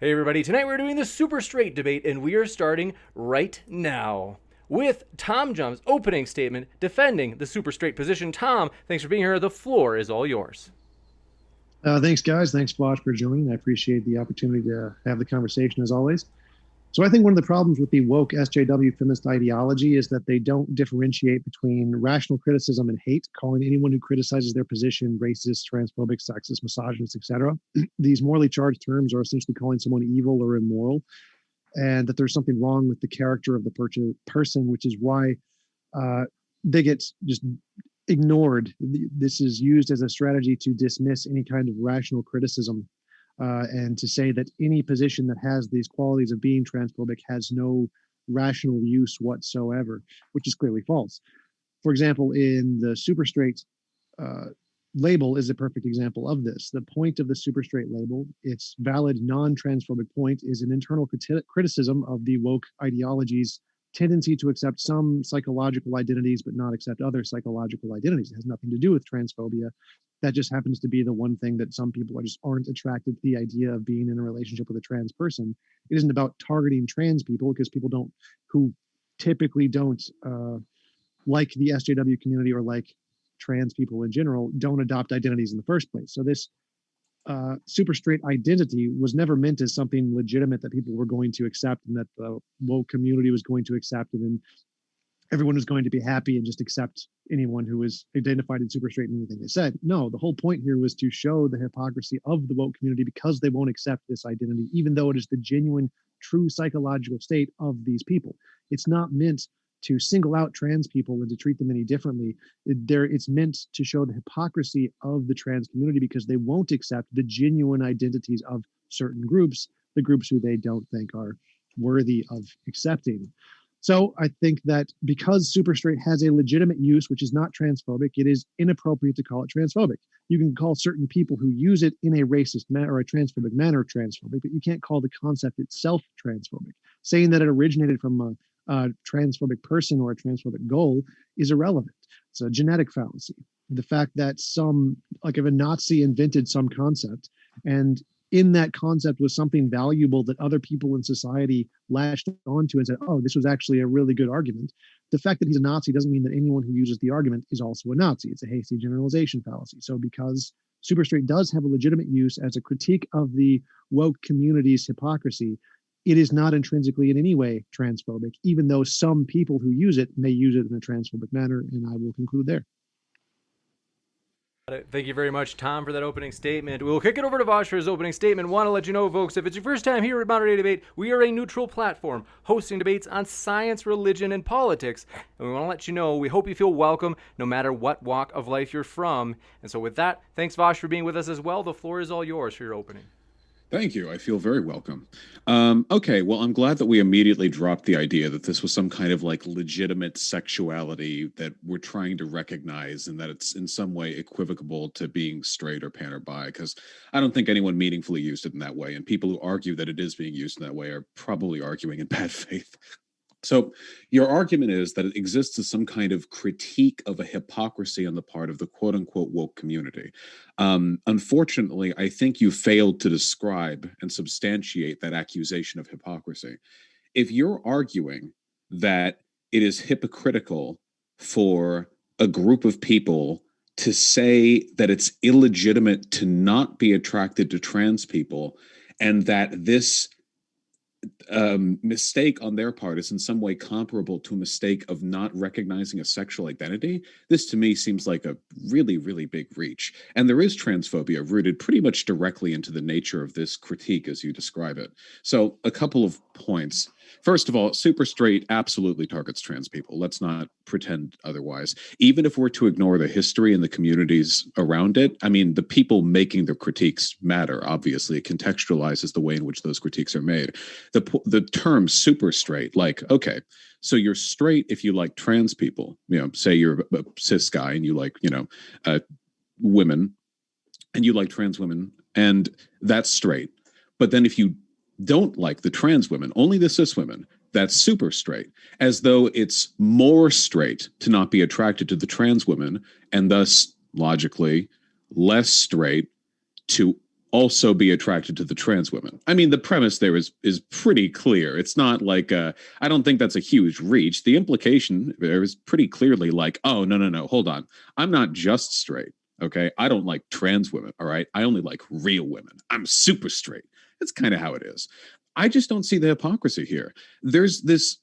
Hey everybody, tonight we're doing the super straight debate and we are starting right now with TJump's opening statement defending the super straight position. Tom, thanks for being here. The floor is all yours. Thanks, guys. Thanks, Vaush, for joining. I appreciate the opportunity to have the conversation as always. So I think one of the problems with the woke SJW feminist ideology is that they don't differentiate between rational criticism and hate, calling anyone who criticizes their position racist, transphobic, sexist, misogynist, etc. These morally charged terms are essentially calling someone evil or immoral, and that there's something wrong with the character of the person, which is why they get just ignored. This is used as a strategy to dismiss any kind of rational criticism and to say that any position that has these qualities of being transphobic has no rational use whatsoever, which is clearly false. For example, in the super straight label is a perfect example of this. The point of the super straight label, its valid non-transphobic point, is an internal criticism of the woke ideology's tendency to accept some psychological identities but not accept other psychological identities. It has nothing to do with transphobia. That just happens to be the one thing that some people aren't attracted to the idea of being in a relationship with a trans person. It isn't about targeting trans people, because people who typically don't like the SJW community or like trans people in general don't adopt identities in the first place. So this super straight identity was never meant as something legitimate that people were going to accept and that the woke community was going to accept, and then everyone was going to be happy and just accept anyone who was identified in super straight and anything they said. No, the whole point here was to show the hypocrisy of the woke community because they won't accept this identity, even though it is the genuine, true psychological state of these people. It's not meant to single out trans people and to treat them any differently. It's meant to show the hypocrisy of the trans community because they won't accept the genuine identities of certain groups, the groups who they don't think are worthy of accepting. So I think that because super straight has a legitimate use, which is not transphobic, it is inappropriate to call it transphobic. You can call certain people who use it in a racist manner or a transphobic manner transphobic, but you can't call the concept itself transphobic. Saying that it originated from a transphobic person or a transphobic goal is irrelevant. It's a genetic fallacy. The fact that if a Nazi invented some concept and in that concept was something valuable that other people in society latched onto and said, oh, this was actually a really good argument. The fact that he's a Nazi doesn't mean that anyone who uses the argument is also a Nazi. It's a hasty generalization fallacy. So because super straight does have a legitimate use as a critique of the woke community's hypocrisy, it is not intrinsically in any way transphobic, even though some people who use it may use it in a transphobic manner, and I will conclude there. Thank you very much, Tom, for that opening statement. We'll kick it over to Vaush for his opening statement. Want to let you know, folks, if it's your first time here at Modern Day Debate, we are a neutral platform hosting debates on science, religion, and politics. And we want to let you know we hope you feel welcome no matter what walk of life you're from. And so with that, thanks, Vaush, for being with us as well. The floor is all yours for your opening. Thank you. I feel very welcome. Okay, well, I'm glad that we immediately dropped the idea that this was some kind of like legitimate sexuality that we're trying to recognize and that it's in some way equivocable to being straight or pan or bi, because I don't think anyone meaningfully used it in that way. And people who argue that it is being used in that way are probably arguing in bad faith. So your argument is that it exists as some kind of critique of a hypocrisy on the part of the quote unquote woke community. Unfortunately, I think you failed to describe and substantiate that accusation of hypocrisy. If you're arguing that it is hypocritical for a group of people to say that it's illegitimate to not be attracted to trans people, and that this mistake on their part is in some way comparable to a mistake of not recognizing a sexual identity, this to me seems like a really, really big reach. And there is transphobia rooted pretty much directly into the nature of this critique as you describe it. So a couple of points. First of all, super straight absolutely targets trans people. Let's not pretend otherwise. Even if we're to ignore the history and the communities around it, I mean, the people making the critiques matter, obviously. It contextualizes the way in which those critiques are made. The term super straight, like, okay, so you're straight if you like trans people, say you're a cis guy and you like, women and you like trans women, and that's straight. But then if you don't like the trans women, only the cis women, that's super straight, as though it's more straight to not be attracted to the trans women and thus logically less straight to also be attracted to the trans women. I mean, the premise there is pretty clear. It's not like I don't think that's a huge reach. The implication there is pretty clearly like, oh, no, hold on. I'm not just straight. Okay, I don't like trans women. All right, I only like real women. I'm super straight. That's kind of how it is. I just don't see the hypocrisy here. There's this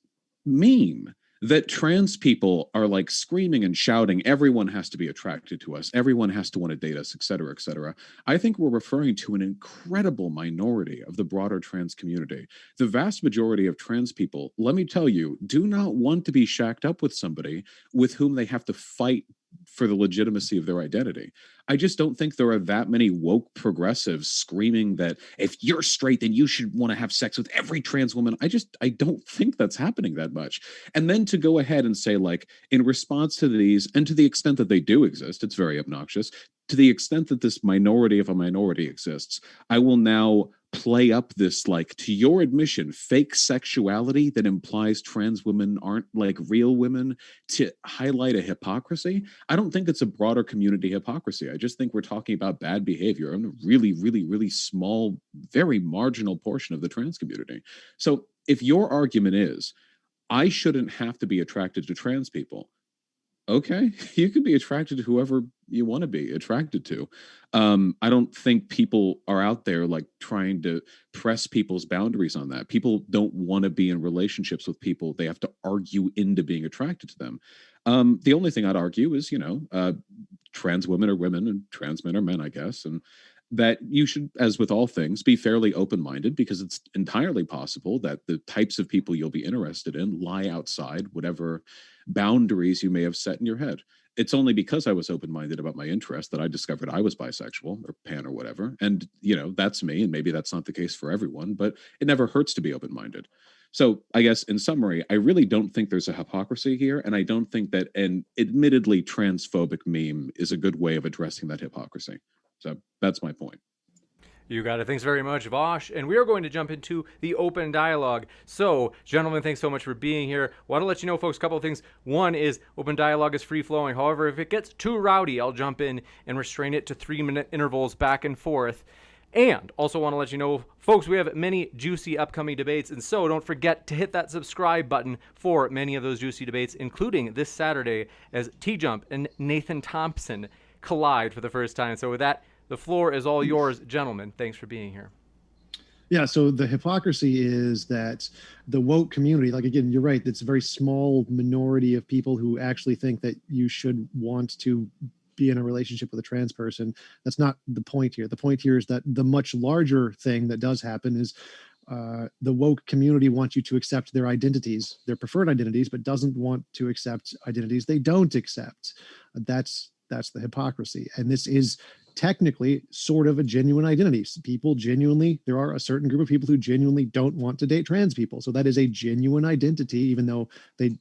meme that trans people are like screaming and shouting, everyone has to be attracted to us, everyone has to want to date us, et cetera, et cetera. I think we're referring to an incredible minority of the broader trans community. The vast majority of trans people, let me tell you, do not want to be shacked up with somebody with whom they have to fight for the legitimacy of their identity. I just don't think there are that many woke progressives screaming that if you're straight, then you should want to have sex with every trans woman. I don't think that's happening that much. And then to go ahead and say, like, in response to these, and to the extent that they do exist, it's very obnoxious. To the extent that this minority of a minority exists, I will now play up this, like, to your admission, fake sexuality that implies trans women aren't like real women to highlight a hypocrisy. I don't think it's a broader community hypocrisy. I just think we're talking about bad behavior in a really, really, really small, very marginal portion of the trans community. So if your argument is, I shouldn't have to be attracted to trans people, okay, you can be attracted to whoever you want to be attracted to. I don't think people are out there like trying to press people's boundaries on that. People don't want to be in relationships with people they have to argue into being attracted to them. The only thing I'd argue is, trans women are women and trans men are men, I guess. And that you should, as with all things, be fairly open-minded, because it's entirely possible that the types of people you'll be interested in lie outside whatever boundaries you may have set in your head. It's only because I was open-minded about my interest that I discovered I was bisexual or pan or whatever. And, that's me. And maybe that's not the case for everyone, but it never hurts to be open-minded. So I guess in summary, I really don't think there's a hypocrisy here. And I don't think that an admittedly transphobic meme is a good way of addressing that hypocrisy. So that's my point. You got it. Thanks very much, Vaush. And we are going to jump into the open dialogue. So, gentlemen, thanks so much for being here. Want to let you know, folks, a couple of things. One is open dialogue is free-flowing. However, if it gets too rowdy, I'll jump in and restrain it to 3-minute intervals back and forth. And also want to let you know, folks, we have many juicy upcoming debates. And so don't forget to hit that subscribe button for many of those juicy debates, including this Saturday as TJump and Nathan Thompson collide for the first time. So with that, the floor is all yours, gentlemen. Thanks for being here. Yeah, so the hypocrisy is that the woke community, like, again, you're right, it's a very small minority of people who actually think that you should want to be in a relationship with a trans person. That's not the point here. The point here is that the much larger thing that does happen is the woke community wants you to accept their identities, their preferred identities, but doesn't want to accept identities they don't accept. That's the hypocrisy. And this is technically sort of a genuine identity. There are a certain group of people who genuinely don't want to date trans people. So that is a genuine identity, even though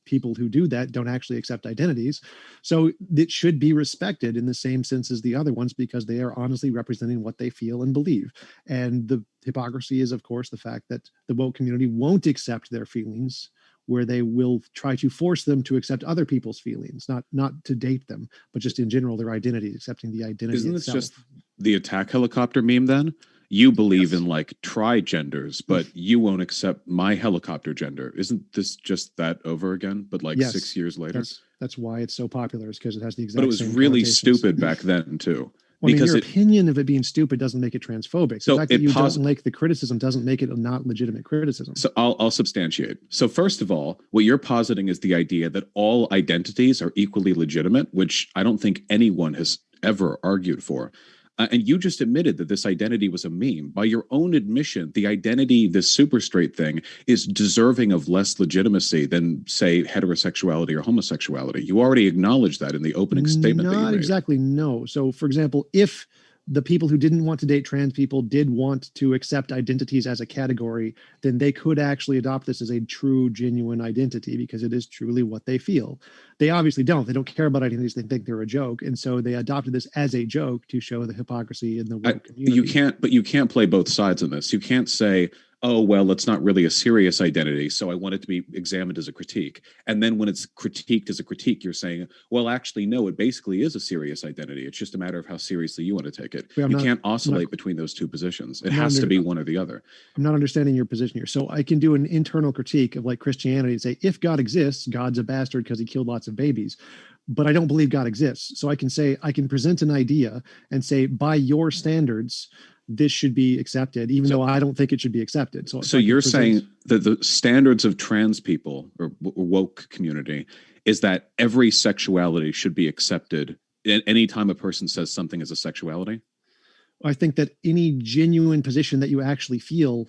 people who do that don't actually accept identities. So it should be respected in the same sense as the other ones, because they are honestly representing what they feel and believe. And the hypocrisy is, of course, the fact that the woke community won't accept their feelings, where they will try to force them to accept other people's feelings, not to date them, but just in general, their identity, accepting the identity Isn't this itself. just the attack helicopter meme then? You believe in like tri-genders, but you won't accept my helicopter gender. Isn't this just that over again, but like 6 years later? That's why it's so popular, is because it has the exact But it was same really connotations. stupid back then too. Well, Because your opinion of it being stupid doesn't make it transphobic. So the fact that you don't like the criticism doesn't make it a not legitimate criticism. So I'll substantiate. So first of all, what you're positing is the idea that all identities are equally legitimate, which I don't think anyone has ever argued for. And you just admitted that this identity was a meme. By your own admission, the identity, this super straight thing, is deserving of less legitimacy than, say, heterosexuality or homosexuality. You already acknowledged that in the opening statement that you made. Not exactly, no. So, for example, if the people who didn't want to date trans people did want to accept identities as a category, then they could actually adopt this as a true, genuine identity, because it is truly what they feel. They obviously don't. They don't care about identities. They think they're a joke. And so they adopted this as a joke to show the hypocrisy in the woke community. You can't play both sides on this. You can't say, oh, well, it's not really a serious identity, so I want it to be examined as a critique. And then when it's critiqued as a critique, you're saying, well, actually, no, it basically is a serious identity. It's just a matter of how seriously you want to take it. You can't oscillate between those two positions. It has to be one or the other. I'm not understanding your position here. So I can do an internal critique of like Christianity and say, if God exists, God's a bastard because he killed lots of babies. But I don't believe God exists. So I can say, I can present an idea and say, by your standards, this should be accepted, even though I don't think it should be accepted. So you're saying that the standards of trans people or woke community is that every sexuality should be accepted anytime a person says something is a sexuality? I think that any genuine position that you actually feel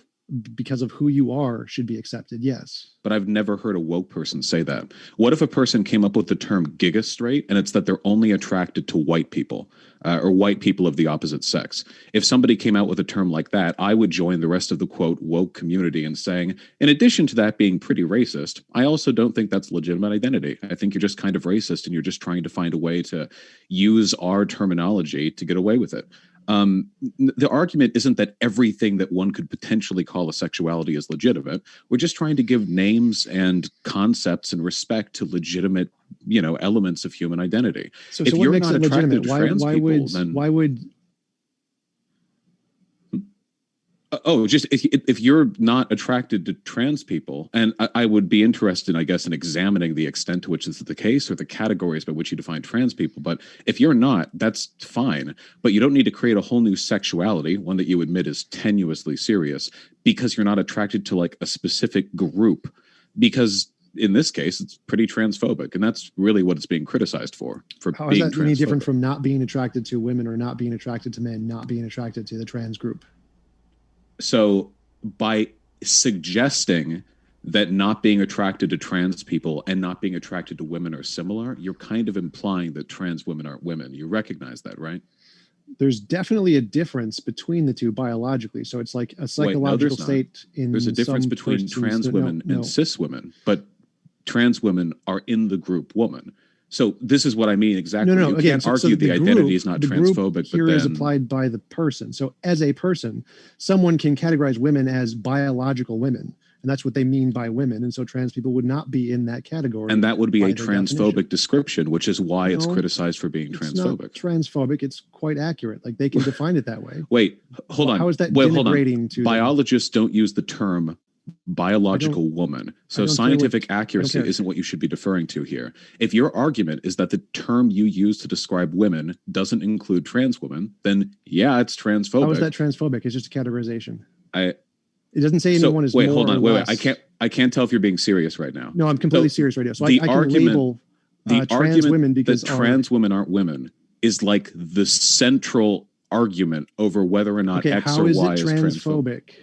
because of who you are should be accepted. Yes. But I've never heard a woke person say that. What if a person came up with the term gigastraight and it's that they're only attracted to white people or white people of the opposite sex? If somebody came out with a term like that, I would join the rest of the quote woke community in saying, in addition to that being pretty racist, I also don't think that's legitimate identity. I think you're just kind of racist and you're just trying to find a way to use our terminology to get away with it. The argument isn't that everything that one could potentially call a sexuality is legitimate. We're just trying to give names and concepts and respect to legitimate, elements of human identity. So if you're not attracted to trans people, then why would? Just if you're not attracted to trans people, and I would be interested, I guess, in examining the extent to which this is the case or the categories by which you define trans people. But if you're not, that's fine. But you don't need to create a whole new sexuality, one that you admit is tenuously serious, because you're not attracted to like a specific group. Because in this case, it's pretty transphobic, and that's really what it's being criticized for. How is that any different from not being attracted to women or not being attracted to men, not being attracted to the trans group? So by suggesting that not being attracted to trans people and not being attracted to women are similar, you're kind of implying that trans women aren't women. You recognize that, right? There's definitely a difference between the two biologically. So it's like a psychological state. There's a difference between trans women and cis women, but trans women are in the group woman. So this is what I mean exactly. No. You Again, can't argue the identity is not transphobic. But here is applied by the person. So as a person, someone can categorize women as biological women, and that's what they mean by women. And so trans people would not be in that category. And that would be a transphobic description, which is why it's criticized for being transphobic. It's not transphobic. It's quite accurate. Like they can define it that way. Wait, hold on. How is that denigrating to biologists don't use the term biological woman. So scientific accuracy isn't what you should be deferring to here. If your argument is that the term you use to describe women doesn't include trans women, then yeah, it's transphobic. How is that transphobic? It's just a categorization. It doesn't say anyone is more hold on. or Wait. less. I can't tell if you're being serious right now. No, I'm completely serious right now. So I can label trans women because trans women aren't women is like the central argument over whether or not X or Y is transphobic.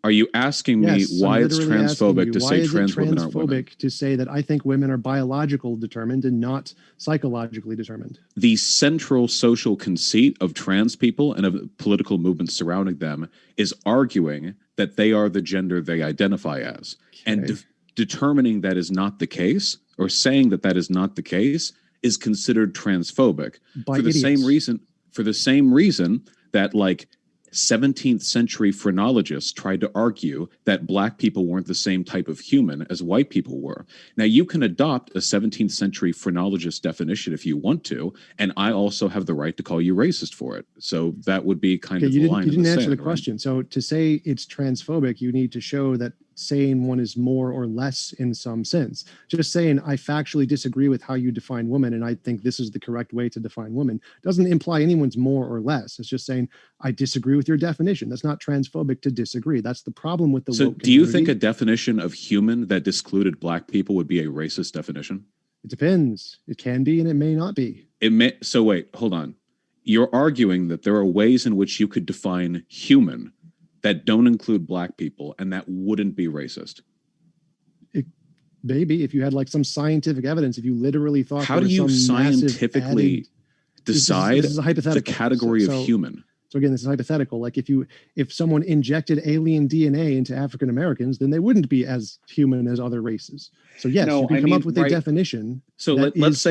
Are you asking me why it's transphobic to say trans women aren't women? To say that I think women are biological determined and not psychologically determined. The central social conceit of trans people and of political movements surrounding them is arguing that they are the gender they identify as. Okay. And determining that is not the case or saying that that is not the case is considered transphobic for the same reason that like 17th century phrenologists tried to argue that black people weren't the same type of human as white people were. Now, you can adopt a 17th century phrenologist definition if you want to, and I also have the right to call you racist for it. So that would be kind of the line. You didn't answer the question. Right? So to say it's transphobic, you need to show that saying one is more or less in some sense. Just saying I factually disagree with how you define woman and I think this is the correct way to define woman doesn't imply anyone's more or less. It's just saying I disagree with your definition. That's not transphobic to disagree. That's the problem with the woke community. So do you think a definition of human that discluded black people would be a racist definition? It depends. It can be and it may not be. So wait, hold on. You're arguing that there are ways in which you could define human that don't include black people, and that wouldn't be racist. Maybe if you had like some scientific evidence, if you literally thought. How do you scientifically decide the category of human? So again, this is hypothetical. Like if someone injected alien DNA into African Americans, then they wouldn't be as human as other races. So yes, you can come up with a definition. So let's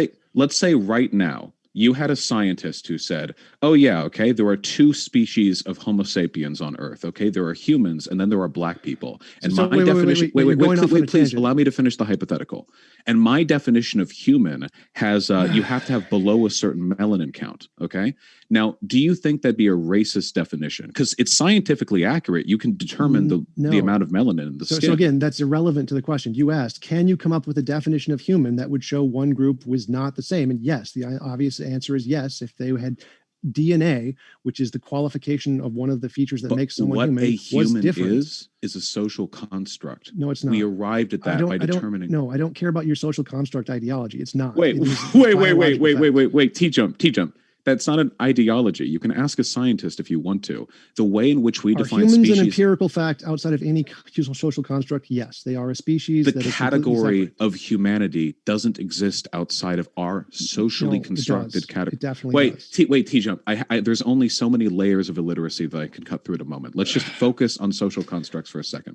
say right now you had a scientist who said, oh yeah, okay, there are two species of Homo sapiens on Earth. Okay, there are humans and then there are black people. And So my definition, wait, please tangent. allow me to finish the hypothetical. And my definition of human has, you have to have below a certain melanin count. Okay. Now, do you think that'd be a racist definition? Because it's scientifically accurate. You can determine the amount of melanin in the skin. So again, that's irrelevant to the question. You asked, can you come up with a definition of human that would show one group was not the same? And yes, the obvious answer is yes. If they had DNA, which is the qualification of one of the features that makes someone human, what a human different. is a social construct. No, it's not. We arrived at that by determining. No, I don't care about your social construct ideology. It's not. Wait, TJump. That's not an ideology. You can ask a scientist if you want to. The way in which we define humans species, an empirical fact outside of any social construct? Yes, they are a species. The category of humanity doesn't exist outside of our socially constructed category. It definitely does. Wait, TJump. There's only so many layers of illiteracy that I can cut through at a moment. Let's just focus on social constructs for a second.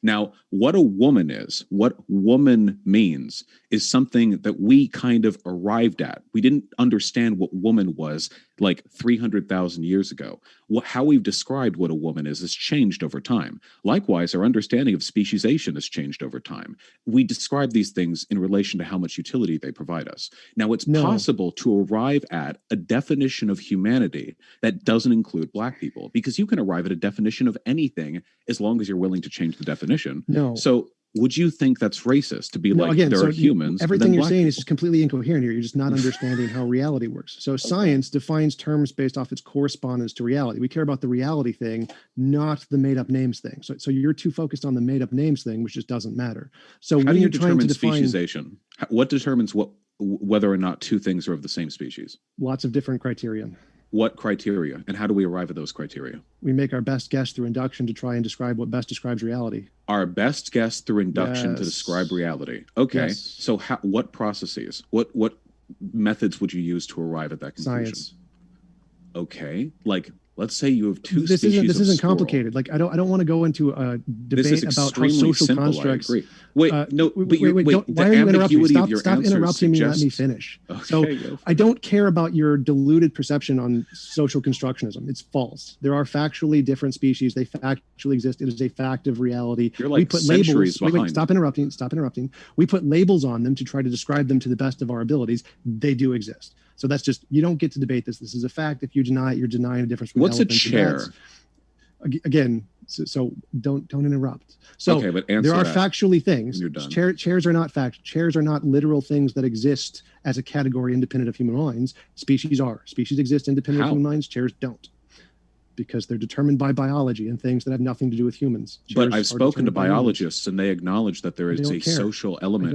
Now, what a woman is, what woman means, is something that we kind of arrived at. We didn't understand what woman was like 300,000 years ago. How we've described what a woman is has changed over time. Likewise, our understanding of speciesation has changed over time. We describe these things in relation to how much utility they provide us. Now, it's possible to arrive at a definition of humanity that doesn't include black people, because you can arrive at a definition of anything as long as you're willing to change the definition. No. So would you think that's racist to be there are humans? Everything you're saying is just completely incoherent here. You're just not understanding how reality works. So science defines terms based off its correspondence to reality. We care about the reality thing, not the made up names thing. So you're too focused on the made up names thing, which just doesn't matter. So how do you determine speciesation? What determines whether or not two things are of the same species? Lots of different criteria. What criteria, and how do we arrive at those criteria? We make our best guess through induction to try and describe what best describes reality. Our best guess through induction to describe reality. Okay. Yes. So what processes, what methods would you use to arrive at that conclusion? Science. Okay. Like, let's say you have two species This isn't squirrel. complicated. Like, I don't want to go into a debate about how social simple, constructs. I agree. Wait, why are you interrupting me? Stop interrupting me and let me finish. Okay, so I don't care about your deluded perception on social constructionism. It's false. There are factually different species. They factually exist. It is a fact of reality. You're like we put centuries labels. behind. Stop interrupting. We put labels on them to try to describe them to the best of our abilities. They do exist. So that's just, you don't get to debate this. This is a fact. If you deny it, you're denying a difference. What's a chair? Again, so don't interrupt. So okay, but answer there are that factually things. you're done. Chairs are not fact. Chairs are not literal things that exist as a category independent of human minds. Species are. Species exist independent of human minds. Chairs don't. Because they're determined by biology and things that have nothing to do with humans. But I've spoken to biologists and they acknowledge that there is a social element.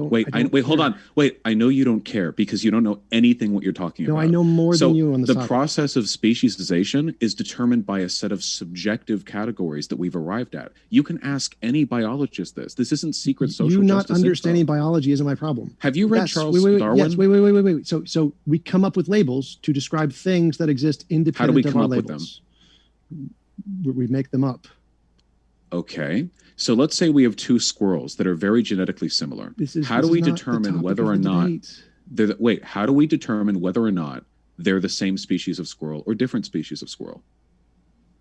Hold on. Wait, I know you don't care because you don't know anything what you're talking about. No, I know more than you on this topic. The process of speciesization is determined by a set of subjective categories that we've arrived at. You can ask any biologist this. This isn't secret social justice. You not understanding biology isn't my problem. Have you read Charles Darwin? Yes, wait. So we come up with labels to describe things that exist independent of our labels. How do we come up with them? We make them up. Okay. So let's say we have two squirrels that are very genetically similar. How do we determine whether or not how do we determine whether or not they're the same species of squirrel or different species of squirrel?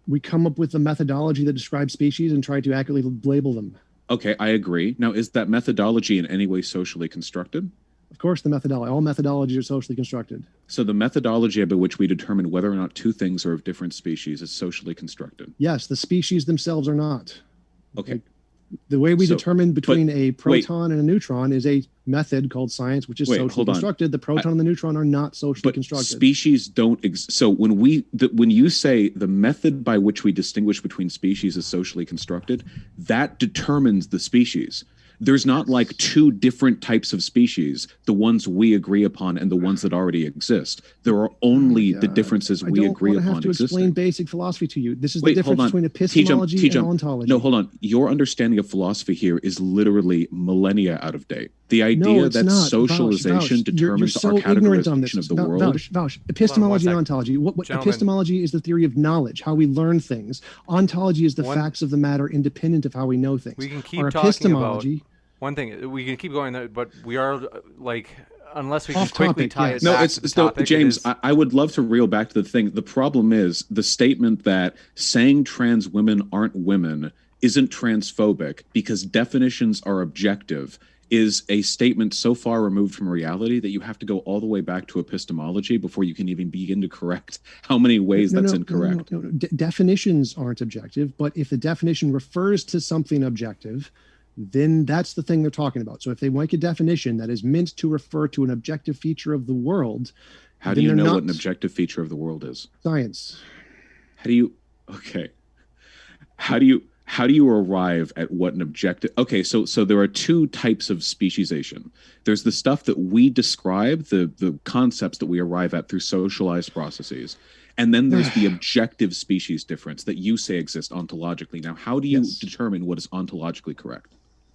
We come up with a methodology that describes species and try to accurately label them. Okay, I agree. Now, is that methodology in any way socially constructed? Of course, all methodologies are socially constructed. So the methodology by which we determine whether or not two things are of different species is socially constructed. Yes, the species themselves are not. Okay. The way we determine between a proton and a neutron is a method called science, which is socially constructed. The proton and the neutron are not socially constructed. Species don't exist. So when you say the method by which we distinguish between species is socially constructed, that determines the species. There's not like two different types of species, the ones we agree upon and the ones that already exist. There are only the differences we agree upon. I don't have to explain basic philosophy to you. This is the difference between epistemology and ontology. No, hold on. Your understanding of philosophy here is literally millennia out of date. The idea that socialization determines our categorization of the world. Vaush, epistemology and ontology. What epistemology is the theory of knowledge, how we learn things. Ontology is the facts of the matter independent of how we know things. We can keep talking about one thing. We can keep going, but we are unless we can Off quickly topic, tie yes. it No, back it's to the still, topic. James, I would love to reel back to the thing. The problem is the statement that saying trans women aren't women isn't transphobic because definitions are objective is a statement so far removed from reality that you have to go all the way back to epistemology before you can even begin to correct how many ways that's incorrect. No. Definitions aren't objective, but if the definition refers to something objective, then that's the thing they're talking about. So if they make a definition that is meant to refer to an objective feature of the world, how do you know what an objective feature of the world is? Science. How do you arrive at what an objective? Okay, so there are two types of speciesation. There's the stuff that we describe, the concepts that we arrive at through socialized processes. And then there's the objective species difference that you say exists ontologically. Now, how do you determine what is ontologically correct?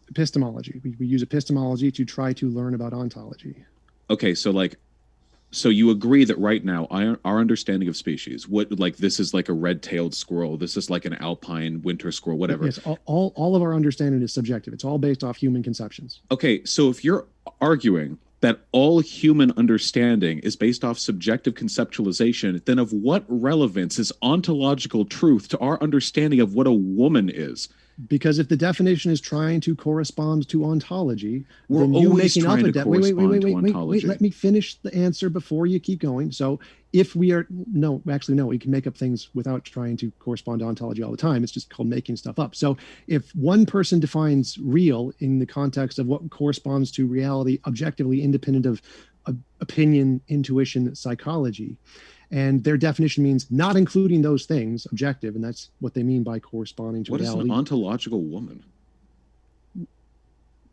Epistemology. We use epistemology to try to learn about ontology. Okay, so you agree that right now our understanding of species, this is like a red-tailed squirrel, this is like an alpine winter squirrel, whatever. Yes, all of our understanding is subjective. It's all based off human conceptions. Okay, so if you're arguing that all human understanding is based off subjective conceptualization, then of what relevance is ontological truth to our understanding of what a woman is? Because if the definition is trying to correspond to ontology, we're then you always making up trying a to correspond to ontology. Let me finish the answer before you keep going. So if we are no, we can make up things without trying to correspond to ontology all the time. It's just called making stuff up. So if one person defines real in the context of what corresponds to reality, objectively independent of opinion, intuition, psychology, and their definition means not including those things, objective, and that's what they mean by corresponding to reality. What is an ontological woman?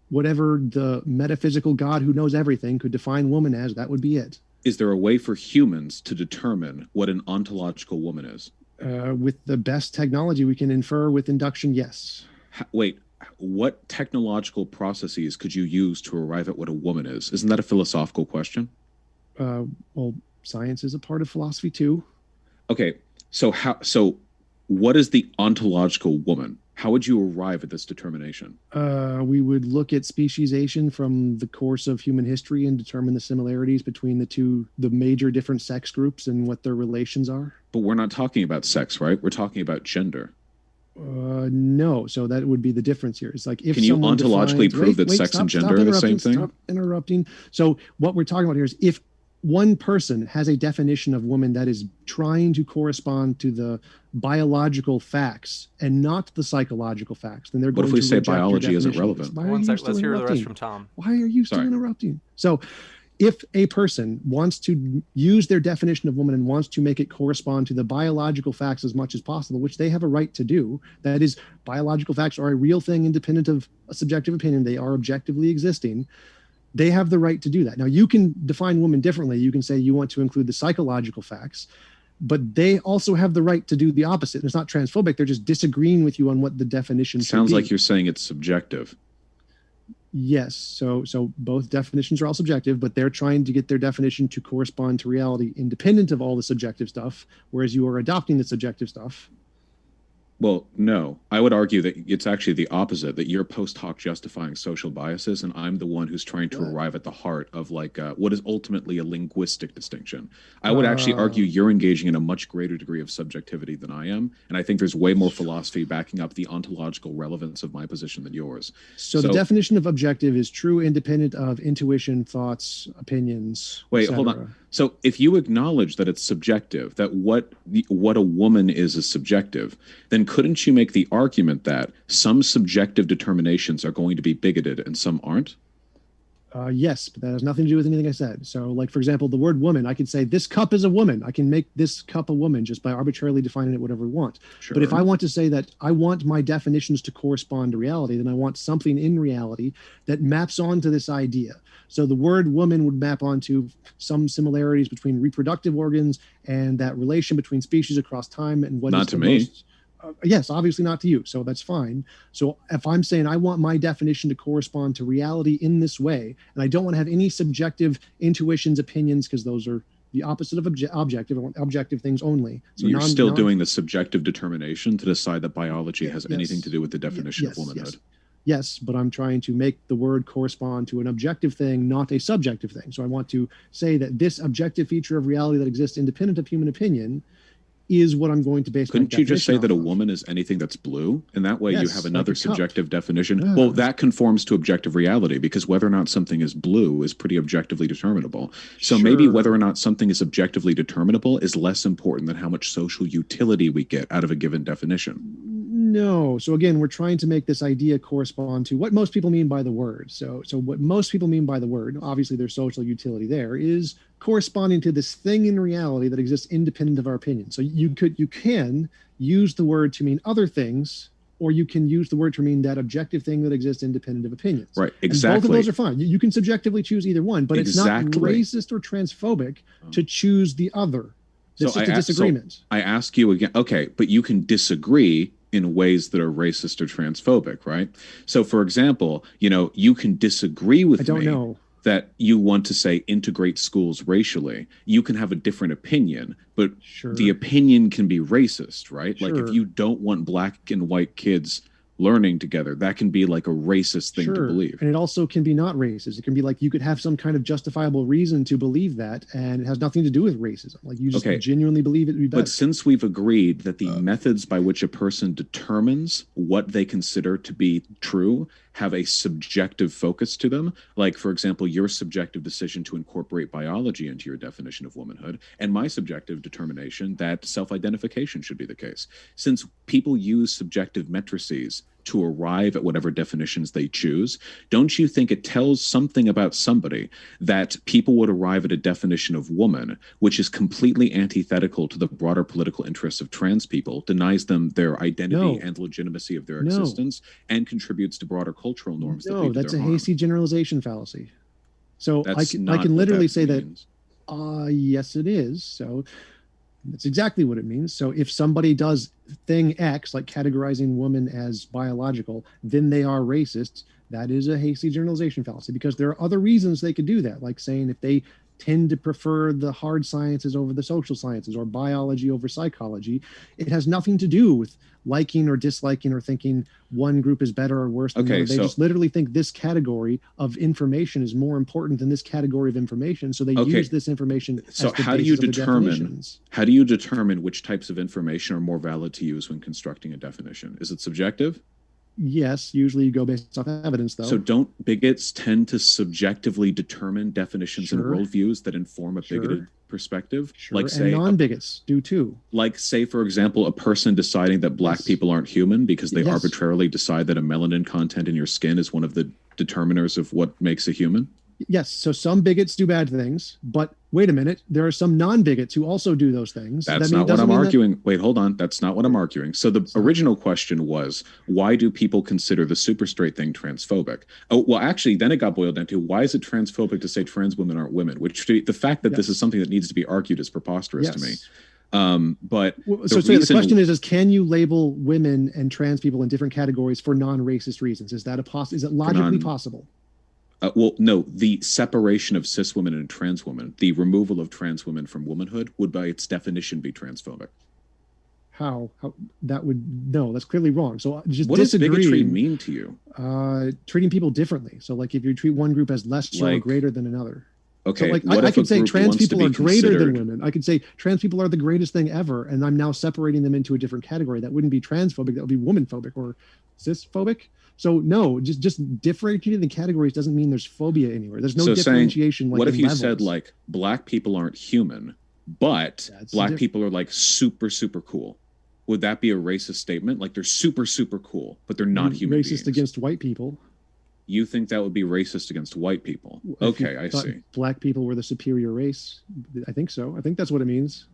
Whatever the metaphysical God who knows everything could define woman as, that would be it. Is there a way for humans to determine what an ontological woman is? With the best technology, we can infer with induction, yes. Wait, what technological processes could you use to arrive at what a woman is? Isn't that a philosophical question? Well, science is a part of philosophy too. Okay, so what is the ontological woman? How would you arrive at this determination? We would look at speciesation from the course of human history and determine the similarities between the major different sex groups and what their relations are. But we're not talking about sex, right? We're talking about gender. No, so that would be the difference here. It's like if can you ontologically prove that sex and gender are the same thing? Stop interrupting. So what we're talking about here is if one person has a definition of woman that is trying to correspond to the biological facts and not the psychological facts, then they're going to. What if we say biology isn't relevant? One sec, let's hear the rest from Tom. Why are you still interrupting? So if a person wants to use their definition of woman and wants to make it correspond to the biological facts as much as possible, which they have a right to do, that is, biological facts are a real thing independent of a subjective opinion. They are objectively existing. They have the right to do that. Now, you can define woman differently. You can say you want to include the psychological facts, but they also have the right to do the opposite. And it's not transphobic. They're just disagreeing with you on what the definition sounds like you're saying it's subjective. Yes. So both definitions are all subjective, but they're trying to get their definition to correspond to reality independent of all the subjective stuff, whereas you are adopting the subjective stuff. Well, no, I would argue that it's actually the opposite, that you're post hoc justifying social biases, and I'm the one who's trying to arrive at the heart of what is ultimately a linguistic distinction. I would actually argue you're engaging in a much greater degree of subjectivity than I am, and I think there's way more philosophy backing up the ontological relevance of my position than yours. So the definition of objective is true, independent of intuition, thoughts, opinions. Wait, hold on. So if you acknowledge that it's subjective, that what a woman is subjective, then couldn't you make the argument that some subjective determinations are going to be bigoted and some aren't? Yes, but that has nothing to do with anything I said. So, like, for example, the word woman, I could say this cup is a woman. I can make this cup a woman just by arbitrarily defining it whatever we want. Sure. But if I want to say that I want my definitions to correspond to reality, then I want something in reality that maps onto this idea. So the word woman would map onto some similarities between reproductive organs and that relation between species across time and what not is to the me. Most, yes, obviously not to you. So that's fine. So if I'm saying I want my definition to correspond to reality in this way, and I don't want to have any subjective intuitions, opinions, because those are the opposite of objective. I want objective things only. So you're still doing the subjective determination to decide that biology has anything to do with the definition of womanhood. Yes, but I'm trying to make the word correspond to an objective thing, not a subjective thing. So I want to say that this objective feature of reality that exists independent of human opinion is what I'm going to base my Couldn't you just say definition that a off of. woman is anything that's blue? And that way you Yes, have like another a cup. subjective definition. Yeah. Well, that conforms to objective reality because whether or not something is blue is pretty objectively determinable. So maybe Sure. whether or not something is objectively determinable is less important than how much social utility we get out of a given definition. No. So again, we're trying to make this idea correspond to what most people mean by the word. So what most people mean by the word, obviously there's social utility there, is corresponding to this thing in reality that exists independent of our opinion. So you can use the word to mean other things, or you can use the word to mean that objective thing that exists independent of opinions. Right, And exactly. both of those are fine. You can subjectively choose either one, but it's not Exactly. racist or transphobic to choose the other. It's So just a disagreement. So I ask you again, okay, but you can disagree in ways that are racist or transphobic, right? So for example, you can disagree with I don't me know. that you want to say integrate schools racially. You can have a different opinion, but Sure. the opinion can be racist, right? Like if Sure. you don't want black and white kids learning together, that can be like a racist thing to believe. And it also can be not racist. It can be like you could have some kind of justifiable reason to believe that, and it has nothing to do with racism. Like you just genuinely believe it would be better. But since we've agreed that the methods by which a person determines what they consider to be true have a subjective focus to them, like, for example, your subjective decision to incorporate biology into your definition of womanhood, and my subjective determination that self-identification should be the case. Since people use subjective matrices to arrive at whatever definitions they choose, don't you think it tells something about somebody that people would arrive at a definition of woman, which is completely antithetical to the broader political interests of trans people, denies them their identity and legitimacy of their existence, and contributes to broader cultural norms that lead to that's their a harm? hasty generalization fallacy. So I not can what literally that say means. that, yes, it is. So that's exactly what it means. So if somebody does thing X, like categorizing women as biological, then they are racist. That is a hasty generalization fallacy because there are other reasons they could do that, like saying if they tend to prefer the hard sciences over the social sciences or biology over psychology. It has nothing to do with liking or disliking or thinking one group is better or worse than another. They just literally think this category of information is more important than this category of information. So they use this information. So how do you determine which types of information are more valid to use when constructing a definition? Is it subjective? Yes, usually you go based off evidence, though. So don't bigots tend to subjectively determine definitions and worldviews that inform a bigoted perspective? Like say non-bigots do too. Like say, for example, a person deciding that black people aren't human because they arbitrarily decide that a melanin content in your skin is one of the determiners of what makes a human? Yes. So some bigots do bad things, but wait a minute. There are some non-bigots who also do those things. That's not what I'm arguing. Wait, hold on. That's not what I'm arguing. So the original question was, why do people consider the super straight thing transphobic? Oh, well, actually, then it got boiled down to why is it transphobic to say trans women aren't women? Which the fact that this is something that needs to be argued is preposterous to me. But the question is can you label women and trans people in different categories for non-racist reasons? Is that is it logically possible? Well, no, the separation of cis women and trans women, the removal of trans women from womanhood would by its definition be transphobic. How that would, no, that's clearly wrong. So just what does bigotry mean to you? Treating people differently. So like if you treat one group as less or greater than another. Okay. So like I could say trans people are greater than women. I could say trans people are the greatest thing ever. And I'm now separating them into a different category. That wouldn't be transphobic. That would be womanphobic or cisphobic. So no, just differentiating the categories doesn't mean there's phobia anywhere. There's no differentiation. Saying, what if you said like black people aren't human, but black people are like super, super cool? Would that be a racist statement? Like they're super, super cool, but they're not human beings. Racist against white people. You think that would be racist against white people? Okay, I see. Black people were the superior race. I think so. I think that's what it means.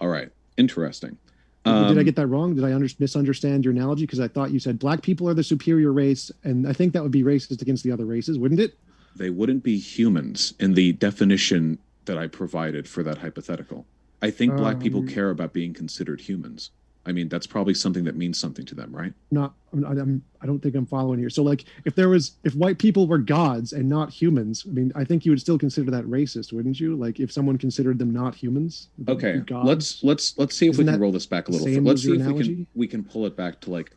All right. Interesting. Did I get that wrong? Did I misunderstand your analogy? Because I thought you said black people are the superior race, and I think that would be racist against the other races, wouldn't it? They wouldn't be humans in the definition that I provided for that hypothetical. I think black people care about being considered humans. I mean, that's probably something that means something to them, right? I don't think I'm following here. So like if white people were gods and not humans, I mean, I think you would still consider that racist, wouldn't you? Like if someone considered them not humans. Okay. Let's see if we can roll this back a little. Let's see if we can pull it back to like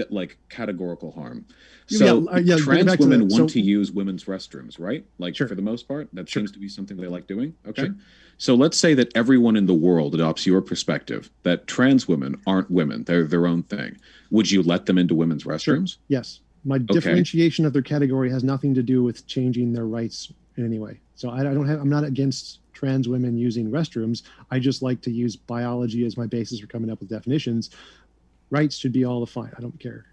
like categorical harm. Yeah, So yeah, trans back to women that. want So- to use women's restrooms, right? Like Sure. for the most part, that Sure. seems to be something they like doing. Okay. Sure. So let's say that everyone in the world adopts your perspective that trans women aren't women; they're their own thing. Would you let them into women's restrooms? Yes. My differentiation of their category has nothing to do with changing their rights in any way. So I'm not against trans women using restrooms. I just like to use biology as my basis for coming up with definitions. Rights should be all fine. I don't care.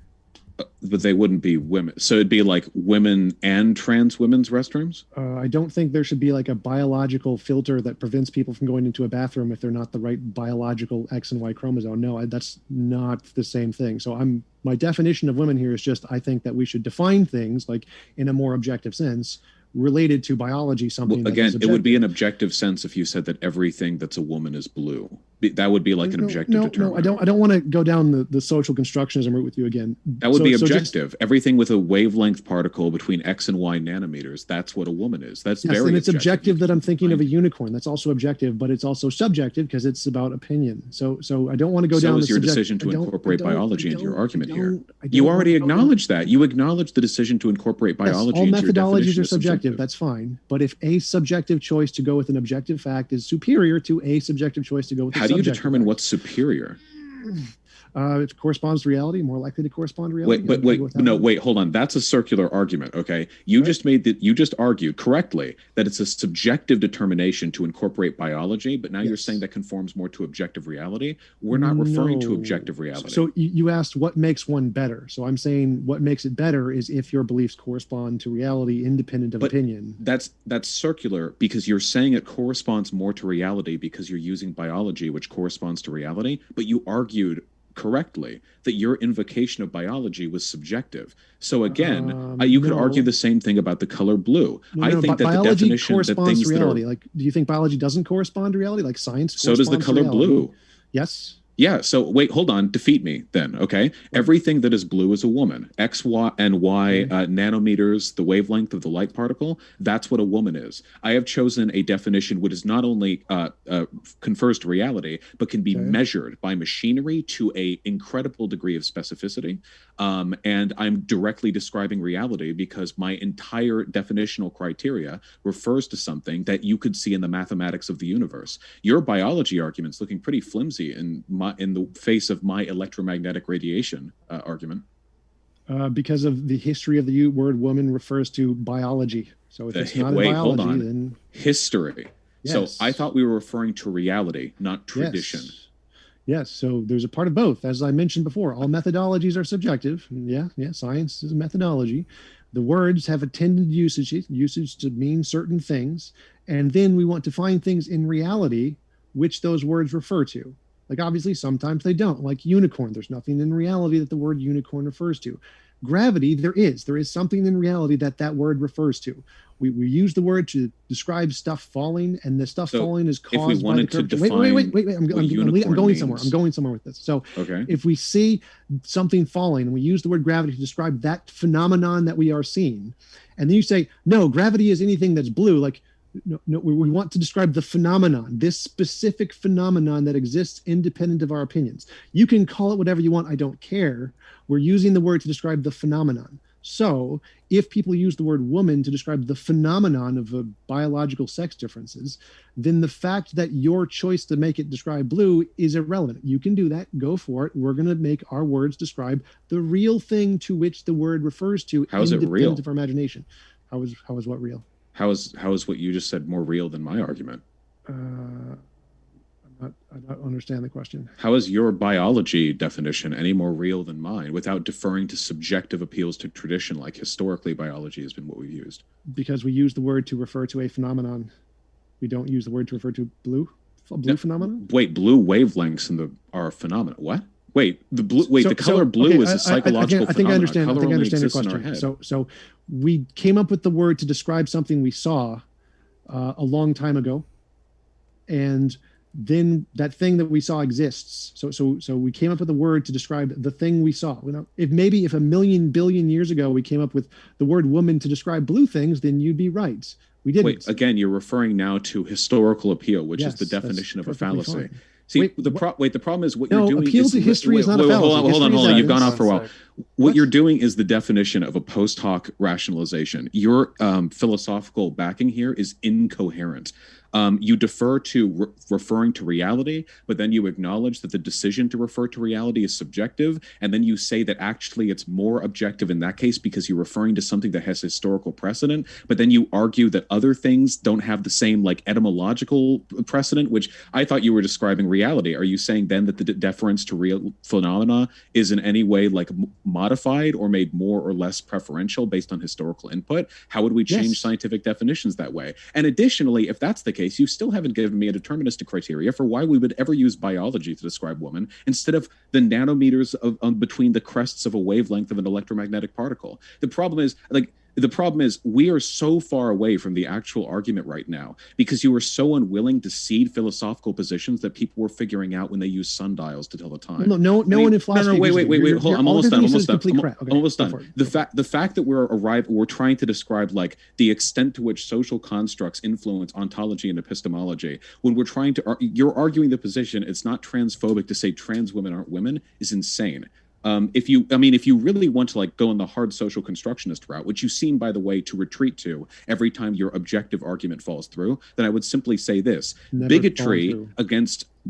But they wouldn't be women. So it'd be like women and trans women's restrooms? I don't think there should be like a biological filter that prevents people from going into a bathroom if they're not the right biological X and Y chromosome. No, that's not the same thing. So my definition of women here is just, I think that we should define things like in a more objective sense related to biology, something Well, again, it would be an objective sense if you said that everything that's a woman is blue. That would be like an objective determinant. No, I don't want to go down the social constructionism route with you again. That would be objective. Everything with a wavelength particle between X and Y nanometers, that's what a woman is. That's very and it's objective that I'm thinking of a Right. unicorn. That's also objective, but it's also subjective because it's about opinion. So I don't want to go down. So is the your subject- decision to I don't- incorporate I don't- biology I into your don't- argument I here. don't- I You don't already want to go down- acknowledged that. You acknowledged the decision to incorporate Yes, biology all into your methodologies definition are as subjective. That's fine. But if a subjective choice to go with an objective fact is superior to a subjective choice to go with a How do you subjective determine fact, what's superior? it corresponds to reality, more likely to correspond to reality. Wait, hold on. That's a circular argument. Okay. You just argued correctly that it's a subjective determination to incorporate biology, but now you're Yes. saying that conforms more to objective reality. We're not referring to No. objective reality. So you asked what makes one better. So I'm saying what makes it better is if your beliefs correspond to reality independent of But opinion. that's circular because you're saying it corresponds more to reality because you're using biology, which corresponds to reality, but you argued correctly that your invocation of biology was subjective. So again, you could no. argue the same thing about the color blue. I think that the biology definition that corresponds things to that reality. are Like, do you think biology doesn't correspond to reality? Like science so does the corresponds to color reality? blue. Yes. Yeah. So wait, hold on. Defeat me then. Okay. Everything that is blue is a woman. X, Y, and Y nanometers, the wavelength of the light particle. That's what a woman is. I have chosen a definition which is not only confers to reality, but can be measured by machinery to a incredible degree of specificity. And I'm directly describing reality because my entire definitional criteria refers to something that you could see in the mathematics of the universe. Your biology argument's looking pretty flimsy in the face of my electromagnetic radiation argument. Because of the history of the word woman refers to biology. So if it's not in biology, hold on. then History. Yes. So I thought we were referring to reality, not tradition. Yes. So there's a part of both. As I mentioned before, all methodologies are subjective. Yeah. Science is a methodology. The words have a tended usage to mean certain things. And then we want to find things in reality which those words refer to. Like obviously sometimes they don't. Like unicorn, there's nothing in reality that the word unicorn refers to. Gravity, there is something in reality that word refers to. We use the word to describe stuff falling, and the stuff falling is caused by the curvature. Wait. I'm going somewhere with this. So if we see something falling and we use the word gravity to describe that phenomenon that we are seeing, and then you say, no, gravity is anything that's blue, like, no, we want to describe the phenomenon, this specific phenomenon that exists independent of our opinions. You can call it whatever you want. I don't care. We're using the word to describe the phenomenon. So if people use the word woman to describe the phenomenon of biological sex differences, then the fact that your choice to make it describe blue is irrelevant. You can do that. Go for it. We're going to make our words describe the real thing to which the word refers to. How is it real? Independent of our imagination. How is what real? How is what you just said more real than my argument? I don't understand the question. How is your biology definition any more real than mine without deferring to subjective appeals to tradition, like historically biology has been what we've used? Because we use the word to refer to a phenomenon. We don't use the word to refer to a blue phenomenon? Wait, blue wavelengths are a phenomenon. What? Wait, the color blue is a psychological phenomenon. I think I understand your Color only question. So we came up with the word to describe something we saw a long time ago, and then that thing that we saw exists. So we came up with a word to describe the thing we saw. If a million billion years ago we came up with the word woman to describe blue things, then you'd be right. We didn't. Wait, again, you're referring now to historical appeal, which is the definition of a fallacy. Fine. See, Wait, the problem is what No, you're doing appeal is to history is not a hold fallacy. on, hold on, History hold on. is You've gone evidence. off for a while. One sec. What you're doing is the definition of a post hoc rationalization. Your philosophical backing here is incoherent. You defer to referring to reality, but then you acknowledge that the decision to refer to reality is subjective, and then you say that actually it's more objective in that case because you're referring to something that has historical precedent, but then you argue that other things don't have the same like etymological precedent, which I thought you were describing reality. Are you saying then that the deference to real phenomena is in any way like modified or made more or less preferential based on historical input? How would we change Yes. scientific definitions that way? And additionally, if that's the case, you still haven't given me a deterministic criteria for why we would ever use biology to describe women instead of the nanometers of between the crests of a wavelength of an electromagnetic particle. The problem is we are so far away from the actual argument right now because you were so unwilling to cede philosophical positions that people were figuring out when they use sundials to tell the time. Well, no one in philosophy. Wait. Hold on, I'm almost done. I'm almost done. Okay, The fact that we're trying to describe like the extent to which social constructs influence ontology and epistemology, when we're trying to, you're arguing the position it's not transphobic to say trans women aren't women is insane. If you really want to like go in the hard social constructionist route, which you seem, by the way, to retreat to every time your objective argument falls through, then I would simply say this: Never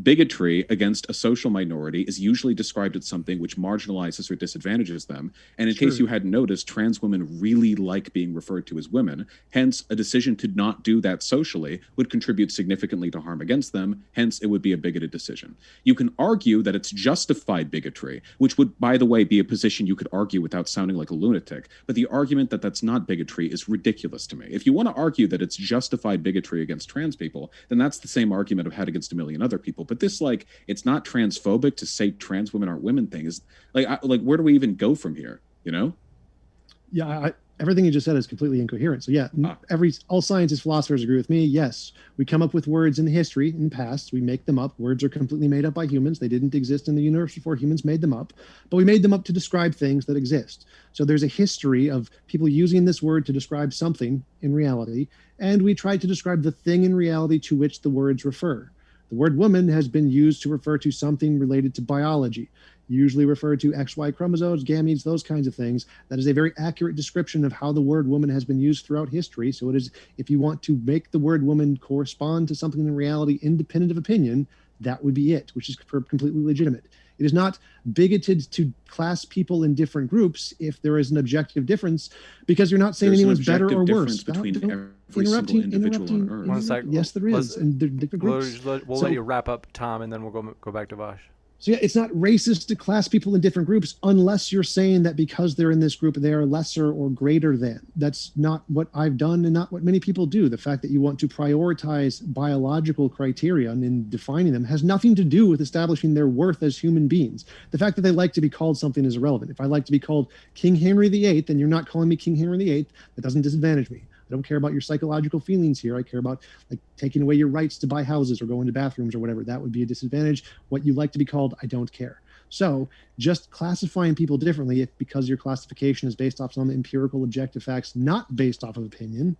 bigotry against a social minority is usually described as something which marginalizes or disadvantages them. And in case you hadn't noticed, trans women really like being referred to as women. Hence, a decision to not do that socially would contribute significantly to harm against them. Hence, it would be a bigoted decision. You can argue that it's justified bigotry, which would, by the way, be a position you could argue without sounding like a lunatic. But the argument that that's not bigotry is ridiculous to me. If you want to argue that it's justified bigotry against trans people, then that's the same argument I've had against a million other people. But this, like, it's not transphobic to say trans women aren't women thing is like, where do we even go from here? You know? Yeah, everything you just said is completely incoherent. So yeah, all scientists, philosophers agree with me. Yes, we come up with words in history, in the past. We make them up. Words are completely made up by humans. They didn't exist in the universe before humans made them up, but we made them up to describe things that exist. So there's a history of people using this word to describe something in reality, and we try to describe the thing in reality to which the words refer. The word woman has been used to refer to something related to biology, usually referred to XY chromosomes, gametes, those kinds of things. That is a very accurate description of how the word woman has been used throughout history. So it is, if you want to make the word woman correspond to something in reality independent of opinion, that would be it, which is completely legitimate. It is not bigoted to class people in different groups if there is an objective difference, because you're not saying anyone's better or worse. Between every single individual on Earth. 1 second. Yes, there is. And they're different groups. We'll let you wrap up, Tom, and then we'll go back to Vaush. So yeah, it's not racist to class people in different groups unless you're saying that because they're in this group, they are lesser or greater than. That's not what I've done and not what many people do. The fact that you want to prioritize biological criteria in defining them has nothing to do with establishing their worth as human beings. The fact that they like to be called something is irrelevant. If I like to be called King Henry VIII, and you're not calling me King Henry VIII, that doesn't disadvantage me. I don't care about your psychological feelings here. I care about like taking away your rights to buy houses or go into bathrooms or whatever. That would be a disadvantage. What you like to be called, I don't care. So just classifying people differently, if because your classification is based off some empirical objective facts, not based off of opinion,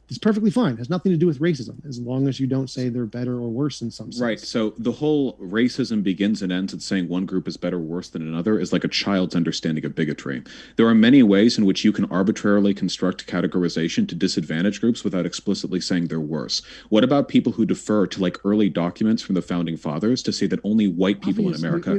it's perfectly fine. It has nothing to do with racism, as long as you don't say they're better or worse in some sense. Right. So the whole racism begins and ends at saying one group is better or worse than another is like a child's understanding of bigotry. There are many ways in which you can arbitrarily construct categorization to disadvantage groups without explicitly saying they're worse. What about people who defer to like early documents from the founding fathers to say that only white people in America...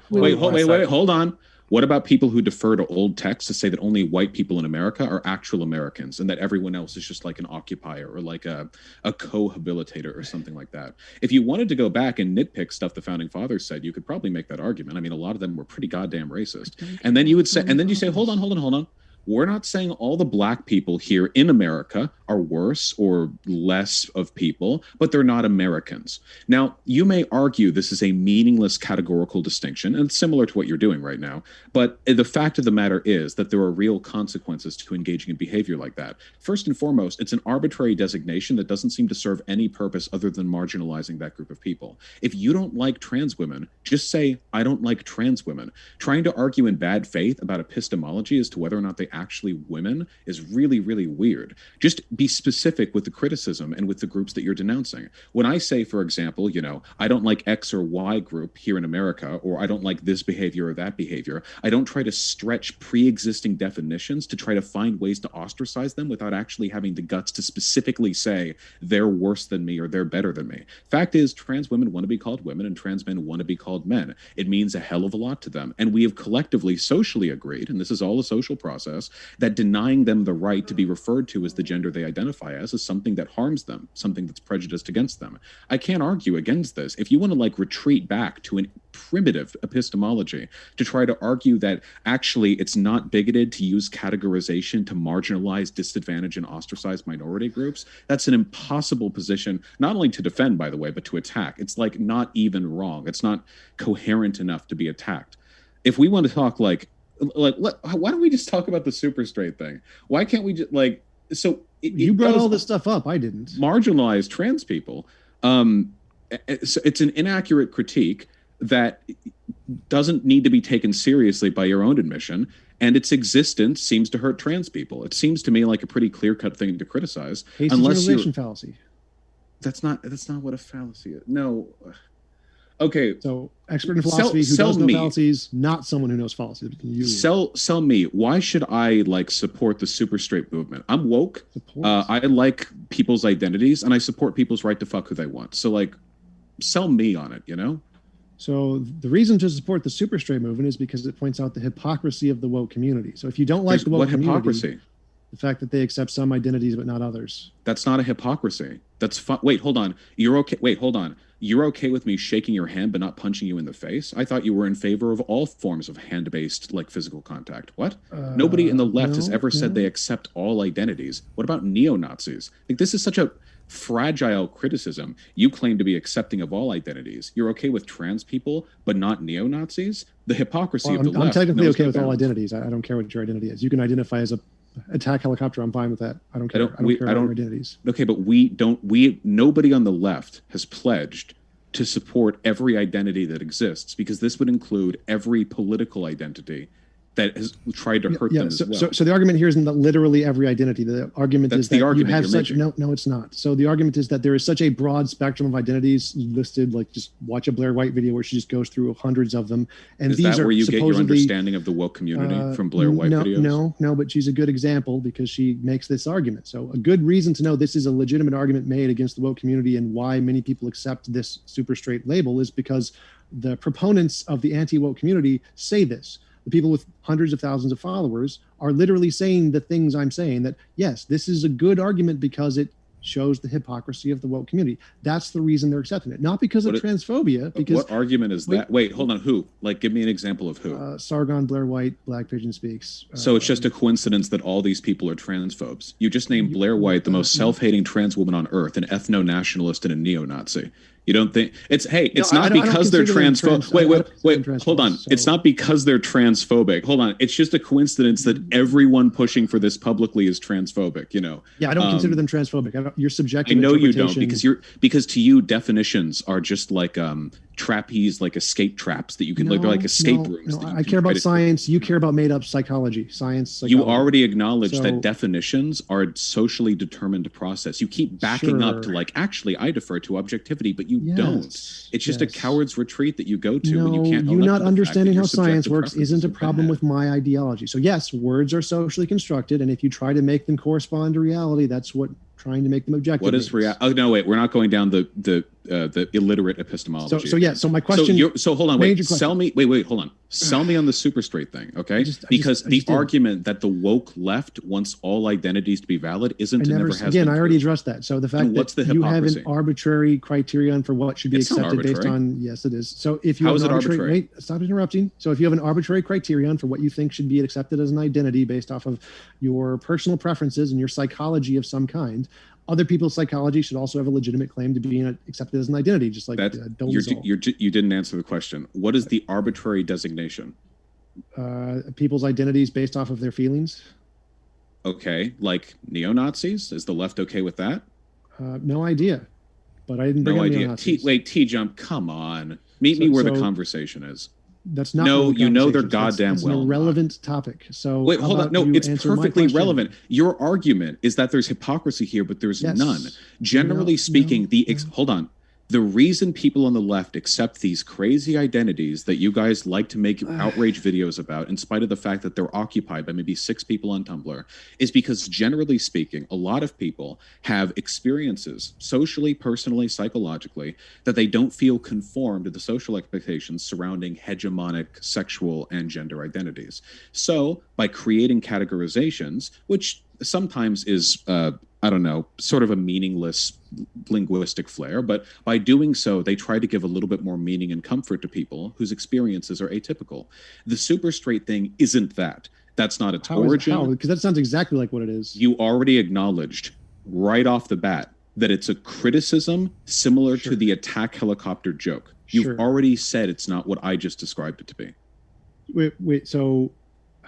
Wait, hold on. What about people who defer to old texts to say that only white people in America are actual Americans and that everyone else is just like an occupier or like a cohabilitator or something like that? If you wanted to go back and nitpick stuff the founding fathers said, you could probably make that argument. I mean, a lot of them were pretty goddamn racist. And then you would say, and then you say, hold on. We're not saying all the black people here in America are worse or less of people, but they're not Americans. Now, you may argue this is a meaningless categorical distinction, and it's similar to what you're doing right now. But the fact of the matter is that there are real consequences to engaging in behavior like that. First and foremost, it's an arbitrary designation that doesn't seem to serve any purpose other than marginalizing that group of people. If you don't like trans women, just say, I don't like trans women. Trying to argue in bad faith about epistemology as to whether or not they actually women is really, really weird. Just be specific with the criticism and with the groups that you're denouncing. When I say, for example, I don't like X or Y group here in America, or I don't like this behavior or that behavior, I don't try to stretch pre-existing definitions to try to find ways to ostracize them without actually having the guts to specifically say they're worse than me or they're better than me. Fact is, trans women want to be called women and trans men want to be called men. It means a hell of a lot to them. And we have collectively socially agreed, and this is all a social process, that denying them the right to be referred to as the gender they identify as is something that harms them, something that's prejudiced against them. I can't argue against this. If you want to retreat back to an primitive epistemology to try to argue that actually it's not bigoted to use categorization to marginalize, disadvantage, and ostracize minority groups, that's an impossible position, not only to defend, by the way, but to attack. It's not even wrong. It's not coherent enough to be attacked. If we want to talk why don't we just talk about the super straight thing? Why can't we just you brought all this stuff up. I didn't. Marginalize trans people. It's an inaccurate critique that doesn't need to be taken seriously by your own admission, and its existence seems to hurt trans people. It seems to me like a pretty clear-cut thing to criticize. Hasty generalization fallacy. That's not what a fallacy is. No. Okay. So expert in philosophy who does know fallacies, not someone who knows fallacies. Sell me. Why should I support the super straight movement? I'm woke. I like people's identities and I support people's right to fuck who they want. So sell me on it, So the reason to support the super straight movement is because it points out the hypocrisy of the woke community. So if you don't like the woke community, hypocrisy? The fact that they accept some identities but not others. That's not a hypocrisy. That's fun. Wait, hold on. You're okay. Wait, hold on. You're okay with me shaking your hand but not punching you in the face? I thought you were in favor of all forms of hand-based physical contact. What? Nobody in the left has ever said they accept all identities. What about neo-Nazis? This is such a fragile criticism. You claim to be accepting of all identities. You're okay with trans people, but not neo-Nazis? The hypocrisy of the left. I'm technically okay with all identities. I don't care what your identity is. You can identify as a attack helicopter. I'm fine with that. I don't care. I don't care about your identities. Okay, but nobody on the left has pledged to support every identity that exists, because this would include every political identity that has tried to hurt them as well. So the argument here isn't that literally every identity. The argument is that you have such no, it's not. So the argument is that there is such a broad spectrum of identities listed. Just watch a Blair White video where she just goes through hundreds of them. And is that where you get your understanding of the woke community from Blair White videos? No, but she's a good example because she makes this argument. So a good reason to know this is a legitimate argument made against the woke community and why many people accept this super straight label is because the proponents of the anti-woke community say this. The people with hundreds of thousands of followers are literally saying the things I'm saying, that, yes, this is a good argument because it shows the hypocrisy of the woke community. That's the reason they're accepting it. Not because of transphobia. Because what argument is that? Wait, hold on. Who? Give me an example of who. Sargon, Blair White, Black Pigeon Speaks. So it's just a coincidence that all these people are transphobes. You just named Blair White the most self-hating trans woman on earth, an ethno-nationalist and a neo-Nazi. You don't think it's not because they're transphobic. Wait, hold on. It's not because they're transphobic. Hold on. It's just a coincidence that everyone pushing for this publicly is transphobic, Yeah, I don't consider them transphobic. You're subjective. I know you don't, because to you definitions are just trapeze, escape traps that you can they're like escape rooms. No, I care about science. You care about made up psychology. Psychology. You already acknowledged that definitions are a socially determined process. You keep backing up to actually I defer to objectivity, but you don't. It's just a coward's retreat that you go to when you can't. You not understanding how science works isn't a problem with my ideology. So yes, words are socially constructed, and if you try to make them correspond to reality, that's what trying to make them objective. What is reality? Oh no, wait, we're not going down the illiterate epistemology. So my question. So hold on, wait. Sell me. Wait, hold on. Sell me on the super straight thing, okay? Because the argument that the woke left wants all identities to be valid isn't and never has. Again, I already addressed that. So the fact that you have an arbitrary criterion for what should be accepted based on, yes, it is. So if you have an arbitrary, wait, stop interrupting. So if you have an arbitrary criterion for what you think should be accepted as an identity based off of your personal preferences and your psychology of some kind, other people's psychology should also have a legitimate claim to being accepted as an identity, just like you didn't answer the question. What is the arbitrary designation? People's identities based off of their feelings. Okay, like neo-Nazis? Is the left okay with that? No idea, but I didn't bring up neo-Nazis. TJump, come on. Meet me where the conversation is. That's not No, really you know they're conversations. goddamn that's well an not. irrelevant topic. So Wait, how hold on. about No, you it's answer my perfectly question? relevant. Your argument is that there's hypocrisy here, but there's Yes. none. Generally speaking, no. hold on. The reason people on the left accept these crazy identities that you guys like to make outrage videos about, in spite of the fact that they're occupied by maybe 6 people on Tumblr, is because generally speaking, a lot of people have experiences socially, personally, psychologically, that they don't feel conform to the social expectations surrounding hegemonic sexual and gender identities. So by creating categorizations, which sometimes is I don't know, sort of a meaningless linguistic flair, but by doing so, they try to give a little bit more meaning and comfort to people whose experiences are atypical. The super straight thing isn't that. That's not its origin. Because that sounds exactly like what it is. You already acknowledged right off the bat that it's a criticism similar to the attack helicopter joke. You've already said it's not what I just described it to be. Wait. So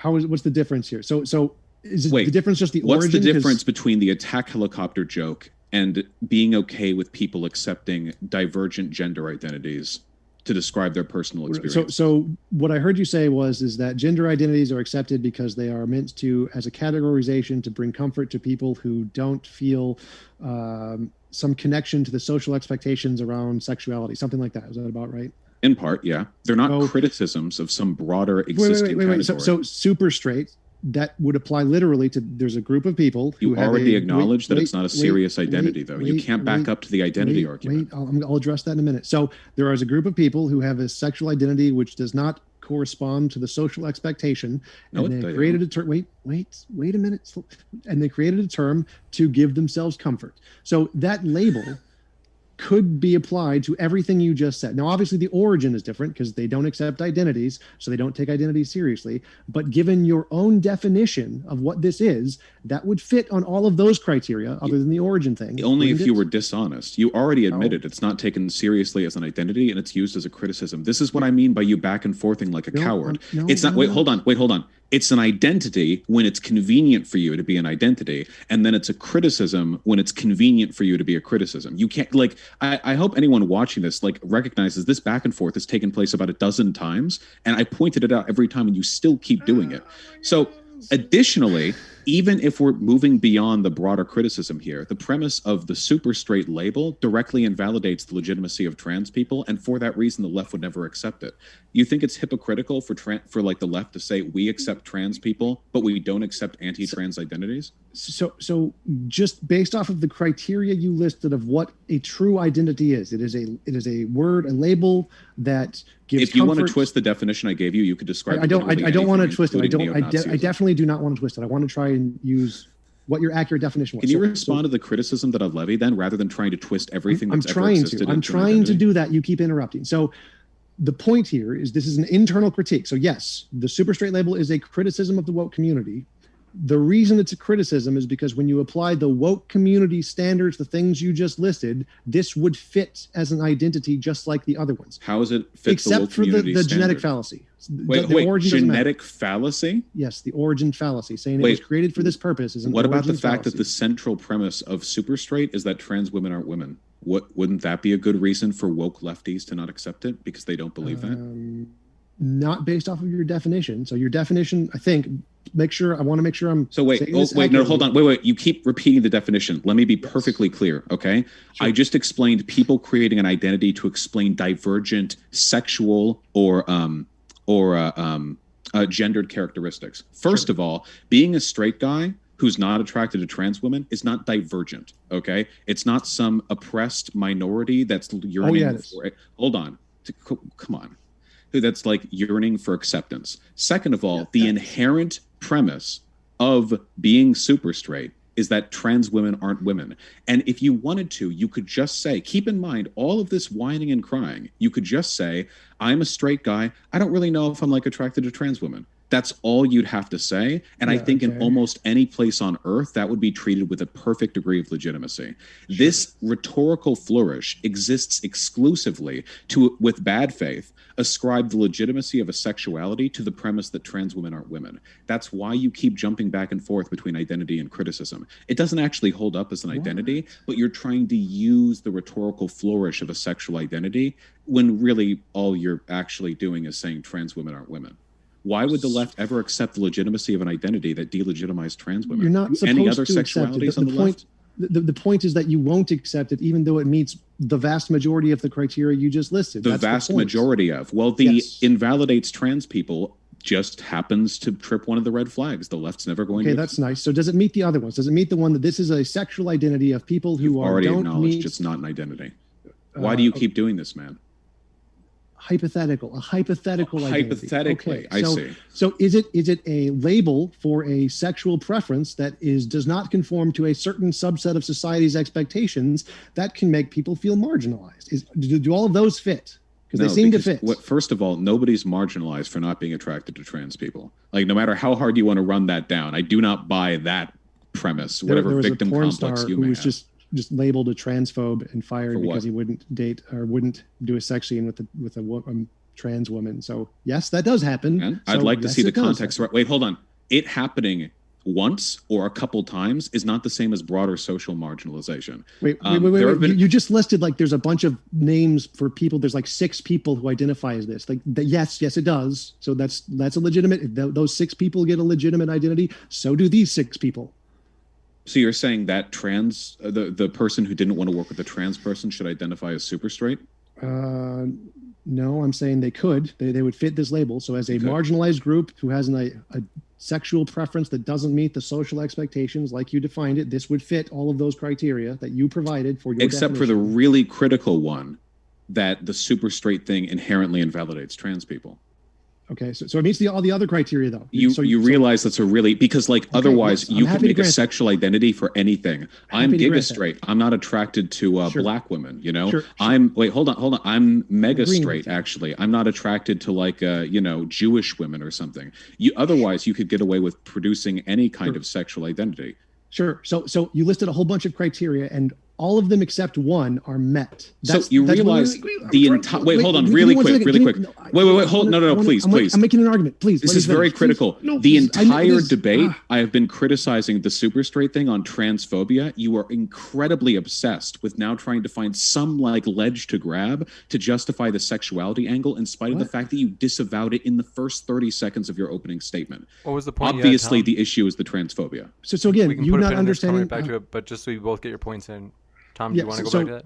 what's the difference here? So is the difference just the origin? What's the difference between the attack helicopter joke and being okay with people accepting divergent gender identities to describe their personal experience? So what I heard you say is that gender identities are accepted because they are meant to, as a categorization, to bring comfort to people who don't feel some connection to the social expectations around sexuality, something like that. Is that about right? In part, yeah. They're not criticisms of some broader existing category. So super straight, that would apply literally to, there's a group of people who you already acknowledge that it's not a serious identity, though. You can't back up to the identity argument. I'll address that in a minute. So there is a group of people who have a sexual identity which does not correspond to the social expectation, and they created a term. Wait a minute. And they created a term to give themselves comfort. So that label could be applied to everything you just said. Now, obviously, the origin is different because they don't accept identities, so they don't take identities seriously. But given your own definition of what this is, that would fit on all of those criteria, other than the origin thing. Only if you were dishonest. You already admitted it's not taken seriously as an identity, and it's used as a criticism. This is what I mean by you back and forthing like a coward. It's not. Wait, hold on. It's an identity when it's convenient for you to be an identity, and then it's a criticism when it's convenient for you to be a criticism. You can't, like, I hope anyone watching this recognizes this back and forth has taken place about a dozen times, and I pointed it out every time, and you still keep doing it. So additionally, even if we're moving beyond the broader criticism here, the premise of the super straight label directly invalidates the legitimacy of trans people, and for that reason, the left would never accept it. You think it's hypocritical for like the left to say we accept trans people, but we don't accept anti-trans identities? So just based off of the criteria you listed of what a true identity is, it is a word, a label that gives if you comfort. want to twist the definition I gave you, you could describe I don't want to twist it. I I definitely do not want to twist it. I want to try and use what your accurate definition was. Can you respond to the criticism that I've levied then, rather than trying to twist everything that's ever existed? I'm trying to do that. You keep interrupting. So the point here is this is an internal critique. So yes, the super straight label is a criticism of the woke community. The reason it's a criticism is because when you apply the woke community standards, the things you just listed, this would fit as an identity just like the other ones. How does it fit except the woke for community the standard? genetic fallacy? Wait, genetic fallacy? Yes, the origin fallacy, saying it was created for this purpose. Is an what about the fact fallacy. that the central premise of super straight is that trans women aren't women? Wouldn't that be a good reason for woke lefties to not accept it because they don't believe that? Not based off of your definition. So your definition, I think, I want to make sure I'm. So wait, hold on. Wait. You keep repeating the definition. Let me be perfectly clear, okay? Sure. I just explained people creating an identity to explain divergent sexual or gendered characteristics. First of all, being a straight guy who's not attracted to trans women is not divergent, okay? It's not some oppressed minority that's yearning for it. Hold on. Come on. That's like yearning for acceptance. Second of all, the inherent premise of being super straight is that trans women aren't women. And if you wanted to, you could just say, keep in mind all of this whining and crying. You could just say, I'm a straight guy. I don't really know if I'm attracted to trans women. That's all you'd have to say. And I think in almost any place on earth, that would be treated with a perfect degree of legitimacy. Sure. This rhetorical flourish exists exclusively with bad faith, ascribe the legitimacy of a sexuality to the premise that trans women aren't women. That's why you keep jumping back and forth between identity and criticism. It doesn't actually hold up as an identity, but you're trying to use the rhetorical flourish of a sexual identity when really all you're actually doing is saying trans women aren't women. Why would the left ever accept the legitimacy of an identity that delegitimized trans women? You're not supposed Any other to accept it. sexualities on the left? The point is that you won't accept it, even though it meets the vast majority of the criteria you just listed. The vast majority of. Well, the invalidates trans people just happens to trip one of the red flags. The left's never going to. Okay, that's nice. So does it meet the other ones? Does it meet the one that this is a sexual identity of people who already acknowledged it's not an identity? Why do you keep doing this, man? A hypothetical identity. Hypothetically, okay. I see. So is it a label for a sexual preference that does not conform to a certain subset of society's expectations that can make people feel marginalized? Do all of those fit? Because they seem to fit. First of all, nobody's marginalized for not being attracted to trans people. Like, no matter how hard you want to run that down, I do not buy that premise. Whatever victim complex you may have. Just labeled a transphobe and fired because he wouldn't date or wouldn't do a sex scene with a trans woman. So yes, that does happen. And I'd like to see the context. Wait, hold on. It happening once or a couple times is not the same as broader social marginalization. Wait. You just listed like there's a bunch of names for people. There's like 6 people who identify as this. Like yes, it does. So that's a legitimate. If those 6 people get a legitimate identity, so do these 6 people. So you're saying that the person who didn't want to work with a trans person should identify as super straight? No, I'm saying they could. They would fit this label. So as a marginalized group who has a sexual preference that doesn't meet the social expectations like you defined it, this would fit all of those criteria that you provided for your Except for the really critical one, that the super straight thing inherently invalidates trans people. Okay, so it meets all the other criteria, though. You realize that's a really, because otherwise you could make a sexual identity for anything. I'm giga straight. I'm not attracted to black women, you know? Wait, hold on. I'm mega straight, actually. I'm not attracted to Jewish women or something. Otherwise you could get away with producing any kind of sexual identity. Sure. So you listed a whole bunch of criteria and all of them except one are met. So you realize the entire... Wait, hold on, really quick. Wait, hold... No, please. I'm making an argument, please. This is very critical. The entire debate, I have been criticizing the super straight thing on transphobia. You are incredibly obsessed with now trying to find some ledge to grab to justify the sexuality angle in spite of the fact that you disavowed it in the first 30 seconds of your opening statement. What was the point? Obviously, the issue is the transphobia. So again, you not understanding... Back to it, but just so we both get your points in. Tom, do you want to go back to that?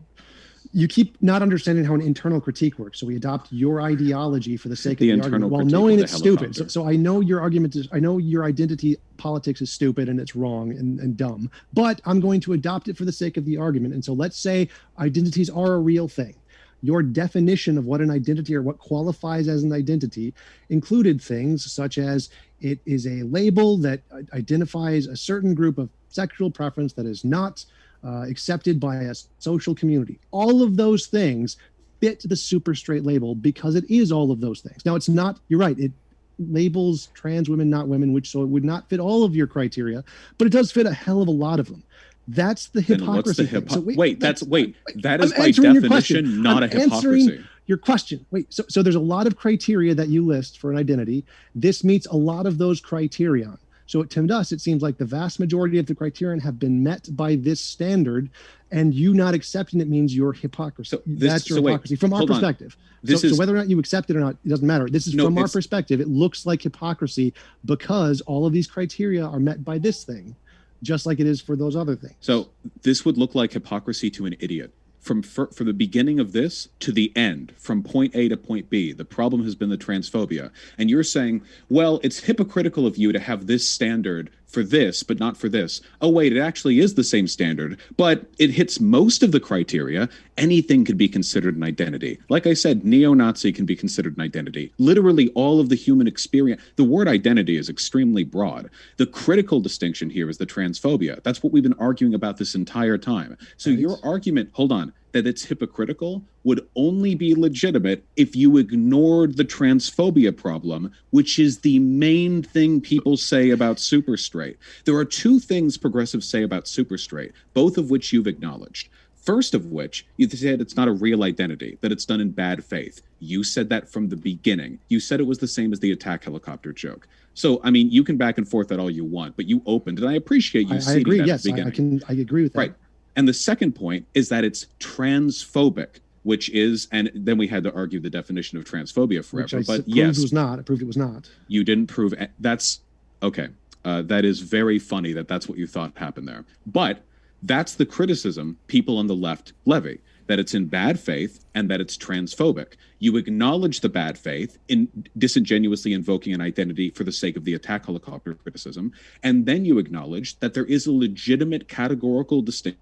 You keep not understanding how an internal critique works. So we adopt your ideology for the sake of the argument while knowing it's stupid. So I know your argument is, I know your identity politics is stupid and it's wrong and dumb, but I'm going to adopt it for the sake of the argument. And so let's say identities are a real thing. Your definition of what an identity or what qualifies as an identity included things such as it is a label that identifies a certain group of sexual preference that is not accepted by a social community. All of those things fit the super straight label because it is all of those things. Now, it's not, you're right, it labels trans women, not women, so it would not fit all of your criteria, but it does fit a hell of a lot of them. That's the hypocrisy. That is by definition not a hypocrisy. Your question. So there's a lot of criteria that you list for an identity. This meets a lot of those criterion. So to us, it seems like the vast majority of the criterion have been met by this standard, and you not accepting it means your hypocrisy. That's your hypocrisy from our perspective. So whether or not you accept it or not, it doesn't matter. This is from our perspective. It looks like hypocrisy because all of these criteria are met by this thing, just like it is for those other things. So this would look like hypocrisy to an idiot. From the beginning of this to the end, from point A to point B, the problem has been the transphobia. And you're saying, well, it's hypocritical of you to have this standard for this, but not for this. Oh, wait, it actually is the same standard, but it hits most of the criteria. Anything can be considered an identity. Like I said, neo-Nazi can be considered an identity. Literally all of the human experience. The word identity is extremely broad. The critical distinction here is the transphobia. That's what we've been arguing about this entire time. So your argument, hold on, that it's hypocritical would only be legitimate if you ignored the transphobia problem, which is the main thing people say about super straight. There are 2 things progressives say about super straight, both of which you've acknowledged. First of which, you said it's not a real identity, that it's done in bad faith. You said that from the beginning. You said it was the same as the attack helicopter joke. So, I mean, you can back and forth that all you want, but you opened, and I appreciate you seeing that at the beginning. I agree with that. Right. And the second point is that it's transphobic. which is, and then we had to argue the definition of transphobia forever. Which I but proved yes, was not. I proved it was not. you didn't prove that's okay. That is very funny that that's what you thought happened there. But that's the criticism people on the left levy, that it's in bad faith and that it's transphobic. You acknowledge the bad faith in disingenuously invoking an identity for the sake of the attack helicopter criticism, and then you acknowledge that there is a legitimate categorical distinction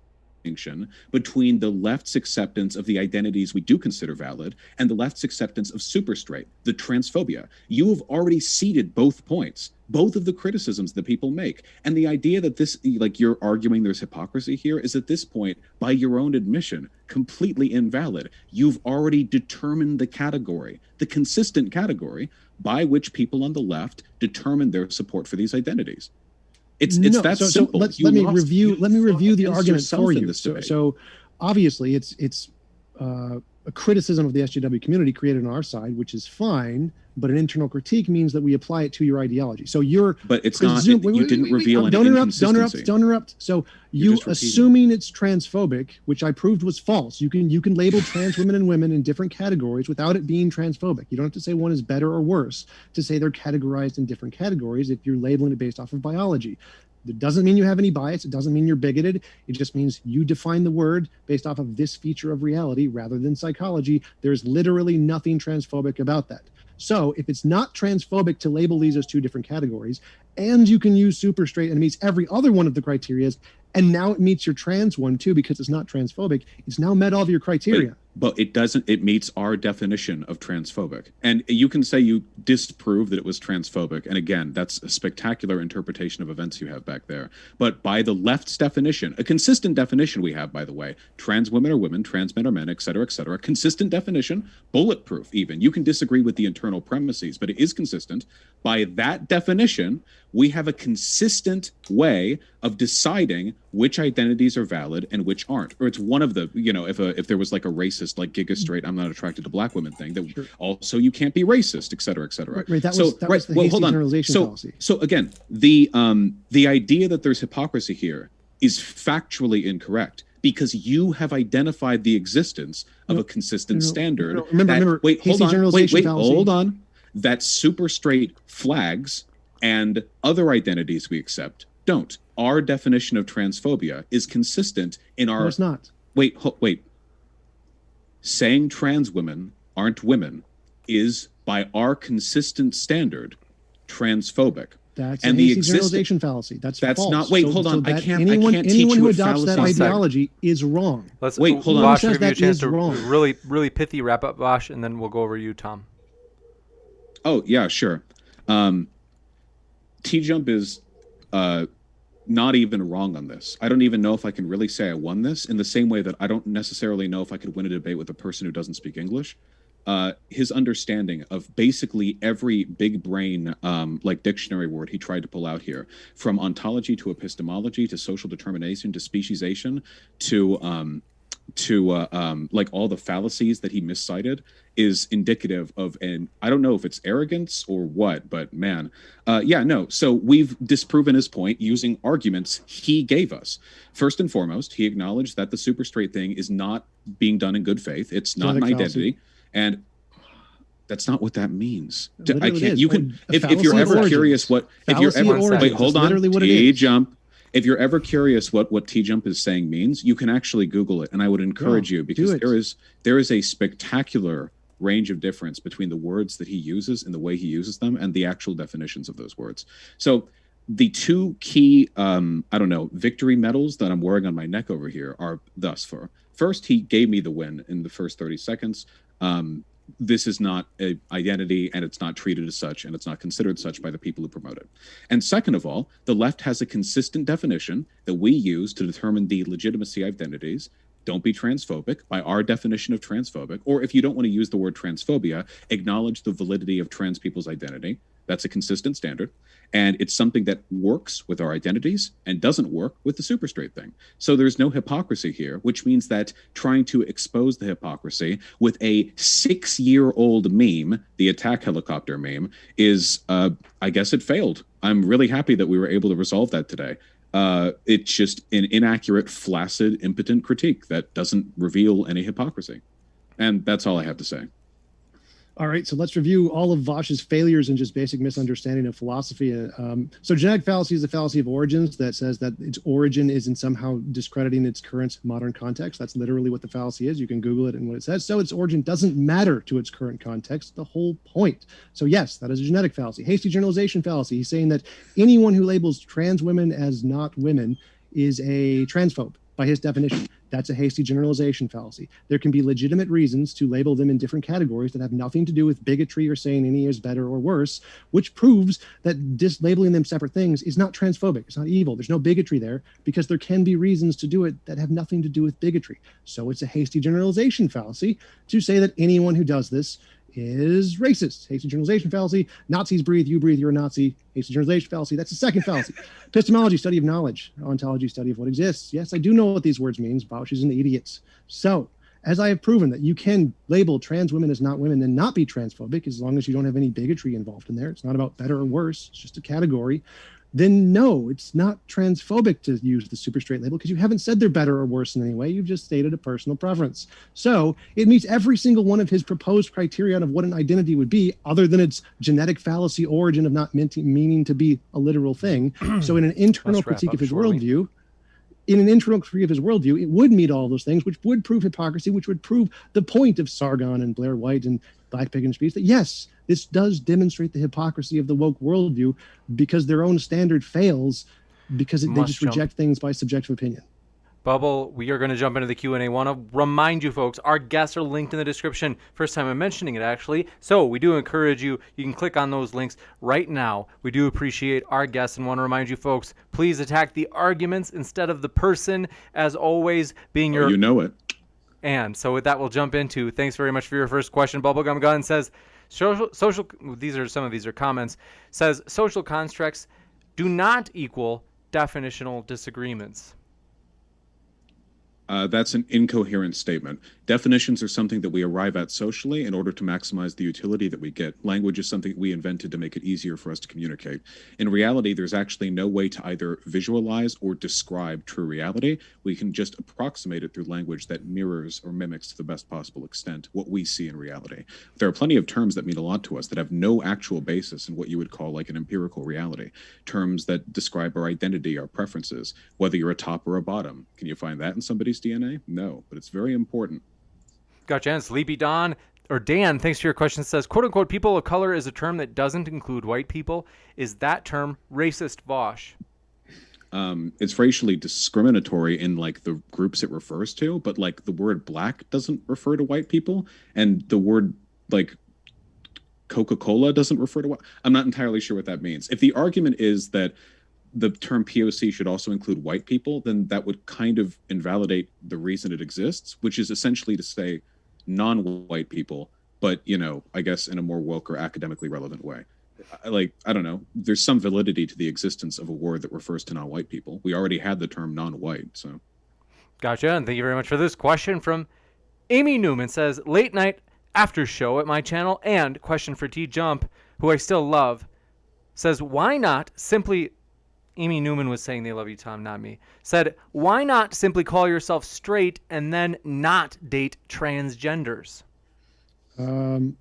between the left's acceptance of the identities we do consider valid and the left's acceptance of super straight, the transphobia. You have already ceded both points, both of the criticisms that people make. And the idea that this, like you're arguing there's hypocrisy here, is at this point, by your own admission, completely invalid. You've already determined the category, the consistent category by which people on the left determine their support for these identities. It's that simple. Let me review the argument for you. So obviously it's a criticism of the SJW community created on our side, which is fine, but an internal critique means that we apply it to your ideology. So but it's not. You didn't reveal any inconsistency. Don't interrupt. So you assuming it's transphobic, which I proved was false. You can label trans women and women in different categories without it being transphobic. You don't have to say one is better or worse to say they're categorized in different categories if you're labeling it based off of biology. It doesn't mean you have any bias. It doesn't mean you're bigoted. It just means you define the word based off of this feature of reality rather than psychology. There's literally nothing transphobic about that. So if it's not transphobic to label these as two different categories, and you can use super straight and it meets every other one of the criteria, and now it meets your trans one too because it's not transphobic, it's now met all of your criteria. But it doesn't. It meets our definition of transphobic. And you can say you disprove that it was transphobic. And again, that's a spectacular interpretation of events you have back there. But by the left's definition, a consistent definition we have, by the way, trans women are women, trans men are men, et cetera, consistent definition, bulletproof even. You can disagree with the internal premises, but it is consistent. By that definition, we have a consistent way of deciding which identities are valid and which aren't. Or it's one of the, if there was like a racist, like Giga Straight, I'm not attracted to black women thing, that also you can't be racist, et cetera, et cetera. Right, that was the hasty generalization policy. So again, the idea that there's hypocrisy here is factually incorrect because you have identified the existence of a consistent standard. Remember, hold on. That super straight flags and other identities we accept don't. Our definition of transphobia is consistent in our... No, it's not. Wait. Saying trans women aren't women is, by our consistent standard, transphobic. That's a hasty generalization fallacy. That's false. Not. Wait, hold on. I can't anyone teach you who a adopts that fallacy. ideology is wrong. Hold on. Vaush, Give you a chance to wrong. really pithy wrap up, Vaush, and then we'll go over to you, Tom. Oh, yeah, sure. TJump is not even wrong on this. I don't even know if I can really say I won this, in the same way that I don't necessarily know if I could win a debate with a person who doesn't speak English. His understanding of basically every big brain like dictionary word he tried to pull out here, from ontology to epistemology to social determination to speciesation to like all the fallacies that he miscited, is indicative of I don't know if it's arrogance or what, but man, so we've disproven his point using arguments he gave us. First and foremost, he acknowledged that the super straight thing is not being done in good faith. It's not an identity. And that's not what that means. I can't. You can, if you're ever curious what, if you're ever, wait, hold on, TJump. If you're ever curious what TJump is saying means, you can actually Google it, and I would encourage you, because there is a spectacular range of difference between the words that he uses and the way he uses them and the actual definitions of those words. So the two key, victory medals that I'm wearing on my neck over here are thus for. First, he gave me the win in the first 30 seconds. This is not an identity, and it's not treated as such, and it's not considered such by the people who promote it. And second of all, the left has a consistent definition that we use to determine the legitimacy of identities. Don't be transphobic by our definition of transphobic, or if you don't want to use the word transphobia, acknowledge the validity of trans people's identity. That's a consistent standard. And it's something that works with our identities and doesn't work with the super straight thing. So there's no hypocrisy here, which means that trying to expose the hypocrisy with a 6-year-old meme, the attack helicopter meme, is, I guess it failed. I'm really happy that we were able to resolve that today. It's just an inaccurate, flaccid, impotent critique that doesn't reveal any hypocrisy. And that's all I have to say. All right, so let's review all of Vaush's failures and just basic misunderstanding of philosophy. So genetic fallacy is the fallacy of origins that says that its origin is in somehow discrediting its current modern context. That's literally what the fallacy is. You can Google it and what it says. So its origin doesn't matter to its current context, the whole point. So yes, that is a genetic fallacy. Hasty generalization fallacy. He's saying that anyone who labels trans women as not women is a transphobe by his definition. That's a hasty generalization fallacy. There can be legitimate reasons to label them in different categories that have nothing to do with bigotry or saying any is better or worse, which proves that labeling them separate things is not transphobic. It's not evil. There's no bigotry there because there can be reasons to do it that have nothing to do with bigotry. So it's a hasty generalization fallacy to say that anyone who does this is racist. Hasty generalization fallacy. Nazis breathe, you're a Nazi. Hasty generalization fallacy. That's the second fallacy. Epistemology, study of knowledge. Ontology, study of what exists. Yes, I do know what these words mean. Vaush is an idiot. So, as I have proven that you can label trans women as not women and not be transphobic as long as you don't have any bigotry involved in there. It's not about better or worse. It's just a category. Then no, it's not transphobic to use the super straight label because you haven't said they're better or worse in any way. You've just stated a personal preference. So it meets every single one of his proposed criterion of what an identity would be, other than its genetic fallacy origin of not meaning to be a literal thing. So in an internal critique of his worldview, it would meet all those things, which would prove hypocrisy, which would prove the point of Sargon and Blair White and Black Pig and Speech, that yes, this does demonstrate the hypocrisy of the woke worldview because their own standard fails because they just reject things by subjective opinion. Bubble, we are going to jump into the Q&A. I want to remind you folks, our guests are linked in the description. First time I'm mentioning it, actually. So we do encourage you. You can click on those links right now. We do appreciate our guests and want to remind you folks, please attack the arguments instead of the person, as always, being your... You know it. And so with that, we'll jump into, thanks very much for your first question. Bubblegum Gun says, these are comments, says, social constructs do not equal definitional disagreements. That's an incoherent statement. Definitions are something that we arrive at socially in order to maximize the utility that we get. Language is something we invented to make it easier for us to communicate. In reality, there's actually no way to either visualize or describe true reality. We can just approximate it through language that mirrors or mimics to the best possible extent what we see in reality. There are plenty of terms that mean a lot to us that have no actual basis in what you would call like an empirical reality. Terms that describe our identity, our preferences, whether you're a top or a bottom. Can you find that in somebody's DNA? No, but it's very important. Gotcha. And Sleepy Don, or Dan, thanks for your question, says, quote unquote, people of color is a term that doesn't include white people. Is that term racist, Vaush? It's racially discriminatory in like the groups it refers to, but like the word black doesn't refer to white people, and the word like Coca-Cola doesn't refer to what. I'm not entirely sure what that means. If the argument is that the term POC should also include white people, then that would kind of invalidate the reason it exists, which is essentially to say non-white people, but, you know, I guess in a more woke or academically relevant way. I don't know. There's some validity to the existence of a word that refers to non-white people. We already had the term non-white, so. Gotcha, and thank you very much for this question from Amy Newman. Says, late night after show at my channel, and question for TJump, who I still love, says, why not simply... Amy Newman was saying they love you, Tom, not me. Said, why not simply call yourself straight and then not date transgenders? For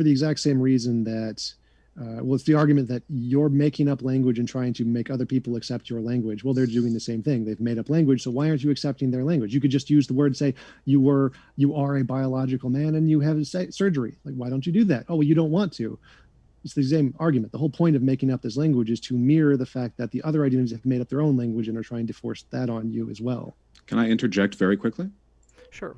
the exact same reason that, it's the argument that you're making up language and trying to make other people accept your language. Well, they're doing the same thing. They've made up language, so why aren't you accepting their language? You could just use the word, say, you are a biological man and you have surgery. Like, why don't you do that? Oh, well, you don't want to. It's the same argument. The whole point of making up this language is to mirror the fact that the other identities have made up their own language and are trying to force that on you as well. Can I interject very quickly? Sure.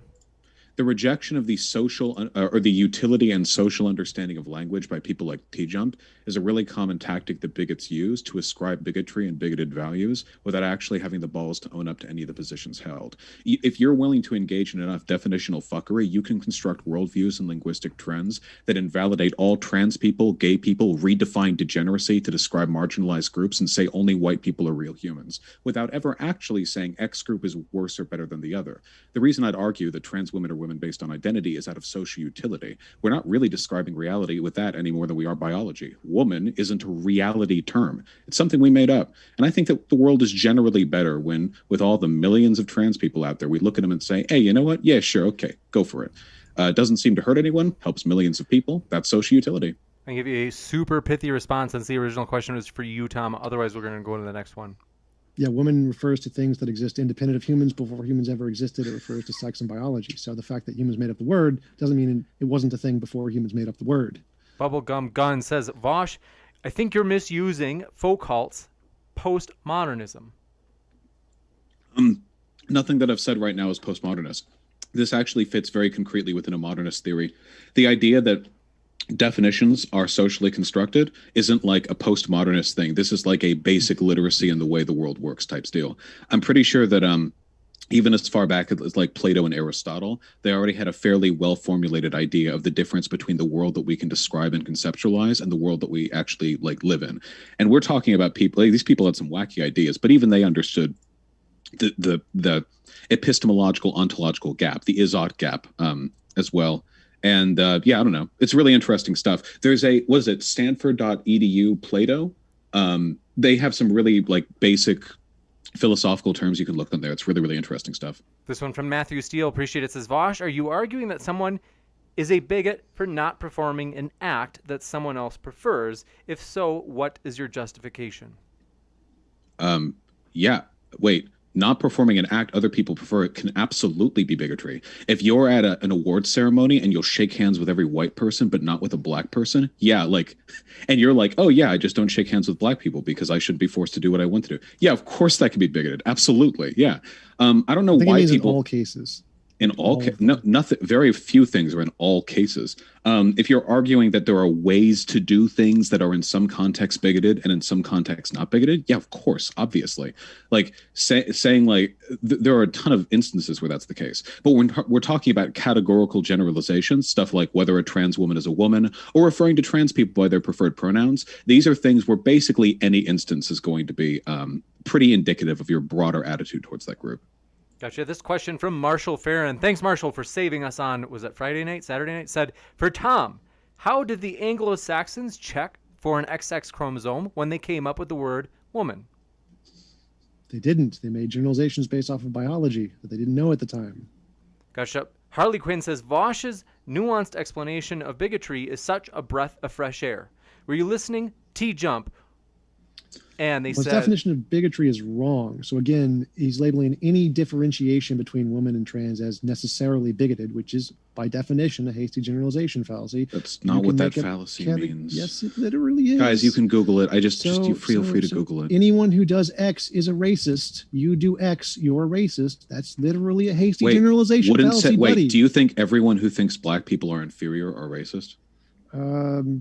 The rejection of the social or the utility and social understanding of language by people like TJump is a really common tactic that bigots use to ascribe bigotry and bigoted values without actually having the balls to own up to any of the positions held. If you're willing to engage in enough definitional fuckery, you can construct worldviews and linguistic trends that invalidate all trans people, gay people, redefine degeneracy to describe marginalized groups, and say only white people are real humans, without ever actually saying X group is worse or better than the other. The reason I'd argue that trans women are women based on identity is out of social utility. We're not really describing reality with that any more than we are biology. Woman isn't a reality term. It's something we made up. And I think that the world is generally better when, with all the millions of trans people out there, we look at them and say, hey, you know what? Yeah, sure. Okay, go for it. Doesn't seem to hurt anyone, helps millions of people. That's social utility. I can give you a super pithy response since the original question was for you, Tom. Otherwise, we're going to go to the next one. Yeah, woman refers to things that exist independent of humans before humans ever existed. It refers to sex and biology. So the fact that humans made up the word doesn't mean it wasn't a thing before humans made up the word. Bubblegum Gun says, Vaush, I think you're misusing folk cults postmodernism. Nothing that I've said right now is postmodernist. This actually fits very concretely within a modernist theory. The idea that definitions are socially constructed isn't like a postmodernist thing. This is like a basic literacy in the way the world works type deal. I'm pretty sure that even as far back as like Plato and Aristotle, they already had a fairly well-formulated idea of the difference between the world that we can describe and conceptualize and the world that we actually like live in. And we're talking about people, like, these people had some wacky ideas, but even they understood the epistemological ontological gap, the is-ought gap as well. And yeah, I don't know. It's really interesting stuff. There's a, what is it, stanford.edu Plato? They have some really like basic philosophical terms. You can look them there. It's really, really interesting stuff. This one from Matthew Steele. Appreciate it. Says, Vaush, are you arguing that someone is a bigot for not performing an act that someone else prefers? If so, what is your justification? Yeah. Wait. Not performing an act other people prefer can absolutely be bigotry. If you're at an awards ceremony and you'll shake hands with every white person, but not with a black person, yeah, like, and you're like, oh yeah, I just don't shake hands with black people because I shouldn't be forced to do what I want to do. Yeah, of course that can be bigoted. Absolutely, yeah. I don't know why people. In all cases. In all no, nothing. Very few things are in all cases. If you're arguing that there are ways to do things that are in some context bigoted and in some context not bigoted, yeah, of course, obviously. Like saying like there are a ton of instances where that's the case. But when we're talking about categorical generalizations, stuff like whether a trans woman is a woman or referring to trans people by their preferred pronouns, these are things where basically any instance is going to be pretty indicative of your broader attitude towards that group. Gotcha. This question from Marshall Farron. Thanks, Marshall, for saving us on, was it Friday night, Saturday night? Said, for Tom, how did the Anglo-Saxons check for an XX chromosome when they came up with the word woman? They didn't. They made generalizations based off of biology that they didn't know at the time. Gotcha. Harley Quinn says, Vaush's nuanced explanation of bigotry is such a breath of fresh air. Were you listening? TJump. And they said said his definition of bigotry is wrong. So again, he's labeling any differentiation between women and trans as necessarily bigoted, which is by definition a hasty generalization fallacy. That's not what that fallacy means. Yes, it literally is. Guys, you can Google it. You feel free to Google it. Anyone who does X is a racist. You do X, you're a racist. That's literally a hasty generalization fallacy, buddy. Wait, do you think everyone who thinks black people are inferior are racist?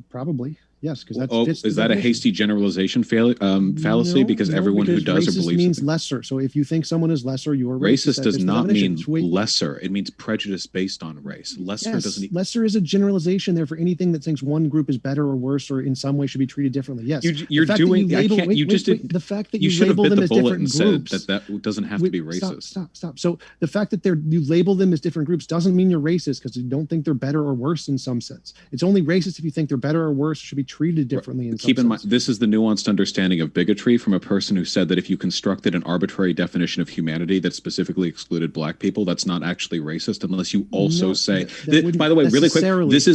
Probably. Yes, because that's is that a hasty generalization fallacy? Because everyone who does or believes means lesser. So if you think someone is lesser, you are racist. Does not mean lesser. It means prejudice based on race. Lesser doesn't. Lesser is a generalization there for anything that thinks one group is better or worse or in some way should be treated differently. Yes, you're doing. The fact that you label them as different groups that doesn't have to be racist. Stop. So the fact that you label them as different groups doesn't mean you're racist because you don't think they're better or worse in some sense. It's only racist if you think they're better or worse, should be treated differently. Keep in mind, this is the nuanced understanding of bigotry from a person who said that if you constructed an arbitrary definition of humanity that specifically excluded black people, that's not actually racist unless you also say that, by the way, really quick, this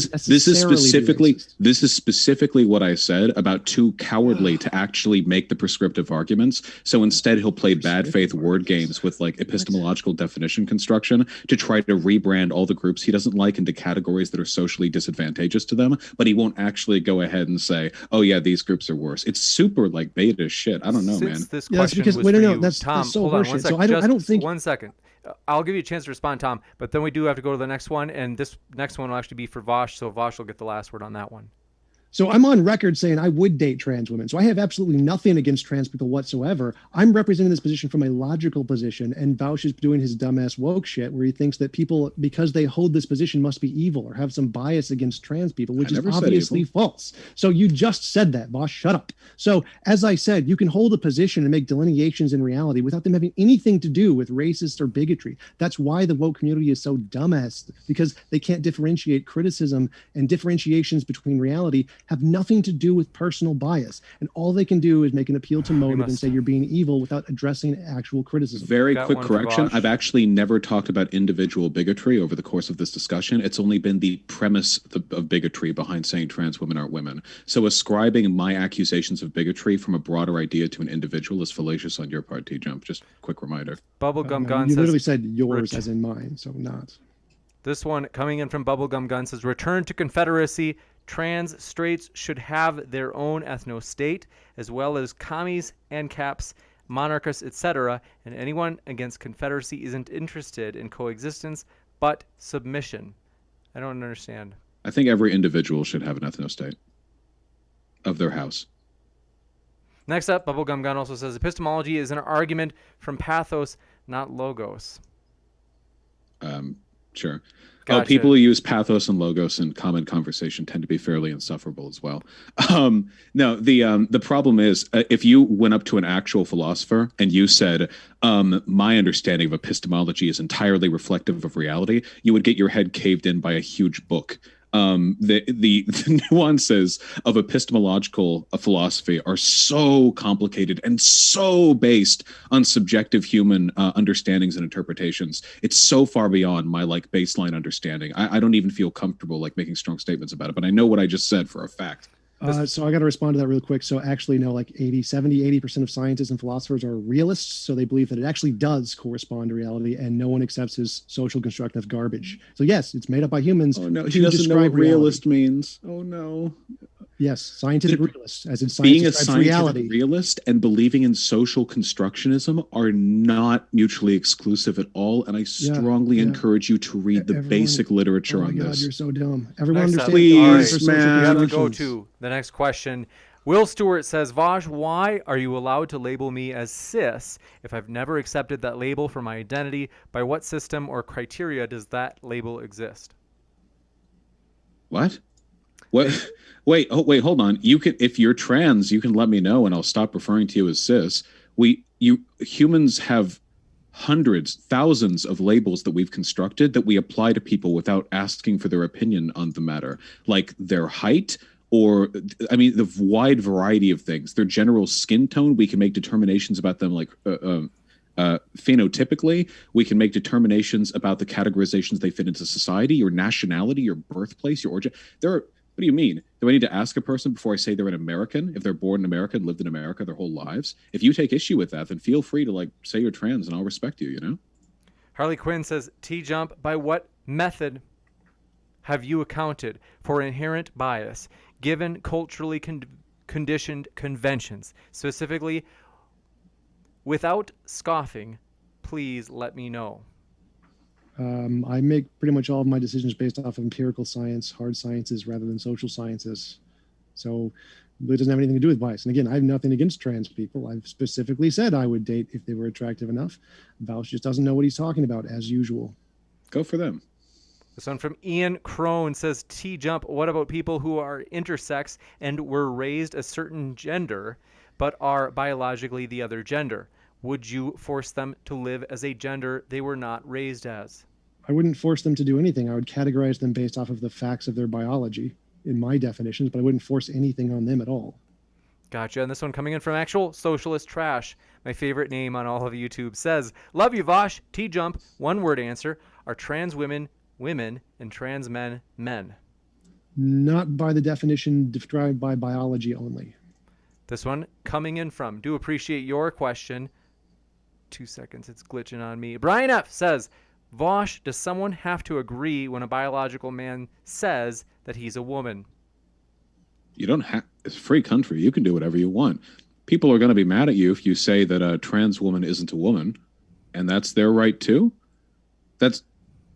is specifically what I said about too cowardly to actually make the prescriptive arguments. So instead he'll play bad faith word games with like epistemological definition construction to try to rebrand all the groups he doesn't like into categories that are socially disadvantageous to them, but he won't actually go ahead and say, oh yeah, these groups are worse. It's super like beta shit. I don't know, man. This question was for you. That's Tom, so hold on horseshit. one second. So I don't think. 1 second. I'll give you a chance to respond, Tom, but then we do have to go to the next one, and this next one will actually be for Vaush, so Vaush will get the last word on that one. So I'm on record saying I would date trans women. So I have absolutely nothing against trans people whatsoever. I'm representing this position from a logical position, and Vaush is doing his dumbass woke shit where he thinks that people, because they hold this position, must be evil or have some bias against trans people, which is obviously false. So you just said that, Vaush. Shut up. So as I said, you can hold a position and make delineations in reality without them having anything to do with racist or bigotry. That's why the woke community is so dumbass, because they can't differentiate criticism and differentiations between reality have nothing to do with personal bias. And all they can do is make an appeal to motive and say you're being evil without addressing actual criticism. Very quick correction. I've actually never talked about individual bigotry over the course of this discussion. It's only been the premise of bigotry behind saying trans women aren't women. So ascribing my accusations of bigotry from a broader idea to an individual is fallacious on your part, TJump. Just quick reminder. Bubblegum Gun you says... literally said yours as in mine, so not. This one coming in from Bubblegum Gun says, return to Confederacy. Trans straights should have their own ethno-state, as well as commies, ANCAPs, monarchists, etc. And anyone against Confederacy isn't interested in coexistence, but submission. I don't understand. I think every individual should have an ethno-state of their house. Next up, Bubblegum Gun also says, epistemology is an argument from pathos, not logos. Sure. Gotcha. Oh, people who use pathos and logos in common conversation tend to be fairly insufferable as well. No, the problem is if you went up to an actual philosopher and you said, my understanding of epistemology is entirely reflective of reality, you would get your head caved in by a huge book. The nuances of epistemological philosophy are so complicated and so based on subjective human understandings and interpretations. It's so far beyond my baseline understanding. I don't even feel comfortable making strong statements about it, but I know what I just said for a fact. So I got to respond to that real quick. So actually, no, 80% of scientists and philosophers are realists. So they believe that it actually does correspond to reality and no one accepts his social construct as garbage. So yes, it's made up by humans. Oh no, he doesn't know what realist means. Oh no. Yes, scientific realists, as in science being a scientific reality. realist and believing in social constructionism are not mutually exclusive at all. And I strongly encourage you to read the basic literature on this. You're so dumb. Everyone Next understands. Please, man. We have to go to the next question. Will Stewart says, Vaush, why are you allowed to label me as cis if I've never accepted that label for my identity? By what system or criteria does that label exist? What? What? Wait, hold on. You can, if you're trans, you can let me know and I'll stop referring to you as cis. Humans have hundreds, thousands of labels that we've constructed that we apply to people without asking for their opinion on the matter, like their height, or, the wide variety of things. Their general skin tone, we can make determinations about them phenotypically. We can make determinations about the categorizations they fit into society, your nationality, your birthplace, your origin. What do you mean? Do I need to ask a person before I say they're an American, if they're born in America and lived in America their whole lives? If you take issue with that, then feel free to say you're trans and I'll respect you, Harley Quinn says, TJump, by what method have you accounted for inherent bias given culturally conditioned conventions? Specifically, without scoffing, please let me know. I make pretty much all of my decisions based off of empirical science, hard sciences, rather than social sciences. So it doesn't have anything to do with bias. And again, I have nothing against trans people. I've specifically said I would date if they were attractive enough. Vaush just doesn't know what he's talking about, as usual. Go for them. This one from Ian Crone says, TJump, what about people who are intersex and were raised a certain gender, but are biologically the other gender? Would you force them to live as a gender they were not raised as? I wouldn't force them to do anything. I would categorize them based off of the facts of their biology in my definitions, but I wouldn't force anything on them at all. Gotcha. And this one coming in from actual socialist trash. My favorite name on all of YouTube says, love you, Vaush. TJump, one word answer. Are trans women women and trans men men? Not by the definition described by biology only. This one coming in from, do appreciate your question. 2 seconds, it's glitching on me. Brian F. says, Vaush, does someone have to agree when a biological man says that he's a woman? You don't have, it's a free country. You can do whatever you want. People are going to be mad at you if you say that a trans woman isn't a woman, and that's their right too. That's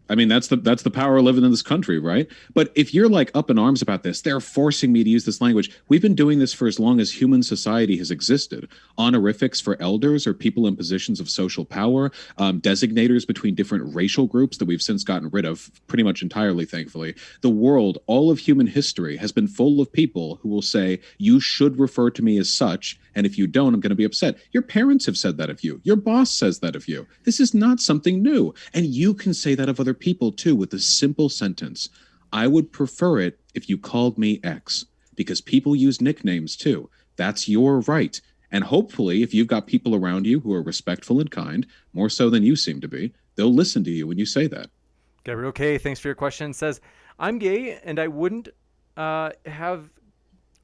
the power of living in this country, right? But if you're up in arms about this, they're forcing me to use this language. We've been doing this for as long as human society has existed. Honorifics for elders or people in positions of social power, designators between different racial groups that we've since gotten rid of pretty much entirely, thankfully. The world, all of human history, has been full of people who will say, you should refer to me as such, and if you don't, I'm going to be upset. Your parents have said that of you. Your boss says that of you. This is not something new. And you can say that of other people too with a simple sentence. I would prefer it if you called me X, because people use nicknames too. That's your right. And hopefully, if you've got people around you who are respectful and kind, more so than you seem to be, they'll listen to you when you say that. Gabriel K, thanks for your question. Says, I'm gay and I wouldn't have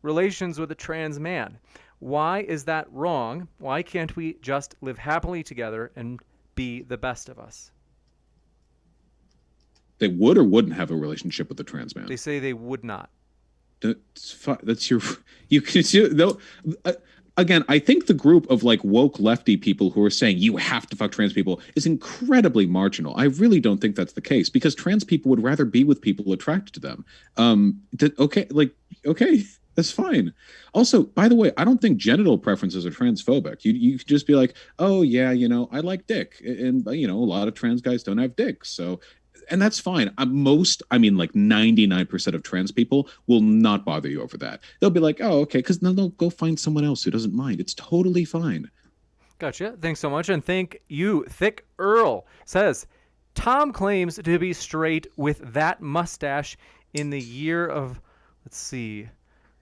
relations with a trans man. Why is that wrong? Why can't we just live happily together and be the best of us? They would or wouldn't have a relationship with a trans man. They say they would not. That's your. You can see though. Again, I think the group of like woke lefty people who are saying you have to fuck trans people is incredibly marginal. I really don't think that's the case, because trans people would rather be with people attracted to them. Okay, that's fine. Also, by the way, I don't think genital preferences are transphobic. You could just be like, oh yeah, I like dick, and a lot of trans guys don't have dicks, so. And that's fine. Like 99% of trans people will not bother you over that. They'll be like, oh, okay, because then they'll go find someone else who doesn't mind. It's totally fine. Gotcha. Thanks so much. And thank you. Thick Earl says, Tom claims to be straight with that mustache in the year of,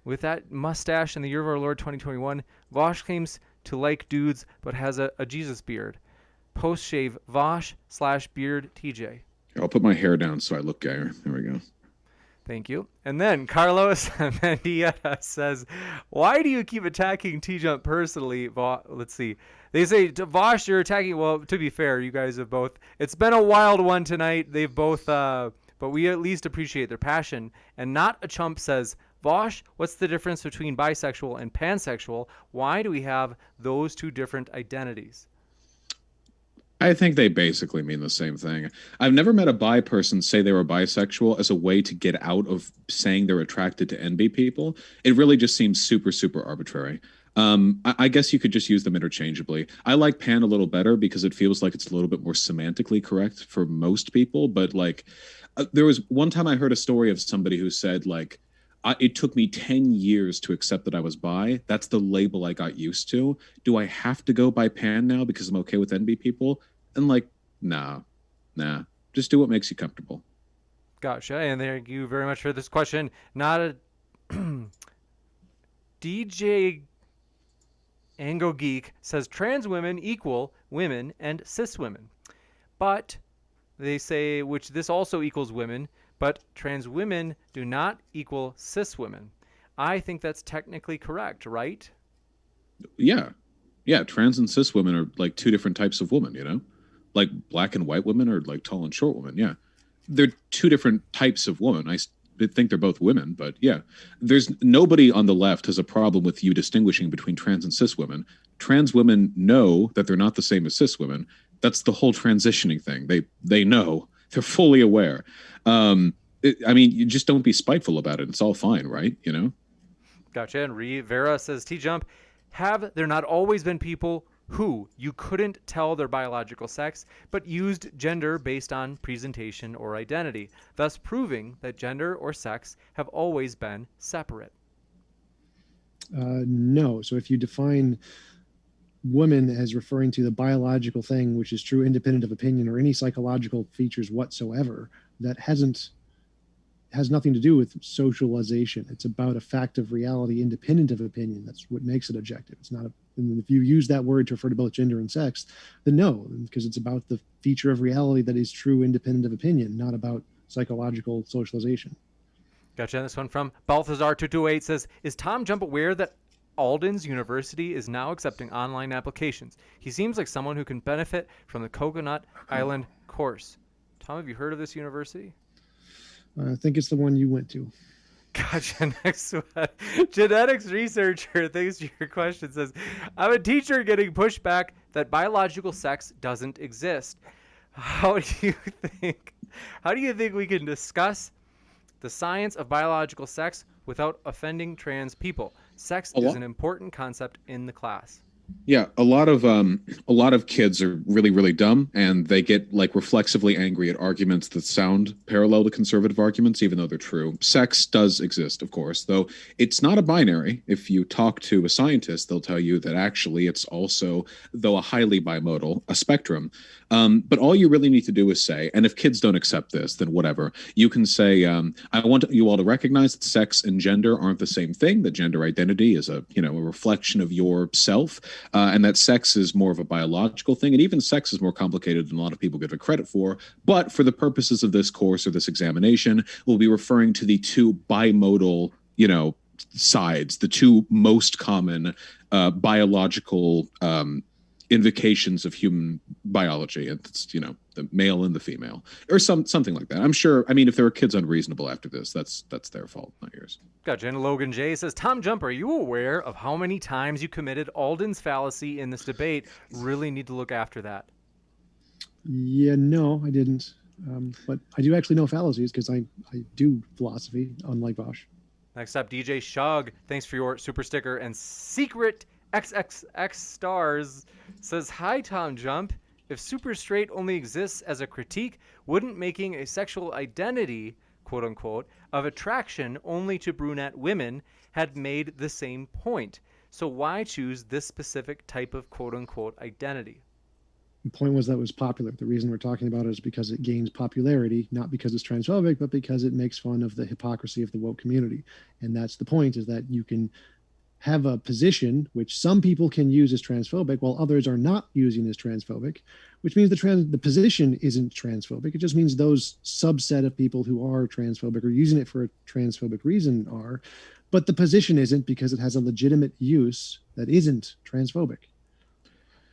with that mustache in the year of our Lord 2021. Vaush claims to like dudes but has a Jesus beard. Post-shave Vaush/beard TJ. I'll put my hair down so I look gayer. There we go. Thank you. And then Carlos Mendieta says, why do you keep attacking TJump personally? Let's see. They say, Vaush, you're attacking. Well, to be fair, you guys have both. It's been a wild one tonight. They've both, but we at least appreciate their passion. And Not a Chump says, Vaush, what's the difference between bisexual and pansexual? Why do we have those two different identities? I think they basically mean the same thing. I've never met a bi person say they were bisexual as a way to get out of saying they're attracted to NB people. It really just seems super, super arbitrary. I guess you could just use them interchangeably. I like pan a little better because it feels like it's a little bit more semantically correct for most people. But there was one time I heard a story of somebody who said it took me 10 years to accept that I was bi. That's the label I got used to. Do I have to go by pan now because I'm okay with NB people? And nah. Just do what makes you comfortable. Gotcha. And thank you very much for this question. Not a DJ Ango Geek says trans women equal women and cis women. But they say, which this also equals women, but trans women do not equal cis women. I think that's technically correct, right? Yeah. Trans and cis women are like two different types of women, Like black and white women or like tall and short women. Yeah. They're two different types of women. I think they're both women, but yeah. There's nobody on the left has a problem with you distinguishing between trans and cis women. Trans women know that they're not the same as cis women. That's the whole transitioning thing. They know. They're fully aware. You just don't be spiteful about it. It's all fine, right? Gotcha. And Vera says, TJump, have there not always been people who you couldn't tell their biological sex, but used gender based on presentation or identity, thus proving that gender or sex have always been separate? No. So if you define woman as referring to the biological thing, which is true independent of opinion or any psychological features whatsoever, that has nothing to do with socialization. It's about a fact of reality independent of opinion. That's what makes it objective. It's not and if you use that word to refer to both gender and sex, then no, because it's about the feature of reality that is true independent of opinion, not about psychological socialization. Gotcha. And this one from Balthazar228 says, is Tom Jump aware that Alden's University is now accepting online applications? He seems like someone who can benefit from the Coconut Island course. Tom, have you heard of this university? I think it's the one you went to. Gotcha. Next one. Genetics researcher, thanks for your question, says, I'm a teacher getting pushback that biological sex doesn't exist. How do you think we can discuss the science of biological sex without offending trans people? Sex is an important concept in the class. Yeah, a lot of kids are really really dumb, and they get like reflexively angry at arguments that sound parallel to conservative arguments, even though they're true. Sex does exist, of course, though it's not a binary. If you talk to a scientist, they'll tell you that actually it's also, though a highly bimodal, a spectrum. But all you really need to do is say, and if kids don't accept this, then whatever. You can say, I want you all to recognize that sex and gender aren't the same thing. That gender identity is a reflection of yourself, and that sex is more of a biological thing, and even sex is more complicated than a lot of people give it credit for. But for the purposes of this course or this examination, we'll be referring to the two bimodal, sides, the two most common biological invocations of human biology. It's the male and the female, or something like that. I'm sure. I mean, if there are kids unreasonable after this, that's their fault, not yours. Gotcha. And Logan J says, Tom Jump, are you aware of how many times you committed Alden's fallacy in this debate? Really need to look after that. Yeah, no, I didn't. But I do actually know fallacies because I do philosophy, unlike Vaush. Next up, DJ Shug. Thanks for your super sticker. And Secret XXX Stars says, hi, Tom Jump. If super straight only exists as a critique, wouldn't making a sexual identity, quote unquote, of attraction only to brunette women had made the same point? So why choose this specific type of quote unquote identity? The point was that it was popular. The reason we're talking about it is because it gains popularity, not because it's transphobic, but because it makes fun of the hypocrisy of the woke community. And that's the point, is that you can have a position which some people can use as transphobic while others are not using as transphobic, which means the position isn't transphobic. It just means those subset of people who are transphobic or using it for a transphobic reason are, but the position isn't, because it has a legitimate use that isn't transphobic.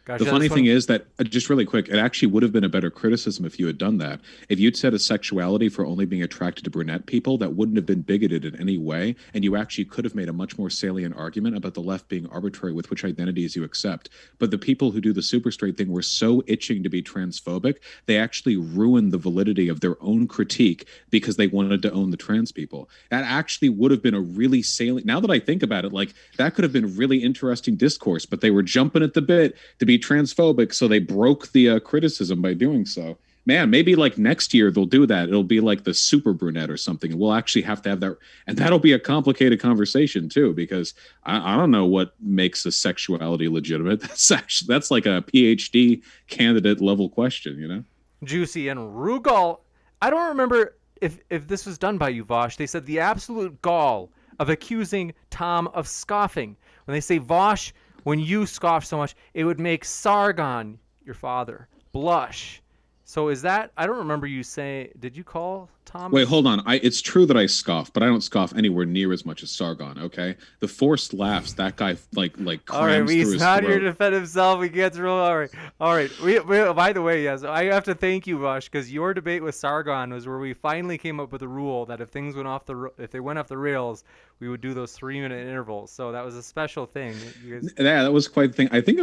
Gotcha. The funny thing is that, just really quick, it actually would have been a better criticism if you had done that. If you'd said a sexuality for only being attracted to brunette people, that wouldn't have been bigoted in any way, and you actually could have made a much more salient argument about the left being arbitrary with which identities you accept. But the people who do the super straight thing were so itching to be transphobic, they actually ruined the validity of their own critique because they wanted to own the trans people. That actually would have been a really salient, now that I think about it, like, that could have been really interesting discourse, but they were jumping at the bit to be transphobic, so they broke the criticism by doing so. Man, maybe like next year they'll do that. It'll be like the super brunette or something, and we'll actually have to have that, and that'll be a complicated conversation too, because I don't know what makes a sexuality legitimate. That's like a PhD candidate level question, Juicy and Rugal. I don't remember if this was done by you, Vaush. They said the absolute gall of accusing Tom of scoffing. When they say, Vaush, when you scoff so much, it would make Sargon, your father, blush. So is that, I don't remember you saying, did you call Tom? Wait, hold on. It's true that I scoff, but I don't scoff anywhere near as much as Sargon, okay? The forced laughs, that guy like crams all right, through his he's not throat. here to defend himself. He gets real. All right. We, by the way, yes, I have to thank you, Vaush, because your debate with Sargon was where we finally came up with a rule that if things went off the rails, we would do those 3-minute intervals. So that was a special thing. You guys... Yeah, that was quite the thing. I think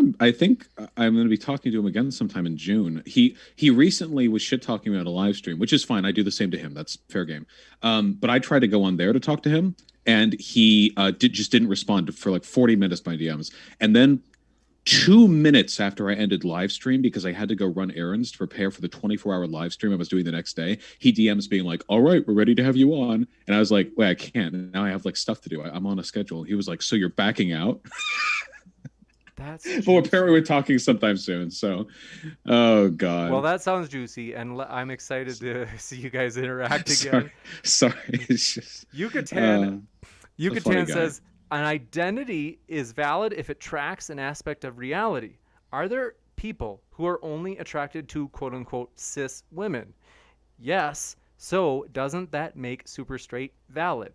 I'm going to be talking to him again sometime in June. He recently was shit talking me on a live stream, which is fine. I do the same to him. That's fair game. But I tried to go on there to talk to him, and he just didn't respond for like 40 minutes to my DMs. And then 2 minutes after I ended live stream, because I had to go run errands to prepare for the 24-hour live stream I was doing the next day, he DMs being like, all right, we're ready to have you on. And I was like, wait, I can't. Now I have like stuff to do. I'm on a schedule. He was like, so you're backing out? That's well, apparently we're talking sometime soon. So, oh God. Well, that sounds juicy, and I'm excited to see you guys interact again. Sorry. It's just Yucatan funny guy. says, an identity is valid if it tracks an aspect of reality. Are there people who are only attracted to quote unquote cis women? Yes. So doesn't that make super straight valid?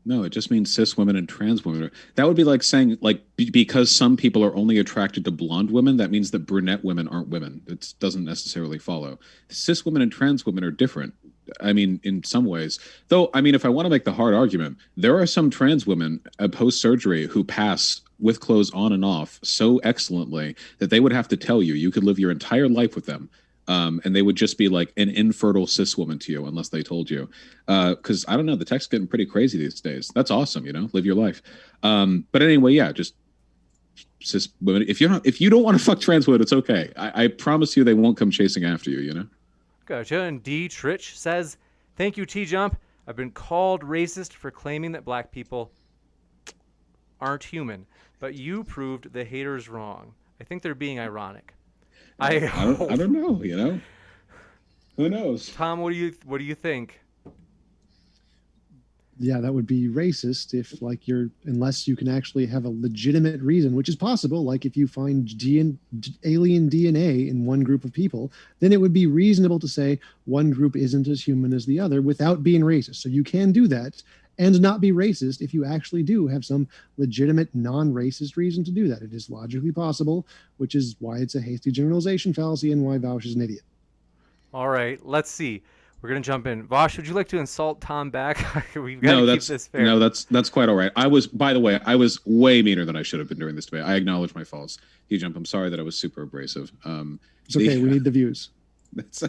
No, it just means cis women and trans women. That would be like saying, like, because some people are only attracted to blonde women, that means that brunette women aren't women. It doesn't necessarily follow. Cis women and trans women are different. I mean, in some ways. Though, I mean, if I want to make the hard argument, there are some trans women post-surgery who pass with clothes on and off so excellently that they would have to tell you, you could live your entire life with them. And they would just be like an infertile cis woman to you unless they told you. Because I don't know, the tech's getting pretty crazy these days. That's awesome, live your life. But anyway, yeah, just cis women. If you don't want to fuck trans women, it's okay. I promise you, they won't come chasing after you. You know. Gotcha. And D. Trich says, "Thank you, TJump. I've been called racist for claiming that black people aren't human, but you proved the haters wrong. I think they're being ironic." I don't know. You know. Who knows? Tom, what do you think? Yeah, that would be racist if, like, unless you can actually have a legitimate reason, which is possible. Like, if you find alien DNA in one group of people, then it would be reasonable to say one group isn't as human as the other without being racist. So you can do that and not be racist if you actually do have some legitimate non-racist reason to do that. It is logically possible, which is why it's a hasty generalization fallacy and why Vaush is an idiot. All right, let's see. We're gonna jump in. Vaush, would you like to insult Tom back? We've got to keep this fair. No, that's quite all right. By the way, I was way meaner than I should have been during this debate. I acknowledge my faults. TJump, I'm sorry that I was super abrasive. It's okay. We need the views. Next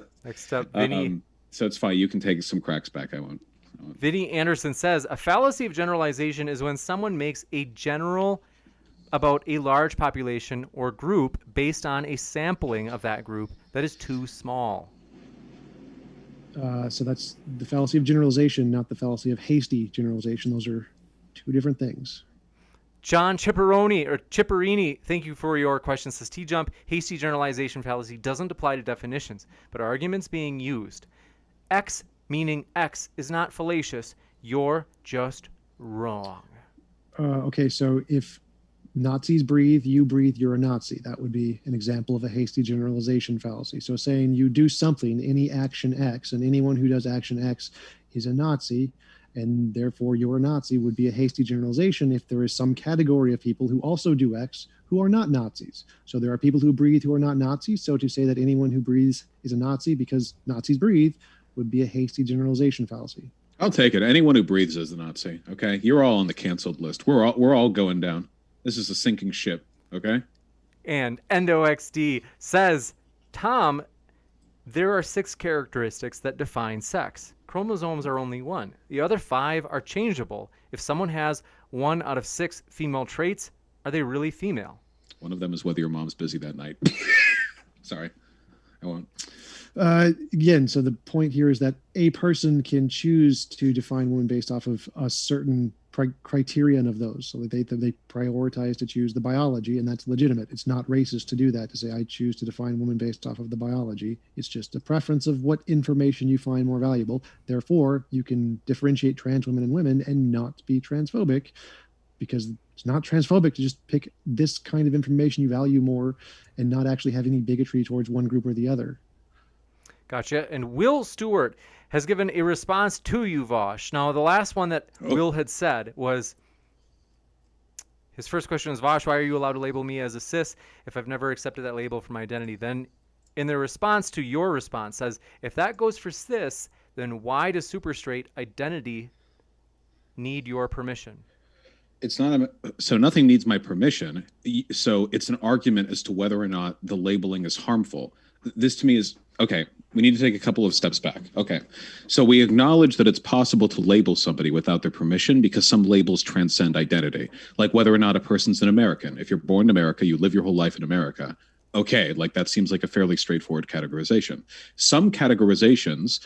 up, Vinny. So it's fine. You can take some cracks back. I won't. Vinny Anderson says, a fallacy of generalization is when someone makes a general about a large population or group based on a sampling of that group that is too small. So that's the fallacy of generalization, not the fallacy of hasty generalization. Those are two different things. John Chipperini, thank you for your question. Says TJump, hasty generalization fallacy doesn't apply to definitions, but arguments being used. X meaning X is not fallacious. You're just wrong. Okay, so if Nazis breathe, you're a Nazi. That would be an example of a hasty generalization fallacy. So saying you do something, any action X, and anyone who does action X is a Nazi, and therefore you're a Nazi would be a hasty generalization if there is some category of people who also do X who are not Nazis. So there are people who breathe who are not Nazis. So to say that anyone who breathes is a Nazi because Nazis breathe would be a hasty generalization fallacy. I'll take it. Anyone who breathes is a Nazi. Okay, you're all on the canceled list. We're all going down. This is a sinking ship, okay? And EndoXD says, Tom, there are 6 characteristics that define sex. Chromosomes are only 1. The other 5 are changeable. If someone has 1 out of 6 female traits, are they really female? One of them is whether your mom's busy that night. Sorry, I won't. Again, so the point here is that a person can choose to define women based off of a certain criterion of those. So they prioritize to choose the biology, and that's legitimate. It's not racist to do that, to say I choose to define women based off of the biology. It's just a preference of what information you find more valuable. Therefore, you can differentiate trans women and women and not be transphobic, because it's not transphobic to just pick this kind of information you value more and not actually have any bigotry towards one group or the other. Gotcha. And Will Stewart has given a response to you, Vaush. Now, the last one that Will had said was, his first question was, Vaush, why are you allowed to label me as a cis if I've never accepted that label for my identity? Then in the response to your response says, if that goes for cis, then why does super straight identity need your permission? It's not so nothing needs my permission. So it's an argument as to whether or not the labeling is harmful. This to me is, okay, we need to take a couple of steps back. Okay, so we acknowledge that it's possible to label somebody without their permission because some labels transcend identity, like whether or not a person's an American. If you're born in America, you live your whole life in America. Okay, like that seems like a fairly straightforward categorization. Some categorizations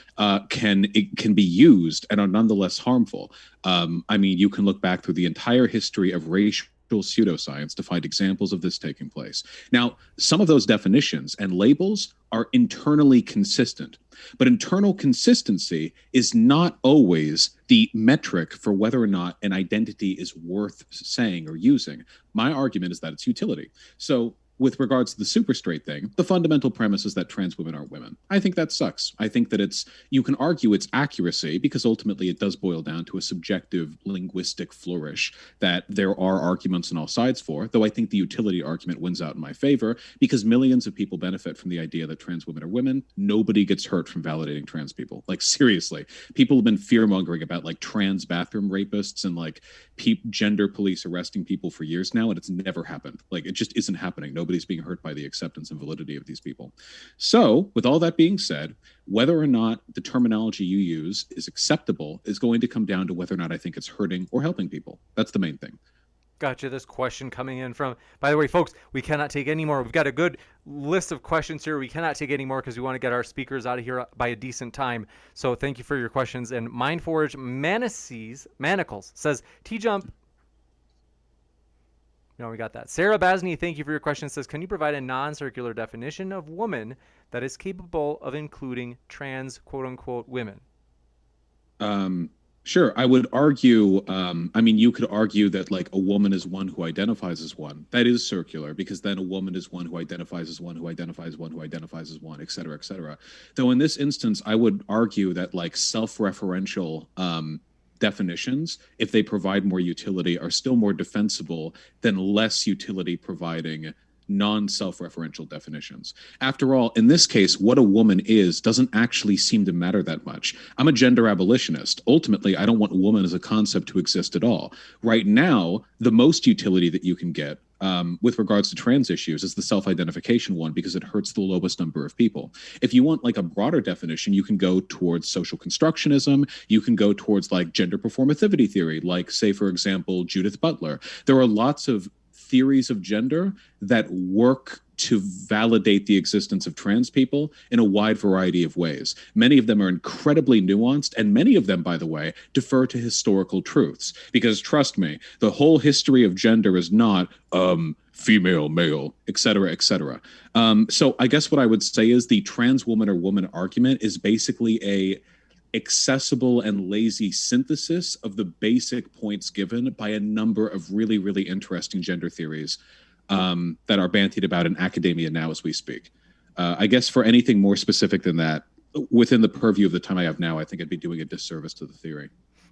can be used and are nonetheless harmful. I mean, you can look back through the entire history of racial pseudoscience to find examples of this taking place. Now, some of those definitions and labels are internally consistent, but internal consistency is not always the metric for whether or not an identity is worth saying or using. My argument is that it's utility. So with regards to the super straight thing, the fundamental premise is that trans women aren't women. I think that sucks. I think that you can argue its accuracy because ultimately it does boil down to a subjective linguistic flourish that there are arguments on all sides for, though I think the utility argument wins out in my favor because millions of people benefit from the idea that trans women are women. Nobody gets hurt from validating trans people. Like seriously, people have been fear-mongering about like trans bathroom rapists and like gender police arresting people for years now, and it's never happened. Like it just isn't happening. Nobody's being hurt by the acceptance and validity of these people. So with all that being said, whether or not the terminology you use is acceptable is going to come down to whether or not I think it's hurting or helping people. That's the main thing. Gotcha. This question coming in from, by the way, folks, we cannot take any more. We've got a good list of questions here. We cannot take any more because we want to get our speakers out of here by a decent time. So thank you for your questions. And Mindforge Manacles says, TJump. No, we got that. Sarah Basney, thank you for your question. Says, can you provide a non-circular definition of woman that is capable of including trans, quote unquote, women? Sure. I would argue, you could argue that like a woman is one who identifies as one. That is circular, because then a woman is one who identifies as one, who identifies one, who identifies as one, et cetera, et cetera. Though in this instance, I would argue that like self-referential definitions, if they provide more utility, are still more defensible than less utility providing non-self-referential definitions. After all, in this case, what a woman is doesn't actually seem to matter that much. I'm a gender abolitionist. Ultimately, I don't want a woman as a concept to exist at all. Right now, the most utility that you can get with regards to trans issues is the self-identification one, because it hurts the lowest number of people. If you want like a broader definition, you can go towards social constructionism. You can go towards like gender performativity theory, like say, for example, Judith Butler. There are lots of theories of gender that work to validate the existence of trans people in a wide variety of ways. Many of them are incredibly nuanced, and many of them, by the way, defer to historical truths. Because trust me, the whole history of gender is not female, male, et cetera, et cetera. So I guess what I would say is the trans woman or woman argument is basically a accessible and lazy synthesis of the basic points given by a number of really, really interesting gender theories that are bandied about in academia now as we speak. I guess for anything more specific than that, within the purview of the time I have now, I think I'd be doing a disservice to the theory.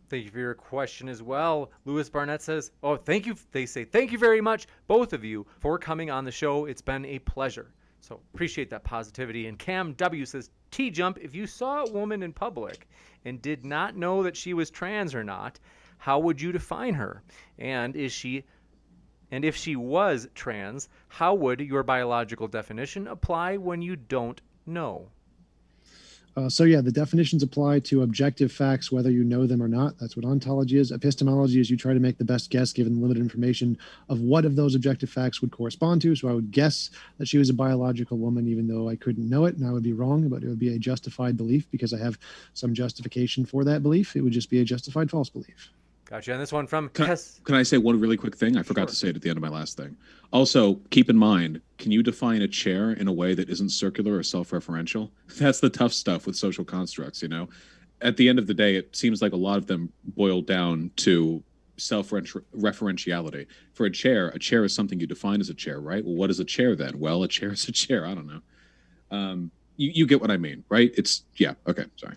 Thank you for your question as well. Lewis Barnett says, oh, thank you. They say, thank you very much, both of you, for coming on the show. It's been a pleasure. So appreciate that positivity. And Cam W says, TJump, if you saw a woman in public and did not know that she was trans or not, how would you define her? And if she was trans, how would your biological definition apply when you don't know? So yeah, the definitions apply to objective facts, whether you know them or not. That's what ontology is. Epistemology is you try to make the best guess given the limited information of what of those objective facts would correspond to. So I would guess that she was a biological woman, even though I couldn't know it, and I would be wrong, but it would be a justified belief because I have some justification for that belief. It would just be a justified false belief. Gotcha. And this one from Can I say one really quick thing? I forgot to say it at the end of my last thing. Also, keep in mind, can you define a chair in a way that isn't circular or self-referential? That's the tough stuff with social constructs, you know? At the end of the day, it seems like a lot of them boil down to self-referentiality. For a chair is something you define as a chair, right? Well, what is a chair then? Well, a chair is a chair. I don't know. You get what I mean, right? Okay, sorry.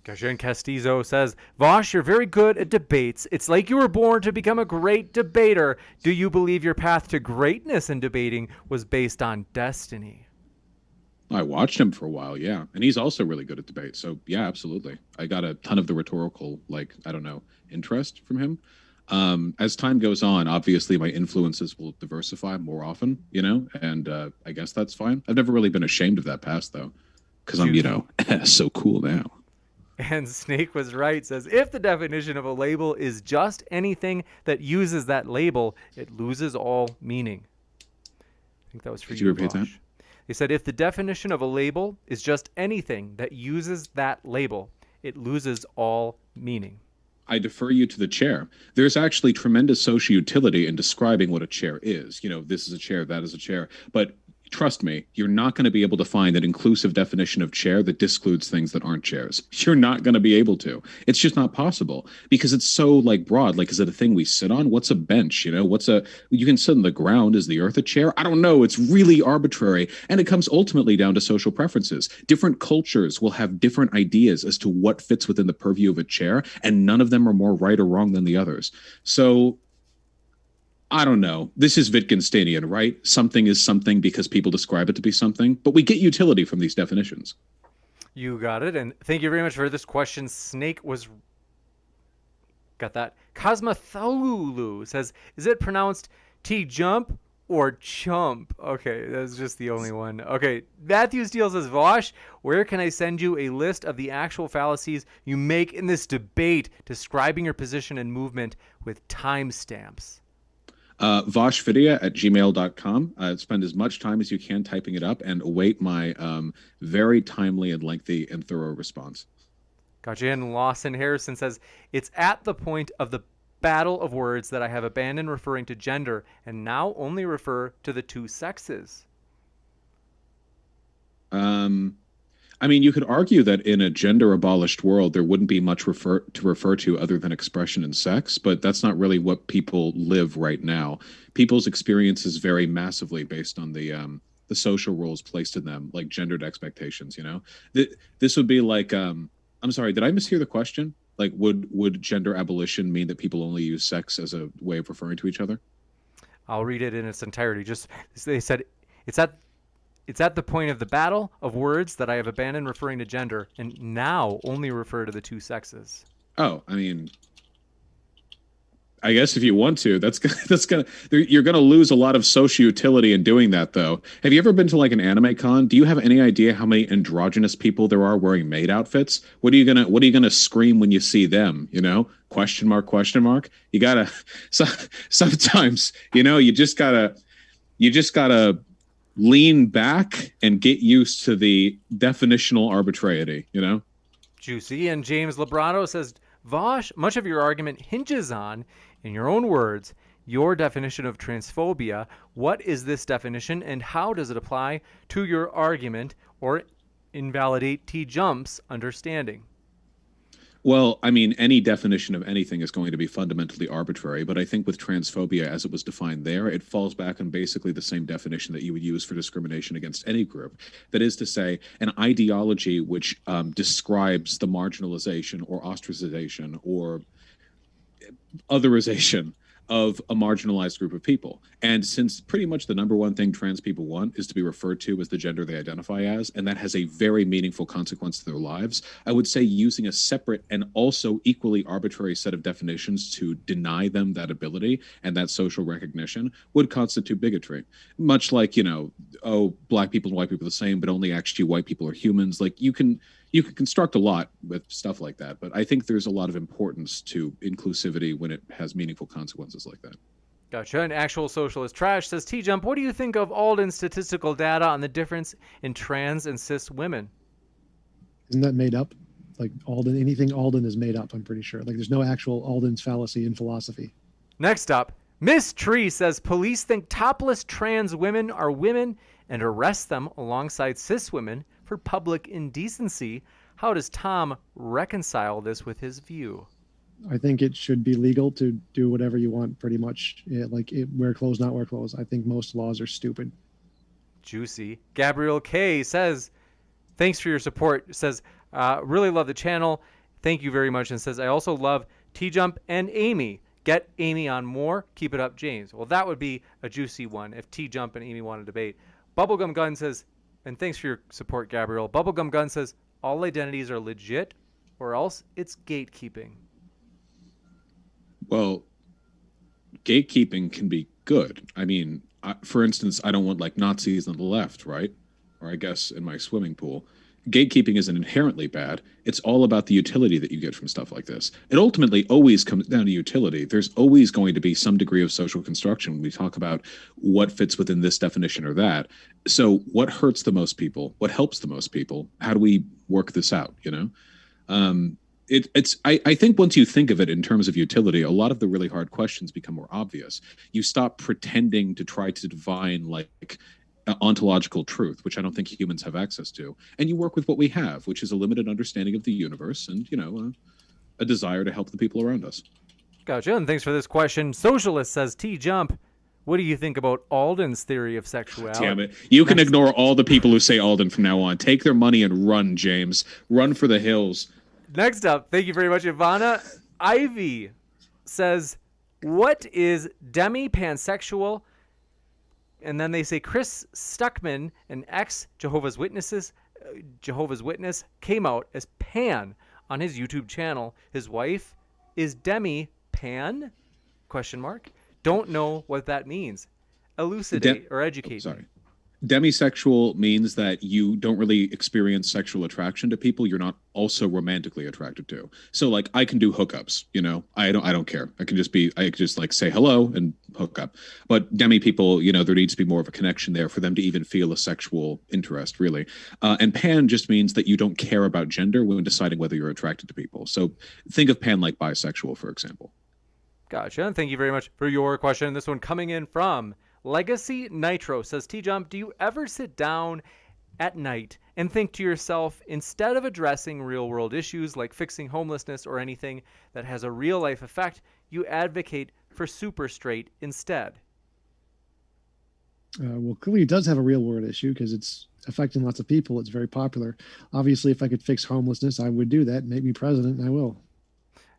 Gotcha. Castizo says, Vaush, you're very good at debates. It's like you were born to become a great debater. Do you believe your path to greatness in debating was based on destiny? I watched him for a while, yeah. And he's also really good at debate. So, yeah, absolutely. I got a ton of the rhetorical, interest from him. As time goes on, obviously my influences will diversify more often, and I guess that's fine. I've never really been ashamed of that past, though, because I'm, so cool now. And Snake was right, says, if the definition of a label is just anything that uses that label, it loses all meaning. I think that was for you, repeat that? They said, if the definition of a label is just anything that uses that label, it loses all meaning. I defer you to the chair. There's actually tremendous social utility in describing what a chair is. This is a chair, that is a chair. But trust me, you're not going to be able to find an inclusive definition of chair that discludes things that aren't chairs. You're not going to be able to. It's just not possible because it's so broad. Is it a thing we sit on? What's a bench? You can sit on the ground. Is the earth a chair? I don't know. It's really arbitrary. And it comes ultimately down to social preferences. Different cultures will have different ideas as to what fits within the purview of a chair, and none of them are more right or wrong than the others. So I don't know. This is Wittgensteinian, right? Something is something because people describe it to be something, but we get utility from these definitions. You got it. And thank you very much for this question. Snake was... Got that. Cosmothulu says, is it pronounced TJump or chump? Okay, that's just the only one. Okay, Matthew Steele says, Vaush, where can I send you a list of the actual fallacies you make in this debate, describing your position and movement with timestamps? Vaushvideo@gmail.com. Spend as much time as you can typing it up and await my very timely and lengthy and thorough response. Gotcha. And Lawson Harrison says, it's at the point of the battle of words that I have abandoned referring to gender and now only refer to the two sexes. I mean, you could argue that in a gender-abolished world, there wouldn't be much to refer to other than expression and sex, but that's not really what people live right now. People's experiences vary massively based on the social roles placed in them, like gendered expectations. You know, this would be like, I'm sorry, did I mishear the question? Like, would gender abolition mean that people only use sex as a way of referring to each other? I'll read it in its entirety. Just they said it's at the point of the battle of words that I have abandoned referring to gender and now only refer to the two sexes. Oh, I mean, I guess if you want to, you're gonna lose a lot of social utility in doing that, though. Have you ever been to like an anime con? Do you have any idea how many androgynous people there are wearing maid outfits? What are you gonna scream when you see them? You know, question mark, question mark. You gotta sometimes, you know, you just gotta lean back and get used to the definitional arbitrariety, you know? Juicy. And James Labrado says, Vaush, much of your argument hinges on, in your own words, your definition of transphobia. What is this definition and how does it apply to your argument or invalidate TJump's understanding? Well, I mean, any definition of anything is going to be fundamentally arbitrary, but I think with transphobia as it was defined there, it falls back on basically the same definition that you would use for discrimination against any group. That is to say, an ideology which describes the marginalization or ostracization or otherization of a marginalized group of people. And since pretty much the number one thing trans people want is to be referred to as the gender they identify as, and that has a very meaningful consequence to their lives, I would say using a separate and also equally arbitrary set of definitions to deny them that ability and that social recognition would constitute bigotry. Much like, you know, oh, black people and white people are the same, but only actually white people are humans. Like you can construct a lot with stuff like that, but I think there's a lot of importance to inclusivity when it has meaningful consequences like that. Gotcha. And Actual Socialist Trash says, TJump, what do you think of Alden's statistical data on the difference in trans and cis women? Isn't that made up? Like Alden, anything Alden is made up, I'm pretty sure. Like there's no actual Alden's fallacy in philosophy. Next up, Miss Tree says, police think topless trans women are women and arrest them alongside cis women for public indecency. How does Tom reconcile this with his view? I think it should be legal to do whatever you want, pretty much. Wear clothes, not wear clothes. I think most laws are stupid. Juicy. Gabriel K says, thanks for your support. Says, really love the channel. Thank you very much. And says, I also love TJump and Amy. Get Amy on more. Keep it up, James. Well, that would be a juicy one if TJump and Amy want to debate. Bubblegum Gun says, and thanks for your support, Gabriel. Bubblegum Gun says, all identities are legit or else it's gatekeeping. Well, gatekeeping can be good. I mean, for instance, I don't want like Nazis on the left, right? Or I guess in my swimming pool. Gatekeeping isn't inherently bad. It's all about the utility that you get from stuff like this. It ultimately always comes down to utility. There's always going to be some degree of social construction when we talk about what fits within this definition or that. So what hurts the most people? What helps the most people? How do we work this out, you know? I think once you think of it in terms of utility, a lot of the really hard questions become more obvious. You stop pretending to try to divine like ontological truth, which I don't think humans have access to, and you work with what we have, which is a limited understanding of the universe and, you know, a desire to help the people around us. Gotcha. And thanks for this question. Socialist says, TJump, what do you think about Alden's theory of sexuality? Damn it. You can ignore all the people who say Alden from now on. Take their money and run, James. Run for the hills. Next up, thank you very much, Ivana. Ivy says, what is demi-pansexual? And then they say Chris Stuckman, an ex-Jehovah's Witness, came out as pan on his YouTube channel. His wife is demi-pan? ? Don't know what that means. Elucidate or educate. Sorry. Demisexual means that you don't really experience sexual attraction to people you're not also romantically attracted to. So like I can do hookups, I don't care. I can just like say hello and hook up. But demi people, there needs to be more of a connection there for them to even feel a sexual interest, really. And pan just means that you don't care about gender when deciding whether you're attracted to people. So think of pan like bisexual, for example. Gotcha. And thank you very much for your question. This one coming in from Legacy Nitro says, TJump, do you ever sit down at night and think to yourself, instead of addressing real world issues like fixing homelessness or anything that has a real life effect, you advocate for super straight instead? Well, clearly it does have a real world issue because it's affecting lots of people. It's very popular. Obviously, if I could fix homelessness, I would do that. Make me president, and I will.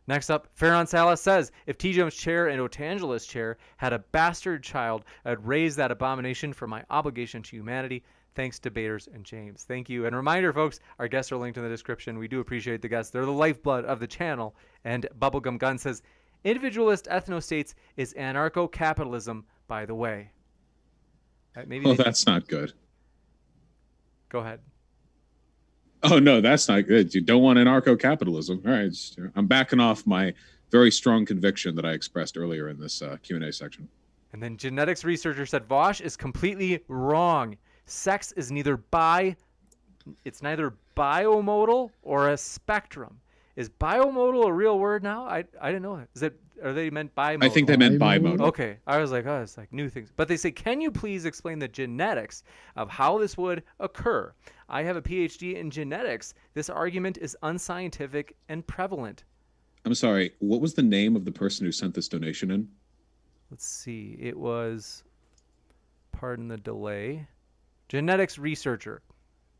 Next up, Farron Salas says, if TJump's chair and Otangela's chair had a bastard child, I'd raise that abomination for my obligation to humanity. Thanks, debaters and James. Thank you. And reminder, folks, our guests are linked in the description. We do appreciate the guests. They're the lifeblood of the channel. And Bubblegum Gun says, individualist ethnostates is anarcho-capitalism, by the way. That's not good. Go ahead. Oh, no, that's not good. You don't want anarcho-capitalism. All right. I'm backing off my very strong conviction that I expressed earlier in this Q&A section. And then genetics researcher said, Vaush is completely wrong. Sex is neither biomodal or a spectrum. Is biomodal a real word now? I didn't know that. Are they meant bimodal? I think they meant bimodal. Okay. I was like, oh, it's like new things. But they say, can you please explain the genetics of how this would occur? I have a PhD in genetics. This argument is unscientific and prevalent. I'm sorry. What was the name of the person who sent this donation in? Let's see. It was, pardon the delay, genetics researcher.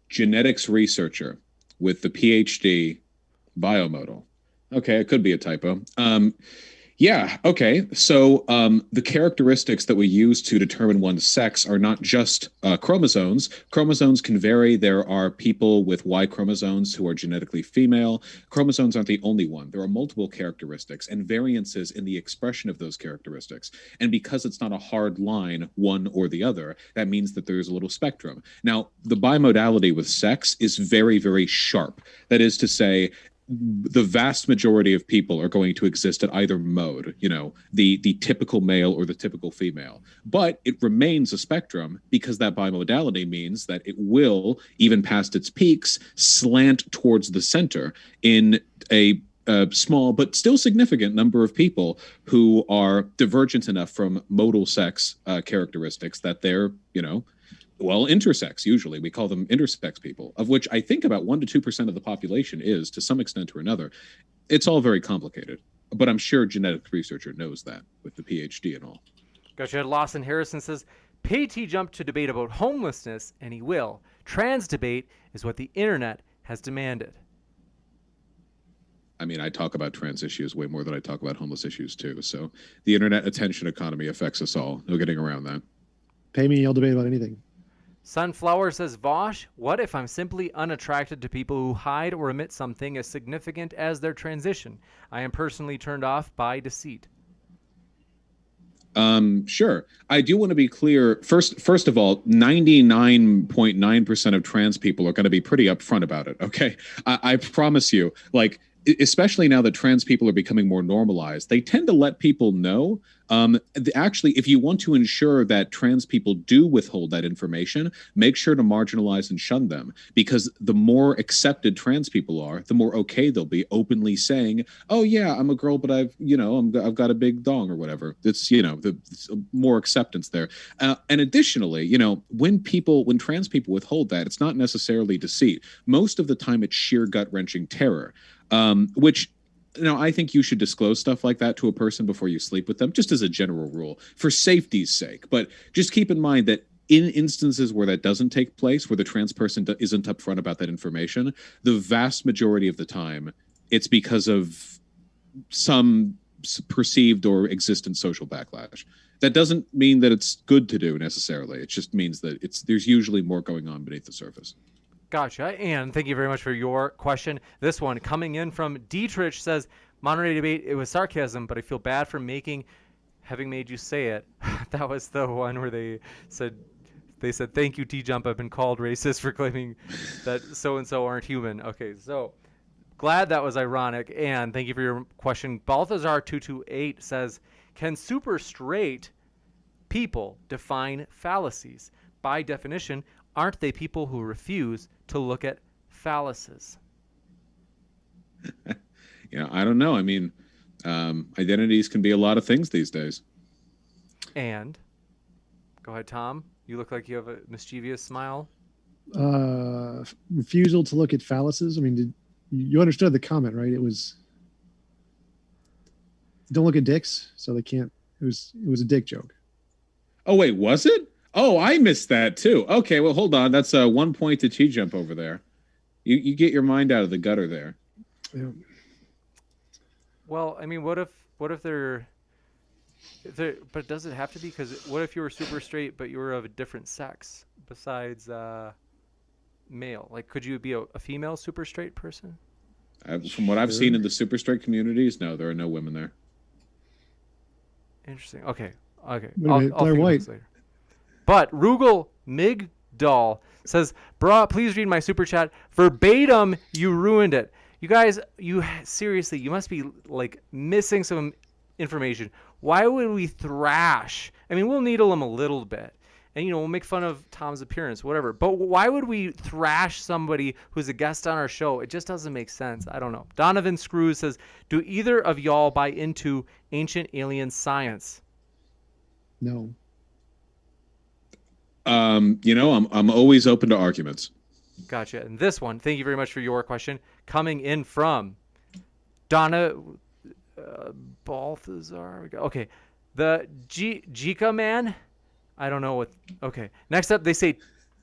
Genetics researcher with the PhD biomodal. Okay, it could be a typo. Yeah, okay. So the characteristics that we use to determine one's sex are not just chromosomes. Chromosomes can vary. There are people with Y chromosomes who are genetically female. Chromosomes aren't the only one. There are multiple characteristics and variances in the expression of those characteristics. And because it's not a hard line, one or the other, that means that there's a little spectrum. Now, the bimodality with sex is very, very sharp. That is to say, the vast majority of people are going to exist at either mode, the typical male or the typical female. But it remains a spectrum because that bimodality means that it will, even past its peaks, slant towards the center in a small but still significant number of people who are divergent enough from modal sex characteristics that they're, intersex. Usually we call them intersex people, of which I think about 1% to 2% of the population is to some extent or another. It's all very complicated, but I'm sure genetic researcher knows that with the PhD and all. Gotcha. Lawson Harrison says, pay TJump to debate about homelessness, and he will. Trans debate is what the internet has demanded. I mean, I talk about trans issues way more than I talk about homeless issues too. So the internet attention economy affects us all. No getting around that. Pay me, I'll debate about anything. Sunflower says, Vaush, what if I'm simply unattracted to people who hide or omit something as significant as their transition? I am personally turned off by deceit. Sure. I do want to be clear. First of all, 99.9% of trans people are going to be pretty upfront about it. Okay. I promise you, especially now that trans people are becoming more normalized, they tend to let people know. Actually, if you want to ensure that trans people do withhold that information, make sure to marginalize and shun them, because the more accepted trans people are, the more okay they'll be openly saying, "Oh yeah, I'm a girl, but I've got a big dong," or whatever. It's it's more acceptance there. And additionally, when trans people withhold that, it's not necessarily deceit. Most of the time, it's sheer gut-wrenching terror. Which, I think you should disclose stuff like that to a person before you sleep with them, just as a general rule, for safety's sake. But just keep in mind that in instances where that doesn't take place, where the trans person isn't upfront about that information, the vast majority of the time, it's because of some perceived or existent social backlash. That doesn't mean that it's good to do necessarily. It just means that there's usually more going on beneath the surface. Gotcha. And thank you very much for your question. This one coming in from Dietrich says, moderated debate, it was sarcasm, but I feel bad for having made you say it. That was the one where they said They said, thank you, TJump. I've been called racist for claiming that so-and-so aren't human. Okay, so glad that was ironic. And thank you for your question. Balthazar228 says, can super straight people define fallacies? By definition, aren't they people who refuse to look at fallacies? I don't know. I mean, identities can be a lot of things these days. And go ahead, Tom. You look like you have a mischievous smile. Refusal to look at fallacies. I mean, you understood the comment, right? It was don't look at dicks, so they can't. It was a dick joke. Oh wait, was it? Oh, I missed that too. Okay, well hold on. That's 1 point to TJump over there. You get your mind out of the gutter there. Yeah. Well, I mean, what if they're but does it have to be? Because what if you were super straight but you were of a different sex besides male? Like, could you be a female super straight person? From what I've seen in the super straight communities, no, there are no women there. Interesting. Okay. I'll They're think of white. this later. But Rugal Migdal says, "Bruh, please read my super chat verbatim. You ruined it. You guys, you seriously, you must be like missing some information. Why would we thrash? I mean, we'll needle him a little bit, and we'll make fun of Tom's appearance, whatever. But why would we thrash somebody who's a guest on our show? It just doesn't make sense. I don't know." Donovan Screws says, "Do either of y'all buy into ancient alien science?" No. I'm always open to arguments. Gotcha. And this one, thank you very much for your question, coming in from Donna Balthazar. Okay. The Jika man. I don't know what. Okay. Next up, they say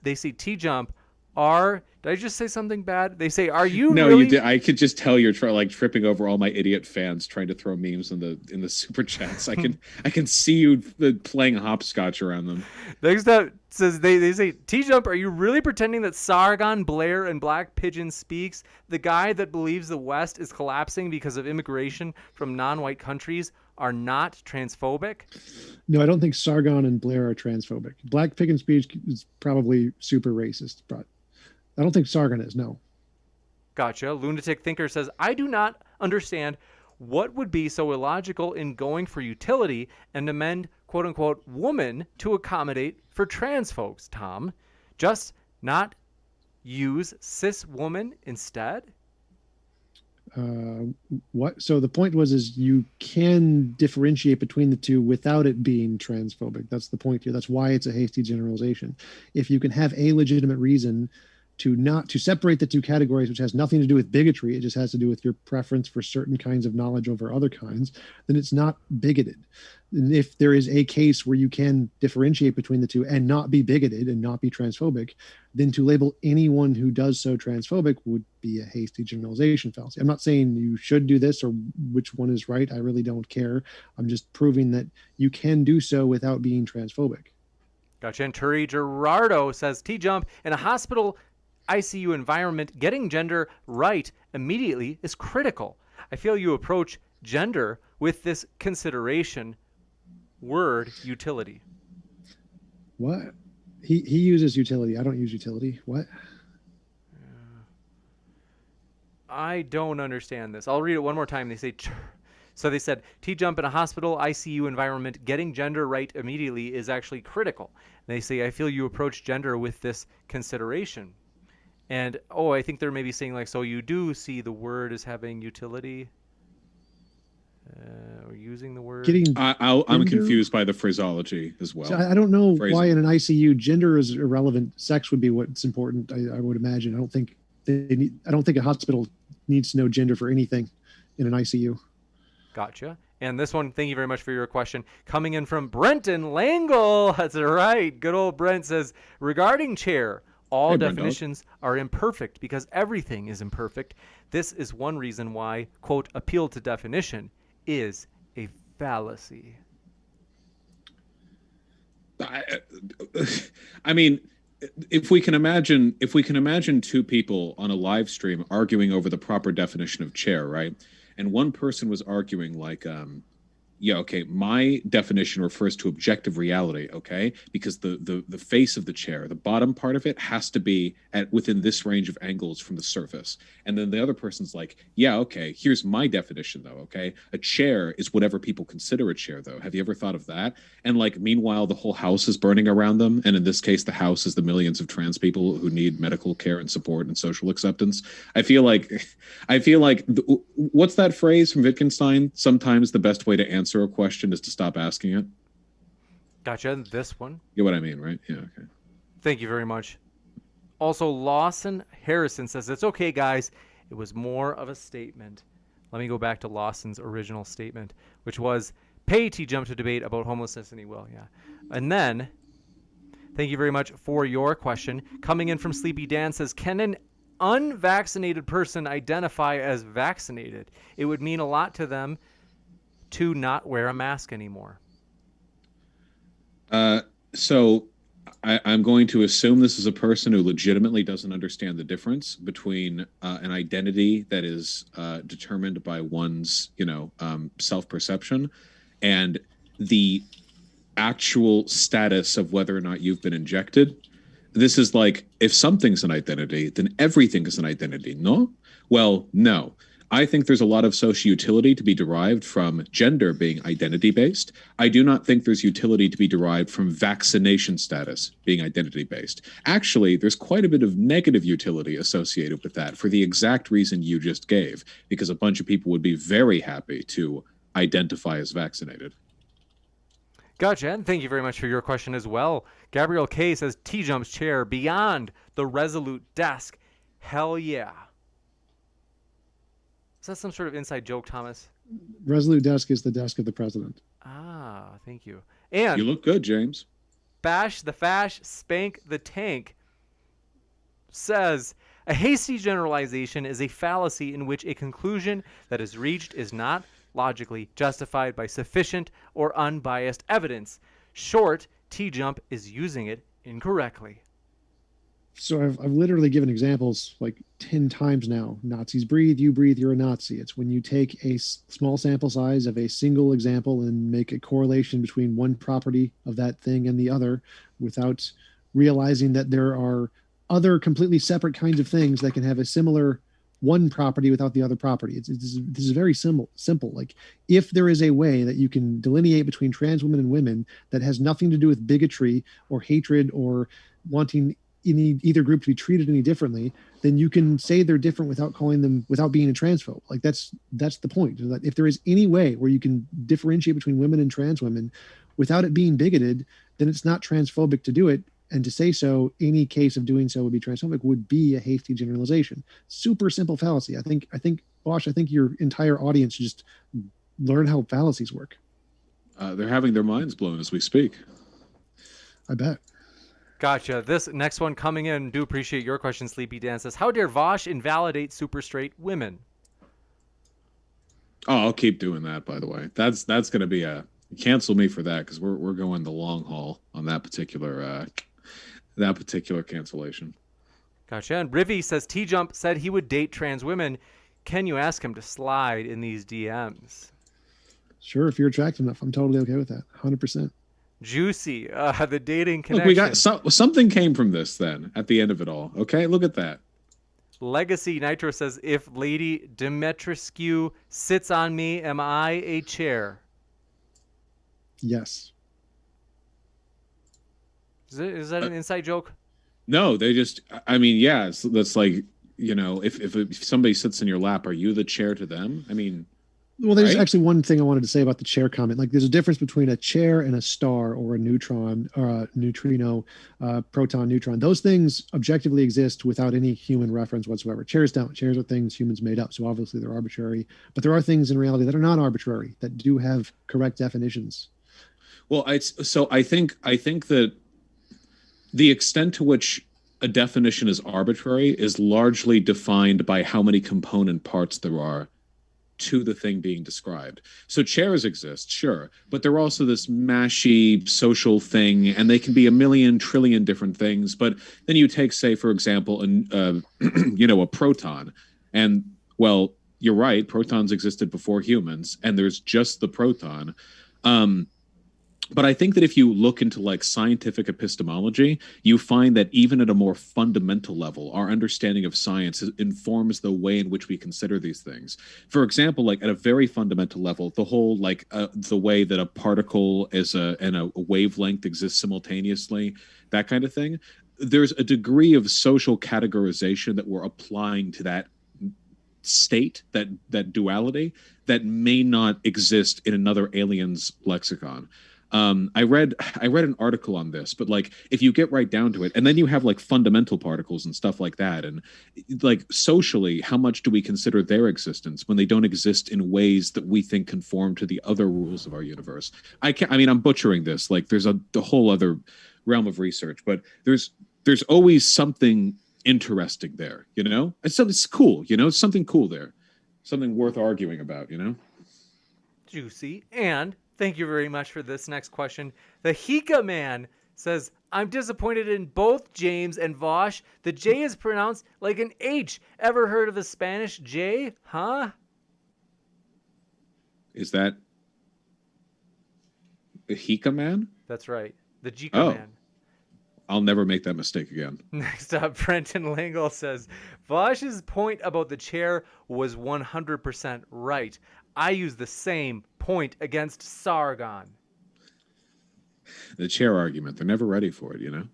TJump did I just say something bad? They say, are you No, really? you did. I could just tell you're tripping over all my idiot fans trying to throw memes in the super chats. I can see you playing hopscotch around them. Next up says they say, TJump, are you really pretending that Sargon, Blair, and Black Pigeon Speaks, the guy that believes the West is collapsing because of immigration from non-white countries, are not transphobic? No, I don't think Sargon and Blair are transphobic. Black Pigeon Speech is probably super racist, but I don't think Sargon is, no. Gotcha. Lunatic Thinker says, I do not understand what would be so illogical in going for utility and amend, quote unquote, woman to accommodate for trans folks, Tom. Just not use cis woman instead? What? So the point is you can differentiate between the two without it being transphobic. That's the point here. That's why it's a hasty generalization. If you can have a legitimate reason to separate the two categories, which has nothing to do with bigotry, it just has to do with your preference for certain kinds of knowledge over other kinds, then it's not bigoted. And if there is a case where you can differentiate between the two and not be bigoted and not be transphobic, then to label anyone who does so transphobic would be a hasty generalization fallacy. I'm not saying you should do this or which one is right. I really don't care. I'm just proving that you can do so without being transphobic. Gotcha. And Turi Gerardo says, TJump, in a hospital ICU environment, getting gender right immediately is critical. I feel you approach gender with this consideration. Word utility. What? He uses utility. I don't use utility. What? I don't understand this. I'll read it one more time. They say, so they said, TJump, in a hospital ICU environment, getting gender right immediately is actually critical. And they say, I feel you approach gender with this consideration. And, I think they're maybe saying, like, so you do see the word as having utility? Or using the word? I'm confused by the phraseology as well. So I don't know Phrasing. Why in an ICU gender is irrelevant. Sex would be what's important, I would imagine. I don't think a hospital needs to know gender for anything in an ICU. Gotcha. And this one, thank you very much for your question. Coming in from Brenton Langle. That's right. Good old Brent says, regarding chair, all definitions are imperfect because everything is imperfect. This is one reason why, quote, appeal to definition is a fallacy. I mean, if we can imagine two people on a live stream arguing over the proper definition of chair, right? And one person was arguing like, yeah, okay, my definition refers to objective reality, okay? Because the face of the chair, the bottom part of it has to be at within this range of angles from the surface. And then the other person's like, yeah, okay, here's my definition though, okay? A chair is whatever people consider a chair though. Have you ever thought of that? And like, meanwhile, the whole house is burning around them. And in this case, the house is the millions of trans people who need medical care and support and social acceptance. I feel like what's that phrase from Wittgenstein? Sometimes the best way to answer a question is to stop asking it. Gotcha. And this one. You know what I mean, right? Yeah, okay. Thank you very much. Also, Lawson Harrison says, it's okay, guys. It was more of a statement. Let me go back to Lawson's original statement, which was, pay TJump to debate about homelessness and he will. Yeah. And then, thank you very much for your question. Coming in from Sleepy Dan says, can an unvaccinated person identify as vaccinated? It would mean a lot to them to not wear a mask anymore. So I'm going to assume this is a person who legitimately doesn't understand the difference between an identity that is determined by one's, self-perception and the actual status of whether or not you've been injected. This is like, if something's an identity, then everything is an identity, no? Well, no. I think there's a lot of socio-utility to be derived from gender being identity-based. I do not think there's utility to be derived from vaccination status being identity-based. Actually, there's quite a bit of negative utility associated with that for the exact reason you just gave, because a bunch of people would be very happy to identify as vaccinated. Gotcha. And thank you very much for your question as well. Gabrielle K says, TJump's chair beyond the Resolute desk. Hell yeah. Is that some sort of inside joke, Thomas? Resolute desk is the desk of the president. Ah, thank you. And you look good, James. Bash the Fash, Spank the Tank says, a hasty generalization is a fallacy in which a conclusion that is reached is not logically justified by sufficient or unbiased evidence. Short, TJump is using it incorrectly. So I've literally given examples like 10 times now. Nazis breathe, you breathe, you're a Nazi. It's when you take a small sample size of a single example and make a correlation between one property of that thing and the other without realizing that there are other completely separate kinds of things that can have a similar one property without the other property. This is very simple. Like, if there is a way that you can delineate between trans women and women that has nothing to do with bigotry or hatred or wanting either group to be treated any differently, then you can say they're different without calling them, without being a transphobe. Like, that's the point. That if there is any way where you can differentiate between women and trans women without it being bigoted, then it's not transphobic to do it. And to say so, any case of doing so would be transphobic, would be a hasty generalization. Super simple fallacy. I think, Vaush, I think your entire audience should just learn how fallacies work. They're having their minds blown as we speak. I bet. Gotcha. This next one coming in, do appreciate your question, Sleepy Dan says, how dare Vaush invalidate super straight women? Oh, I'll keep doing that, by the way. That's going to be cancel me for that, because we're going the long haul on that particular cancellation. Gotcha. And Rivy says, TJump said he would date trans women. Can you ask him to slide in these DMs? Sure, if you're attractive enough, I'm totally okay with that. 100%. Juicy, the dating connection. Look, we got something came from this then at the end of it all. Okay, look at that. Legacy Nitro says, if Lady Dimitrescu sits on me, am I a chair? Yes. Is that an inside joke? No, they just, I mean, yeah, that's like, if somebody sits in your lap, are you the chair to them? I mean, well, there's actually one thing I wanted to say about the chair comment. Like, there's a difference between a chair and a star or a neutron or a neutrino, proton, neutron. Those things objectively exist without any human reference whatsoever. Chairs don't. Chairs are things humans made up, so obviously they're arbitrary. But there are things in reality that are not arbitrary, that do have correct definitions. Well, I think that the extent to which a definition is arbitrary is largely defined by how many component parts there are to the thing being described. So chairs exist, sure, but they're also this mashy social thing, and they can be a million trillion different things. But then you take, say, for example, a proton, and well, you're right, protons existed before humans, and there's just the proton. But I think that if you look into like scientific epistemology, you find that even at a more fundamental level, our understanding of science informs the way in which we consider these things. For example, like at a very fundamental level, the whole like the way that a particle and a wavelength exists simultaneously, that kind of thing. There's a degree of social categorization that we're applying to that state, that duality, that may not exist in another alien's lexicon. I read an article on this, but like if you get right down to it, and then you have like fundamental particles and stuff like that, and like socially, how much do we consider their existence when they don't exist in ways that we think conform to the other rules of our universe? I mean, I'm butchering this. Like there's a whole other realm of research, but there's always something interesting there, you know? It's cool, you know? It's something cool there, something worth arguing about, you know? Juicy. And thank you very much for this next question. The Hika Man says, I'm disappointed in both James and Vaush. The J is pronounced like an H. Ever heard of the Spanish J? Huh? Is that the Hika Man? That's right. The Jika Man. I'll never make that mistake again. Next up, Brenton Lingle says, Vaush's point about the chair was 100% right. I use the same point against Sargon. The chair argument, they're never ready for it, you know?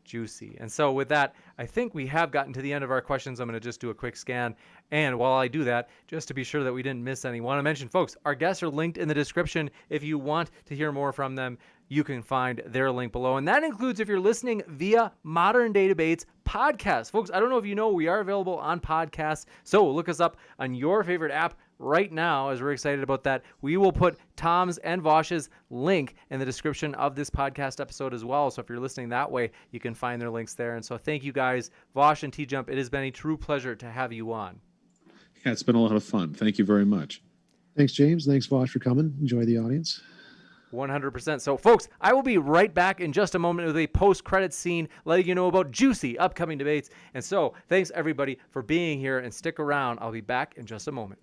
Juicy. And so with that, I think we have gotten to the end of our questions. I'm going to just do a quick scan. And while I do that, just to be sure that we didn't miss any, I want to mention, folks, our guests are linked in the description. If you want to hear more from them, you can find their link below. And that includes if you're listening via Modern Day Debates podcast. Folks, I don't know if you know, we are available on podcasts. So look us up on your favorite app right now, as we're excited about that. We will put Tom's and Vaush's link in the description of this podcast episode as well. So if you're listening that way, you can find their links there. And so thank you guys, Vaush and TJump. It has been a true pleasure to have you on. Yeah, it's been a lot of fun. Thank you very much. Thanks, James. Thanks, Vaush, for coming. Enjoy the audience. 100%. So, folks, I will be right back in just a moment with a post-credits scene letting you know about juicy upcoming debates. And so, thanks, everybody, for being here, and stick around. I'll be back in just a moment.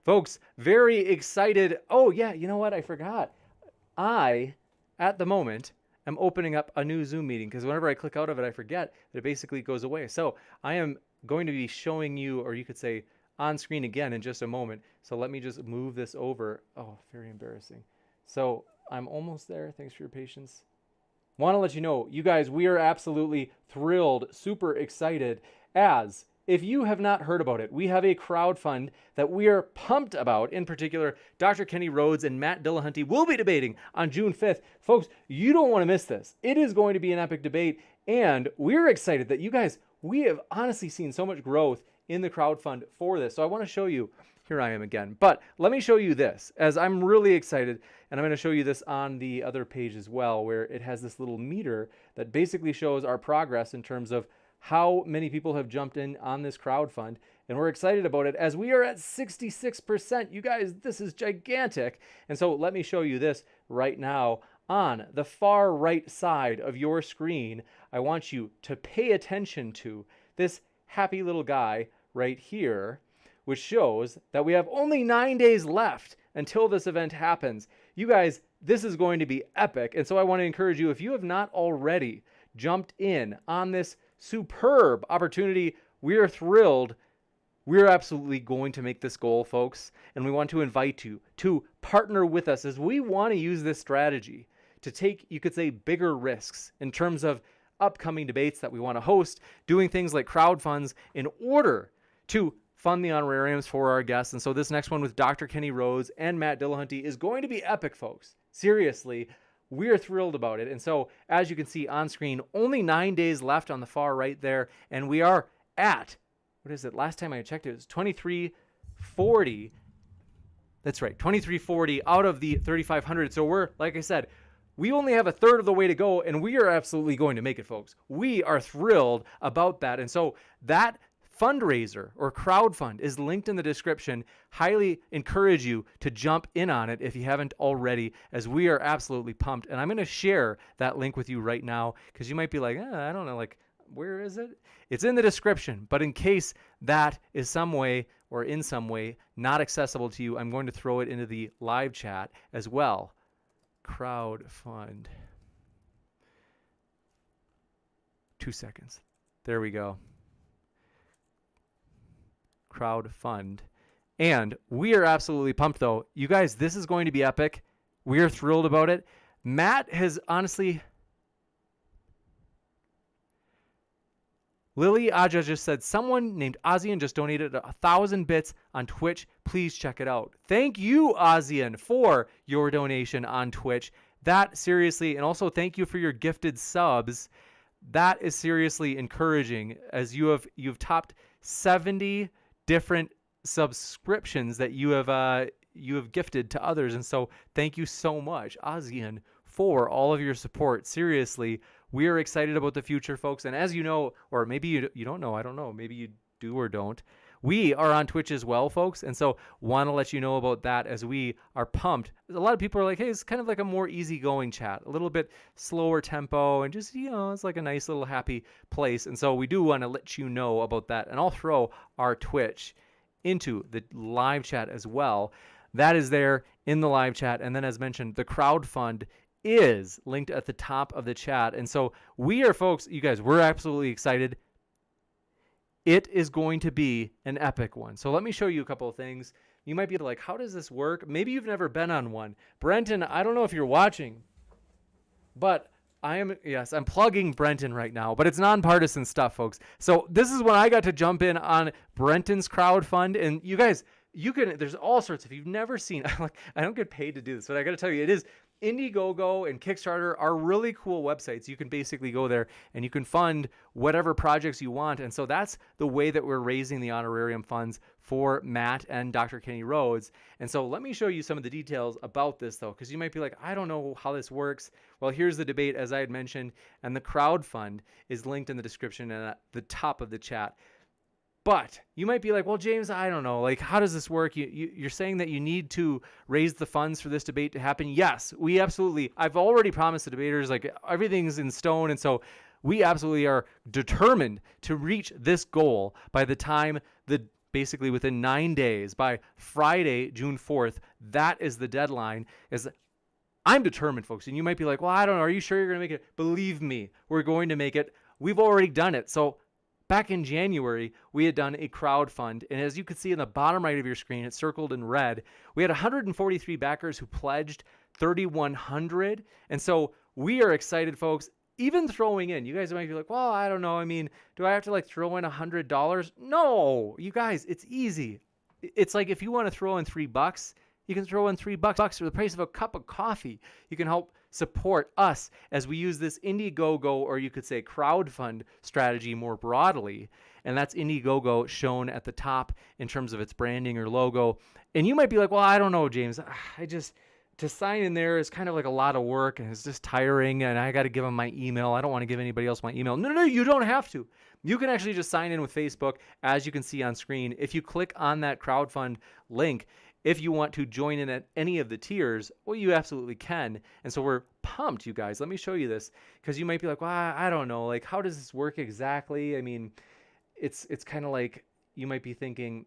Folks, very excited. Oh, yeah, you know what? I forgot. At the moment, am opening up a new Zoom meeting because whenever I click out of it, I forget that it basically goes away. So I am going to be showing you, or you could say on screen again in just a moment. So let me just move this over. Oh, very embarrassing. So I'm almost there. Thanks for your patience. Want to let you know, you guys, we are absolutely thrilled, super excited, as if you have not heard about it, we have a crowdfund that we are pumped about. In particular, Dr. Kenny Rhodes and Matt Dillahunty will be debating on June 5th. Folks, you don't want to miss this. It is going to be an epic debate, and we're excited that you guys, we have honestly seen so much growth in the crowdfund for this. So I want to show you, here I am again, but let me show you this, as I'm really excited, and I'm going to show you this on the other page as well, where it has this little meter that basically shows our progress in terms of how many people have jumped in on this crowdfund, and we're excited about it as we are at 66%. You guys, this is gigantic. And so let me show you this right now. On the far right side of your screen, I want you to pay attention to this happy little guy right here, which shows that we have only 9 days left until this event happens. You guys, this is going to be epic. And so I want to encourage you, if you have not already jumped in on this superb opportunity, we are thrilled. We're absolutely going to make this goal, folks, and we want to invite you to partner with us as we want to use this strategy to take, you could say, bigger risks in terms of upcoming debates that we want to host, doing things like crowdfunds in order to fund the honorariums for our guests. And so this next one with Dr. Kenny Rhodes and Matt Dillahunty is going to be epic, folks. Seriously, we're thrilled about it. And so as you can see on screen, only 9 days left on the far right there. And we are at, what is it? Last time I checked, it was 2340. That's right, 2340 out of the 3,500. So we're, like I said, we only have a third of the way to go, and we are absolutely going to make it, folks. We are thrilled about that. And so that fundraiser or crowdfund is linked in the description. Highly encourage you to jump in on it if you haven't already, as we are absolutely pumped. And I'm going to share that link with you right now, because you might be like, I don't know, like, where is it? It's in the description. But in case that is some way or in some way not accessible to you, I'm going to throw it into the live chat as well. Crowdfund. 2 seconds. There we go. Crowdfund. And we are absolutely pumped, though. You guys, this is going to be epic. We are thrilled about it. Matt has honestly... Lily Aja just said, someone named Ozian just donated 1,000 bits on Twitch. Please check it out. Thank you, Ozian, for your donation on Twitch. That seriously, and also thank you for your gifted subs. That is seriously encouraging, as you've topped 70 different subscriptions that you have gifted to others. And so thank you so much, Ozian, for all of your support. Seriously, we are excited about the future, folks. And as you know, or maybe you don't know, I don't know, maybe you do or don't, we are on Twitch as well, folks. And so want to let you know about that, as we are pumped. A lot of people are like, hey, it's kind of like a more easygoing chat, a little bit slower tempo, and just, it's like a nice little happy place. And so we do want to let you know about that. And I'll throw our Twitch into the live chat as well. That is there in the live chat. And then, as mentioned, the crowdfund is linked at the top of the chat. And so we are, folks, you guys, we're absolutely excited. It is going to be an epic one. So let me show you a couple of things. You might be like, how does this work? Maybe you've never been on one. Brenton, I don't know if you're watching, but I'm plugging Brenton right now, but it's nonpartisan stuff, folks. So this is when I got to jump in on Brenton's crowdfund. And you guys, there's all sorts. If you've never seen, I don't get paid to do this, but I got to tell you, it is Indiegogo and Kickstarter are really cool websites. You can basically go there and you can fund whatever projects you want. And so that's the way that we're raising the honorarium funds for Matt and Dr. Kenny Rhodes. And so let me show you some of the details about this, though, because you might be like, I don't know how this works. Well, here's the debate, as I had mentioned, and the crowdfund is linked in the description and at the top of the chat. But you might be like, well, James, I don't know. Like, how does this work? You're saying that you need to raise the funds for this debate to happen. Yes, we absolutely. I've already promised the debaters, like, everything's in stone. And so we absolutely are determined to reach this goal by the time basically within 9 days, by Friday, June 4th. That is the deadline. I'm determined, folks. And you might be like, well, I don't know. Are you sure you're going to make it? Believe me, we're going to make it. We've already done it. So back in January, we had done a crowdfund, and as you can see in the bottom right of your screen, it's circled in red. We had 143 backers who pledged 3,100, and so we are excited, folks. Even throwing in, you guys might be like, well, I don't know. I mean, do I have to throw in $100? No, you guys, it's easy. It's like if you want to throw in $3, you can throw in $3 for the price of a cup of coffee. You can help support us as we use this Indiegogo, or you could say crowdfund strategy more broadly. And that's Indiegogo shown at the top in terms of its branding or logo. And you might be like, well, I don't know, James. To sign in there is kind of like a lot of work, and it's just tiring, and I got to give them my email. I don't want to give anybody else my email. No, you don't have to. You can actually just sign in with Facebook, as you can see on screen. If you click on that crowdfund link, if you want to join in at any of the tiers, well, you absolutely can. And so we're pumped, you guys. Let me show you this, because you might be like, well, I don't know. Like, how does this work exactly? I mean, it's kind of like you might be thinking,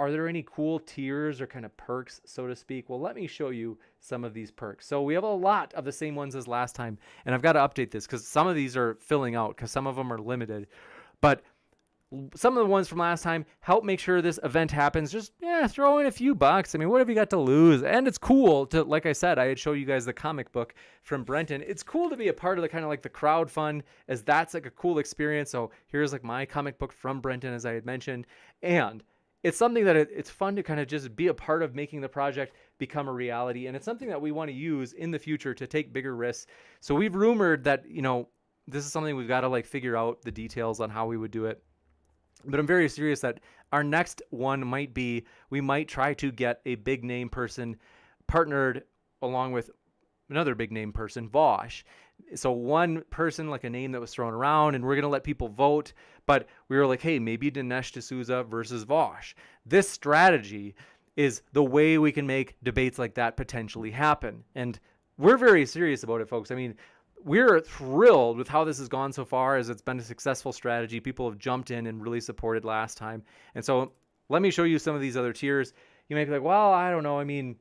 are there any cool tiers or kind of perks, so to speak? Well, let me show you some of these perks. So we have a lot of the same ones as last time, and I've got to update this because some of these are filling out because some of them are limited. But some of the ones from last time, help make sure this event happens. Just throw in a few bucks. I mean, what have you got to lose? And it's cool to, like I said, I had showed you guys the comic book from Brenton. It's cool to be a part of the kind of like the crowdfund, as that's like a cool experience. So here's like my comic book from Brenton, as I had mentioned. And it's something that it's fun to kind of just be a part of making the project become a reality. And it's something that we want to use in the future to take bigger risks. So we've rumored that, this is something we've got to like figure out the details on how we would do it. But I'm very serious that our next one might be, we might try to get a big name person partnered along with another big name person, Vaush. So one person, like a name that was thrown around, and we're going to let people vote. But we were like, hey, maybe Dinesh D'Souza versus Vaush. This strategy is the way we can make debates like that potentially happen. And we're very serious about it, folks. I mean, we're thrilled with how this has gone so far, as it's been a successful strategy. People have jumped in and really supported last time. And so let me show you some of these other tiers. You might be like, well, I don't know. I mean,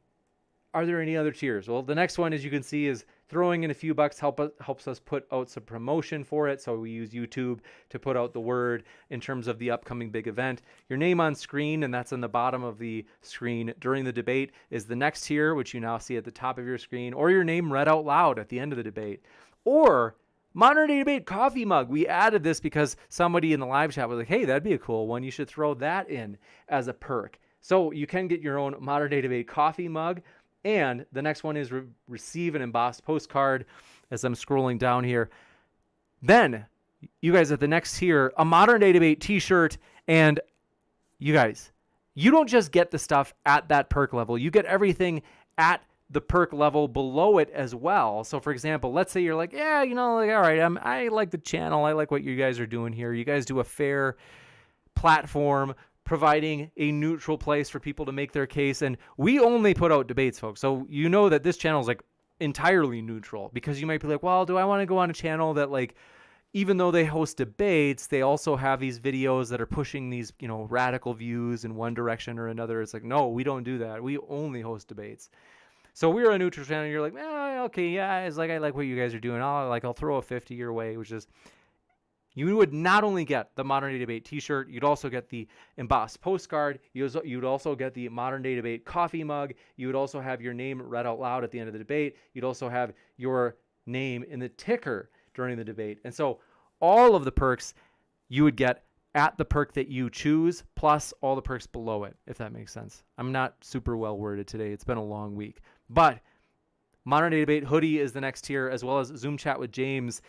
are there any other tiers? Well, the next one, as you can see, is throwing in a few bucks helps us put out some promotion for it. So we use YouTube to put out the word in terms of the upcoming big event. Your name on screen, and that's on the bottom of the screen during the debate, is the next tier, which you now see at the top of your screen, or your name read out loud at the end of the debate. Or Modern Day Debate coffee mug. We added this because somebody in the live chat was like, hey, that'd be a cool one. You should throw that in as a perk. So you can get your own Modern Day Debate coffee mug. And the next one is receive an embossed postcard, as I'm scrolling down here. Then you guys at the next tier, a Modern Day Debate t-shirt. And you guys, you don't just get the stuff at that perk level. You get everything at the perk level below it as well. So for example, let's say you're like, yeah, all right, I like the channel. I like what you guys are doing here. You guys do a fair platform, providing a neutral place for people to make their case. And we only put out debates, folks. So you know that this channel is like entirely neutral, because you might be like, well, do I want to go on a channel that, like, even though they host debates, they also have these videos that are pushing these, radical views in one direction or another. It's like, no, we don't do that. We only host debates. So we're a neutral channel. You're like, okay, yeah, it's like, I like what you guys are doing. I'll throw a 50 your way, which is, you would not only get the Modern Day Debate t-shirt, you'd also get the embossed postcard. You'd also get the Modern Day Debate coffee mug. You would also have your name read out loud at the end of the debate. You'd also have your name in the ticker during the debate. And so all of the perks you would get at the perk that you choose, plus all the perks below it, if that makes sense. I'm not super well worded today. It's been a long week. But Modern Day Debate hoodie is the next tier, as well as Zoom chat with James.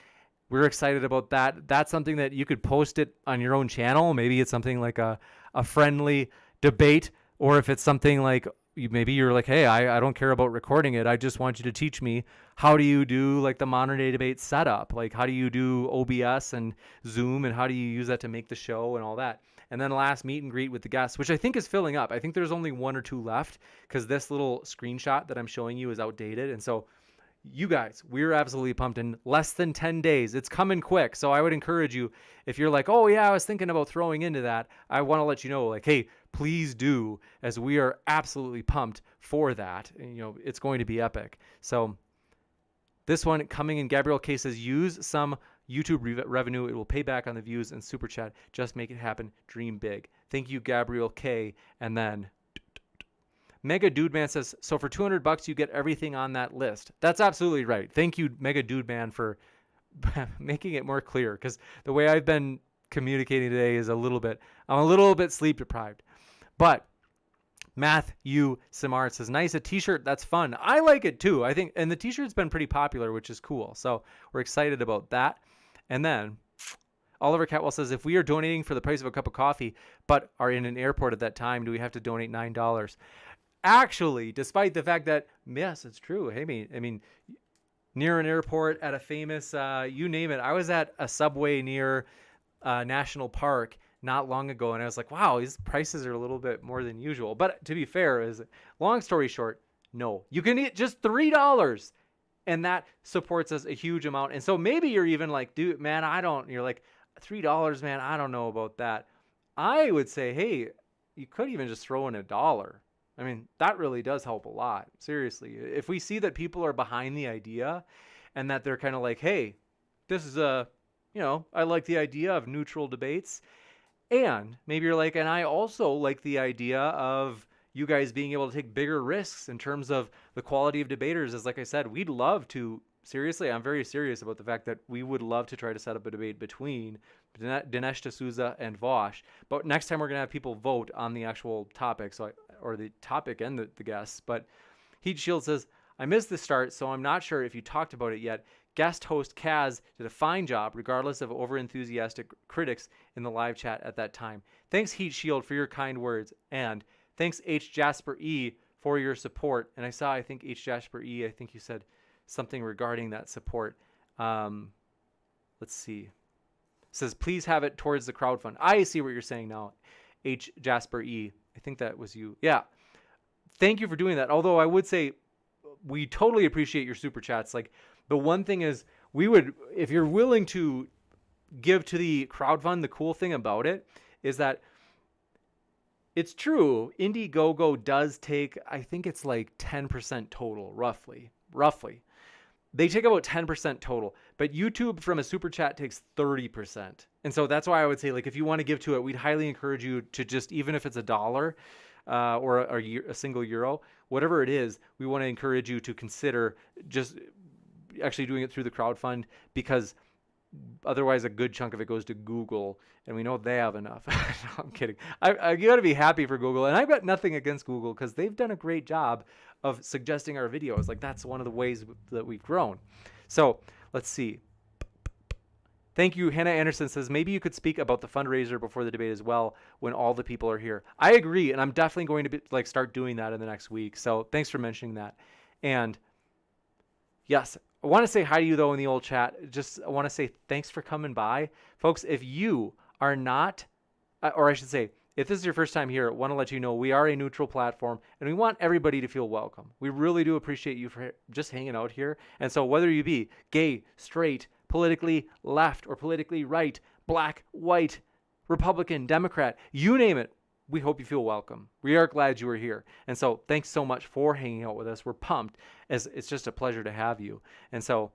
We're excited about that. That's something that you could post it on your own channel. Maybe it's something like a friendly debate, or if it's something like, maybe you're like, hey, I don't care about recording it. I just want you to teach me how do you do like the Modern Day Debate setup? Like, how do you do OBS and Zoom, and how do you use that to make the show and all that? And then last, meet and greet with the guests, which I think is filling up. I think there's only 1 or 2 left, because this little screenshot that I'm showing you is outdated. And so you guys, we're absolutely pumped. In less than 10 days, it's coming quick. So I would encourage you, if you're like, oh yeah, I was thinking about throwing into that, I want to let you know, like, hey, please do, as we are absolutely pumped for that. And, it's going to be epic. So this one coming in, Gabrielle K says, use some YouTube revenue. It will pay back on the views and super chat. Just make it happen. Dream big. Thank you, Gabrielle K. And then Mega Dude Man says, so for $200 you get everything on that list. That's absolutely right. Thank you, Mega Dude Man, for making it more clear, because the way I've been communicating today is I'm a little bit sleep deprived. But Matthew Samar says, nice, a t-shirt. That's fun. I like it too. I think, and the t-shirt's been pretty popular, which is cool. So we're excited about that. And then Oliver Catwell says, if we are donating for the price of a cup of coffee, but are in an airport at that time, do we have to donate $9? Actually, despite the fact that, yes, it's true. Hey, I mean, near an airport, at a famous, you name it. I was at a Subway near National Park not long ago, and I was like, wow, these prices are a little bit more than usual. But to be fair, long story short, no. You can eat just $3, and that supports us a huge amount. And so maybe you're even like, dude, man, you're like, $3, man, I don't know about that. I would say, hey, you could even just throw in $1. I mean, that really does help a lot. Seriously. If we see that people are behind the idea, and that they're kind of like, hey, this is I like the idea of neutral debates, And maybe you're like, and I also like the idea of you guys being able to take bigger risks in terms of the quality of debaters. As like I said, we'd love to, seriously, I'm very serious about the fact that we would love to try to set up a debate between Dinesh D'Souza and Vaush. But next time we're going to have people vote on the actual topic, or the topic and the guests. But Heat Shield says, I missed the start, so I'm not sure if you talked about it yet. Guest host Kaz did a fine job, regardless of over-enthusiastic critics in the live chat at that time. Thanks, Heat Shield, for your kind words. And thanks, H. Jasper E., for your support. And I think, H. Jasper E., I think you said something regarding that support. Let's see. It says, please have it towards the crowdfund. I see what you're saying now, H. Jasper E. I think that was you. Yeah. Thank you for doing that. Although I would say we totally appreciate your super chats. Like, the one thing is, we would, if you're willing to give to the crowdfund, the cool thing about it is that it's true. Indiegogo does take, I think it's like 10% total, roughly. They take about 10% total, but YouTube from a super chat takes 30%. And so that's why I would say, like, if you want to give to it, we'd highly encourage you to just, even if it's $1 or a single euro, whatever it is, we want to encourage you to consider just actually doing it through the crowdfund, because otherwise a good chunk of it goes to Google, and we know they have enough. No, I'm kidding. I got to be happy for Google, and I've got nothing against Google because they've done a great job of suggesting our videos. Like, that's one of the ways that we've grown. So let's see. Thank you. Hannah Anderson says, maybe you could speak about the fundraiser before the debate as well when all the people are here. I agree, and I'm definitely going to start doing that in the next week. So thanks for mentioning that. And yes, I want to say hi to you, though, in the old chat. I want to say thanks for coming by. Folks, if you are not, or I should say, if this is your first time here, I want to let you know we are a neutral platform, and we want everybody to feel welcome. We really do appreciate you for just hanging out here. And so whether you be gay, straight, politically left or politically right, black, white, Republican, Democrat, you name it, we hope you feel welcome. We are glad you are here. And so thanks so much for hanging out with us. We're pumped, as it's just a pleasure to have you. And so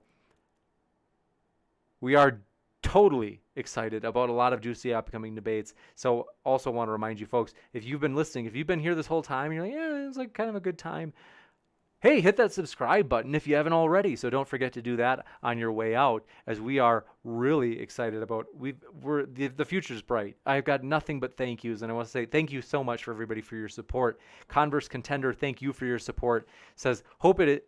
we are totally excited about a lot of juicy upcoming debates. So also want to remind you folks, if you've been listening, if you've been here this whole time, you're like, yeah, it's like kind of a good time. Hey, hit that subscribe button if you haven't already. So don't forget to do that on your way out, as we are really excited about, the future's bright. I've got nothing but thank yous, and I want to say thank you so much for everybody for your support. Converse Contender, thank you for your support. Says, hope it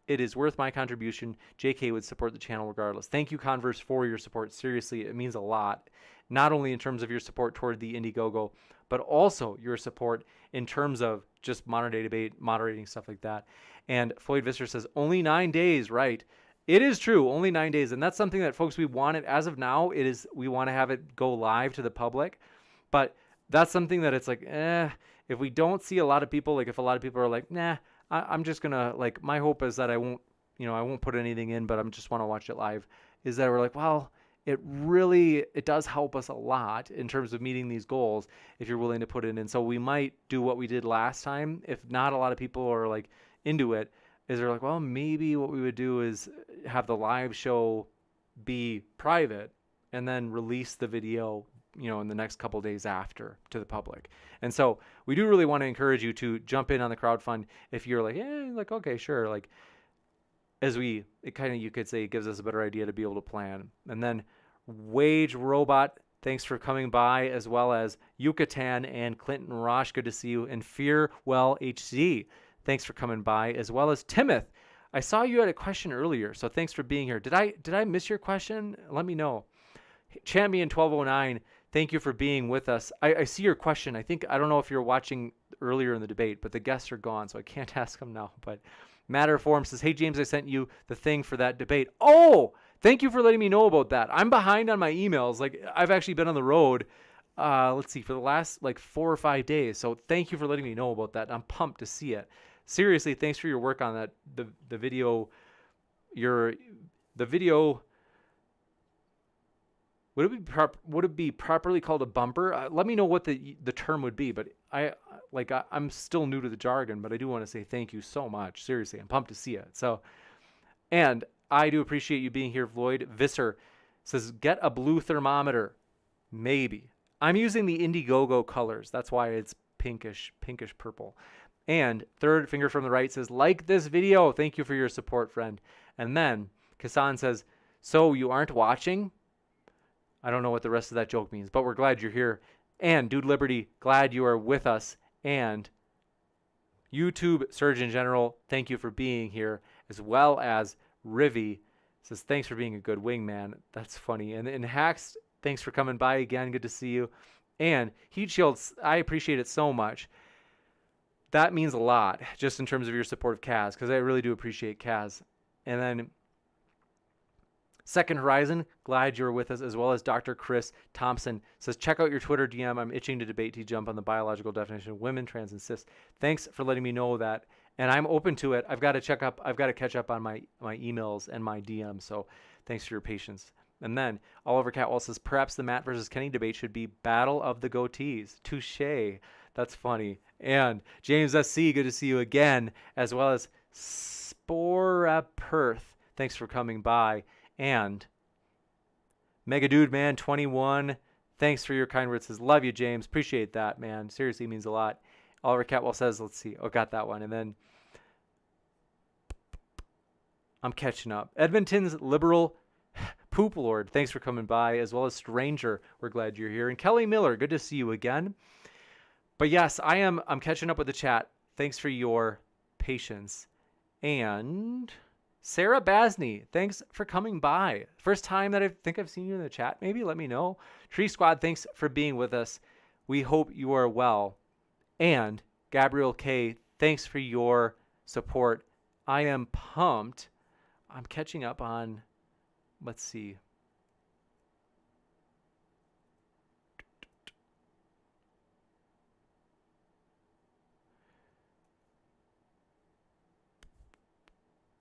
is worth my contribution. JK would support the channel regardless. Thank you, Converse, for your support. Seriously, it means a lot. Not only in terms of your support toward the Indiegogo, but also your support in terms of just modern day debate, moderating, stuff like that. And Floyd Visser says, only 9 days, right? It is true, only 9 days. And that's something that, folks, we wanted, as of now, we want to have it go live to the public. But that's something that it's like, if we don't see a lot of people, like if a lot of people are like, nah, I'm just going to, like, my hope is that I won't put anything in, but I just want to watch it live, is that we're like, well, it does help us a lot in terms of meeting these goals if you're willing to put it in. So we might do what we did last time. If not a lot of people are like into it, is they're like, well, maybe what we would do is have the live show be private and then release the video, in the next couple days after to the public. And so we do really want to encourage you to jump in on the crowdfund if you're like, okay, sure. Like, you could say, it gives us a better idea to be able to plan. And then Wage Robot, thanks for coming by, as well as Yucatan and Clinton Rosh, good to see you. And Fearwell HC, thanks for coming by, as well as Timoth. I saw you had a question earlier, so thanks for being here. Did I miss your question? Let me know. Champion 1209, thank you for being with us. I see your question. I don't know if you're watching earlier in the debate, but the guests are gone, so I can't ask them now. But Matter Forum says, hey, James, I sent you the thing for that debate. Oh, thank you for letting me know about that. I'm behind on my emails. Like, I've actually been on the road, let's see, for the last 4 or 5 days. So thank you for letting me know about that. I'm pumped to see it. Seriously, thanks for your work on that. The video, would it be properly called a bumper? Let me know what the term would be, but I'm still new to the jargon, but I do want to say thank you so much. Seriously, I'm pumped to see it. So, and I do appreciate you being here, Floyd. Visser says, get a blue thermometer. Maybe. I'm using the Indiegogo colors. That's why it's pinkish purple. And third finger from the right says, like this video. Thank you for your support, friend. And then Kasan says, so you aren't watching? I don't know what the rest of that joke means, but we're glad you're here. And Dude Liberty, glad you are with us. And YouTube Surgeon General, thank you for being here. As well as Rivy says, thanks for being a good wingman. That's funny. And Hacks, thanks for coming by again. Good to see you. And Heat Shields, I appreciate it so much. That means a lot, just in terms of your support of Kaz, because I really do appreciate Kaz. And then Second Horizon, glad you're with us, as well as Dr. Chris Thompson says, check out your Twitter DM. I'm itching to debate TJump on the biological definition of women, trans, and cis. Thanks for letting me know that. And I'm open to it. I've got to catch up on my emails and my DMs. So thanks for your patience. And then Oliver Catwall says, perhaps the Matt versus Kenny debate should be Battle of the Goatees. Touche. That's funny. And James SC, good to see you again, as well as Spora Perth. Thanks for coming by. And Mega Dude Man 21, thanks for your kind words. Says, love you, James. Appreciate that, man. Seriously, means a lot. Oliver Catwell says, let's see. Oh, got that one. And then I'm catching up. Edmonton's Liberal Poop Lord, thanks for coming by, as well as Stranger. We're glad you're here. And Kelly Miller, good to see you again. But yes, I'm catching up with the chat. Thanks for your patience. And Sarah Basney, thanks for coming by. First time that I think I've seen you in the chat, maybe let me know. Tree Squad, thanks for being with us. We hope you are well. And Gabriel K, thanks for your support. I am pumped. I'm catching up on, let's see.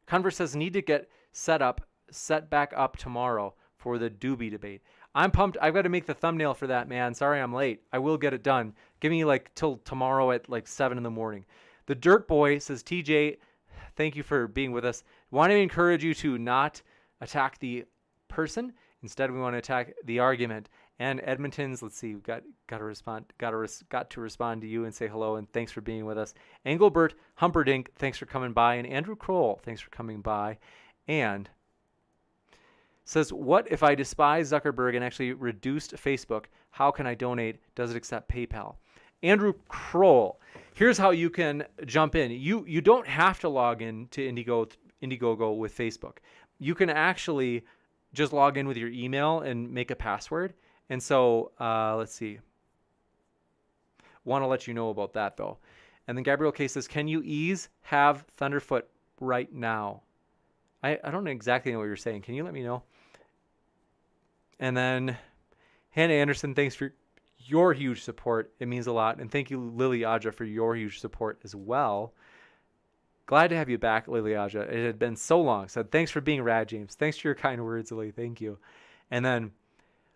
Converse says, need to get set back up tomorrow for the Doobie debate. I'm pumped. I've got to make the thumbnail for that, man. Sorry I'm late. I will get it done. Give me like till tomorrow at like 7 in the morning. The Dirt Boy says, TJ, thank you for being with us. Want to encourage you to not attack the person. Instead, we want to attack the argument. And Edmonton's, let's see, got to respond to you and say hello and thanks for being with us. Engelbert Humperdinck, thanks for coming by. And Andrew Kroll, thanks for coming by. And says, what if I despise Zuckerberg and actually reduced Facebook? How can I donate? Does it accept PayPal? Andrew Kroll, here's how you can jump in. You don't have to log in to Indiegogo with Facebook. You can actually just log in with your email and make a password. And so let's see. Want to let you know about that, though. And then Gabriel K says, can you have Thunderfoot right now? I don't exactly know what you're saying. Can you let me know? And then Hannah Anderson, thanks for your huge support. It means a lot. And thank you, Lily Aja, for your huge support as well. Glad to have you back, Lily Aja. It had been so long. So thanks for being rad, James. Thanks for your kind words, Lily. Thank you. And then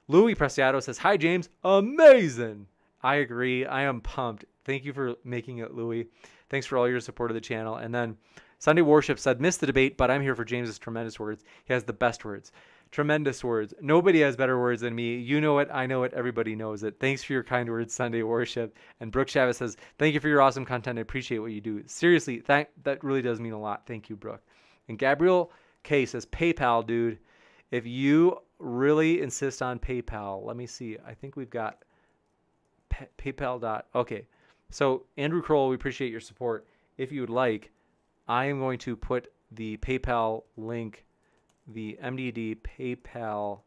Louis Preciado says, hi, James. Amazing. I agree. I am pumped. Thank you for making it, Louis. Thanks for all your support of the channel. And then Sunday Worship said, missed the debate, but I'm here for James's tremendous words. He has the best words. Tremendous words. Nobody has better words than me. You know it. I know it. Everybody knows it. Thanks for your kind words, Sunday Worship. And Brooke Chavez says, thank you for your awesome content. I appreciate what you do. Seriously, that really does mean a lot. Thank you, Brooke. And Gabriel K says, PayPal, dude. If you really insist on PayPal, let me see. I think we've got PayPal. Okay. So Andrew Kroll, we appreciate your support. If you would like, I am going to put the PayPal link, the MDD PayPal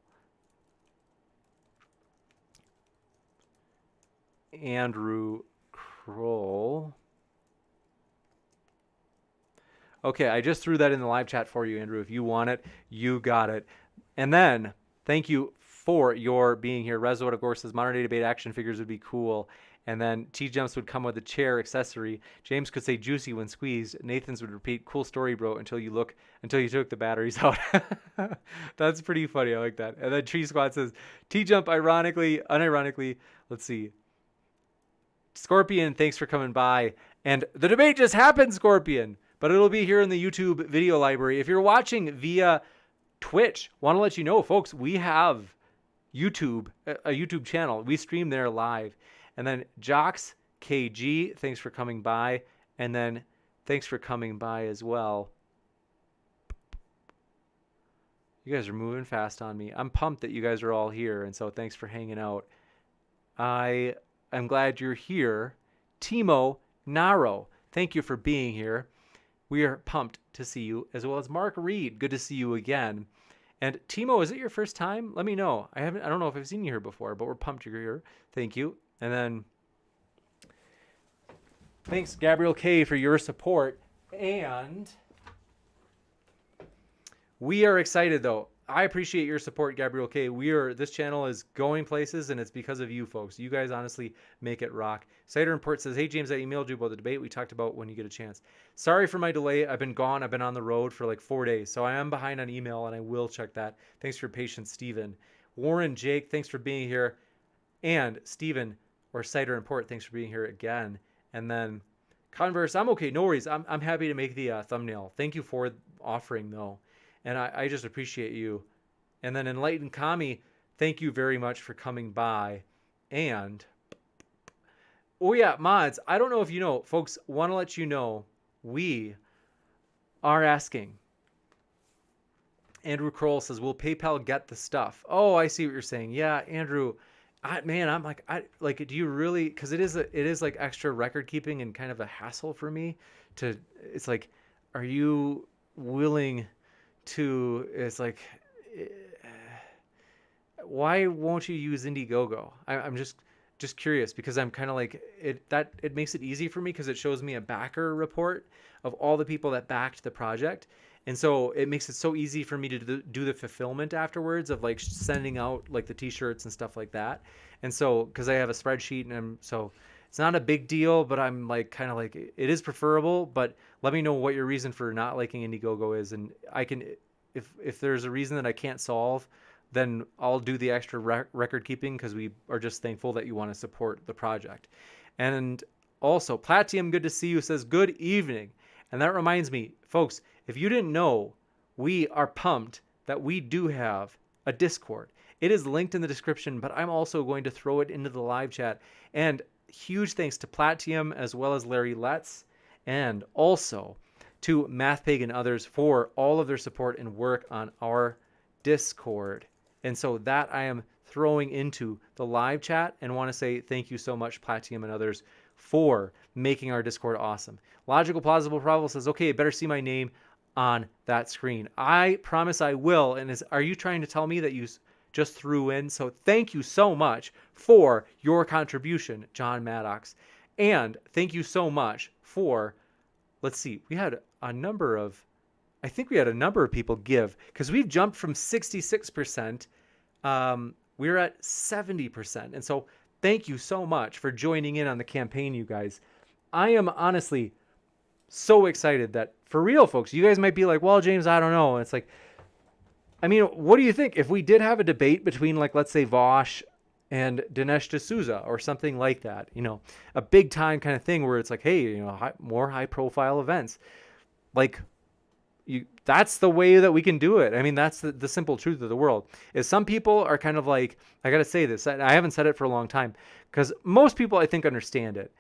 Andrew Kroll. Okay, I just threw that in the live chat for you, Andrew. If you want it, you got it. And then, thank you for your being here. Rezo, of course, says modern day debate action figures would be cool. And then TJumps would come with a chair accessory. James could say juicy when squeezed. Nathan's would repeat, cool story, bro, until you took the batteries out. That's pretty funny. I like that. And then Tree Squad says, TJump, unironically, let's see. Scorpion, thanks for coming by. And the debate just happened, Scorpion. But it'll be here in the YouTube video library. If you're watching via Twitch, want to let you know, folks, we have a YouTube channel. We stream there live. And then Jocks KG, thanks for coming by. And then thanks for coming by as well. You guys are moving fast on me. I'm pumped that you guys are all here. And so thanks for hanging out. I'm glad you're here. Timo Naro, thank you for being here. We are pumped to see you, as well as Mark Reed. Good to see you again. And Timo, is it your first time? Let me know. I don't know if I've seen you here before, but we're pumped you're here. Thank you. And then thanks, Gabriel K, for your support. And we are excited, though. I appreciate your support, Gabriel K. This channel is going places, and it's because of you folks. You guys honestly make it rock. Cider and Port says, hey, James, I emailed you about the debate we talked about when you get a chance. Sorry for my delay. I've been gone. I've been on the road for like 4 days, so I am behind on email, and I will check that. Thanks for your patience, Steven. Warren, Jake, thanks for being here. And Steven, or Cider and Port, thanks for being here again. And then Converse, I'm okay. No worries. I'm happy to make the thumbnail. Thank you for offering, though. And I just appreciate you. And then Enlightened Kami, thank you very much for coming by. And, oh yeah, mods, I don't know if you know, folks, want to let you know, we are asking. Andrew Kroll says, will PayPal get the stuff? Oh, I see what you're saying. Yeah, Andrew, I'm like, do you really, because it is like extra record keeping and kind of a hassle for me it's like, are you willing to, it's like, why won't you use Indiegogo? I'm just curious, because I'm kind of like it makes it easy for me because it shows me a backer report of all the people that backed the project, and so it makes it so easy for me to do the fulfillment afterwards of like sending out like the t-shirts and stuff like that. And so because I have a spreadsheet, and so it's not a big deal, but I'm like kind of like, it is preferable, but let me know what your reason for not liking Indiegogo is, and I can, if there's a reason that I can't solve, then I'll do the extra record keeping, because we are just thankful that you want to support the project. And also, Platium, good to see you, says, good evening. And that reminds me, folks, if you didn't know, we are pumped that we do have a Discord. It is linked in the description, but I'm also going to throw it into the live chat. And huge thanks to Platium, as well as Larry Letts, and also to MathPig and others for all of their support and work on our Discord. And so that I am throwing into the live chat, and want to say thank you so much, Platium and others, for making our Discord awesome. Logical Plausible Probable says, okay, better see my name on that screen. I promise I will. And are you trying to tell me that you just threw in? So thank you so much for your contribution, John Maddox. And thank you so much for, let's see, we had a number of people give, because we've jumped from 66%. We're at 70%. And so thank you so much for joining in on the campaign, you guys. I am honestly so excited that, for real, folks, you guys might be like, well, James, I don't know. It's like, I mean, what do you think if we did have a debate between, like, let's say Vaush and Dinesh D'Souza or something like that, a big time kind of thing where it's like, hey, more high profile events, like, that's the way that we can do it. I mean, that's the simple truth of the world. Is some people are kind of like, I got to say this, I haven't said it for a long time, because most people I think understand it,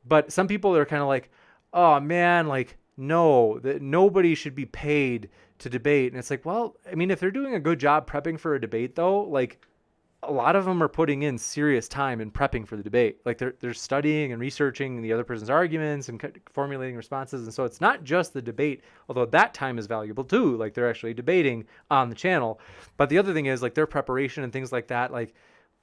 but some people are kind of like, oh man, like, no, that nobody should be paid to debate. And it's like, well, I mean, if they're doing a good job prepping for a debate, though, like, a lot of them are putting in serious time in prepping for the debate. Like, they're studying and researching the other person's arguments and formulating responses. And so it's not just the debate, although that time is valuable too. Like, they're actually debating on the channel. But the other thing is, like, their preparation and things like that, like,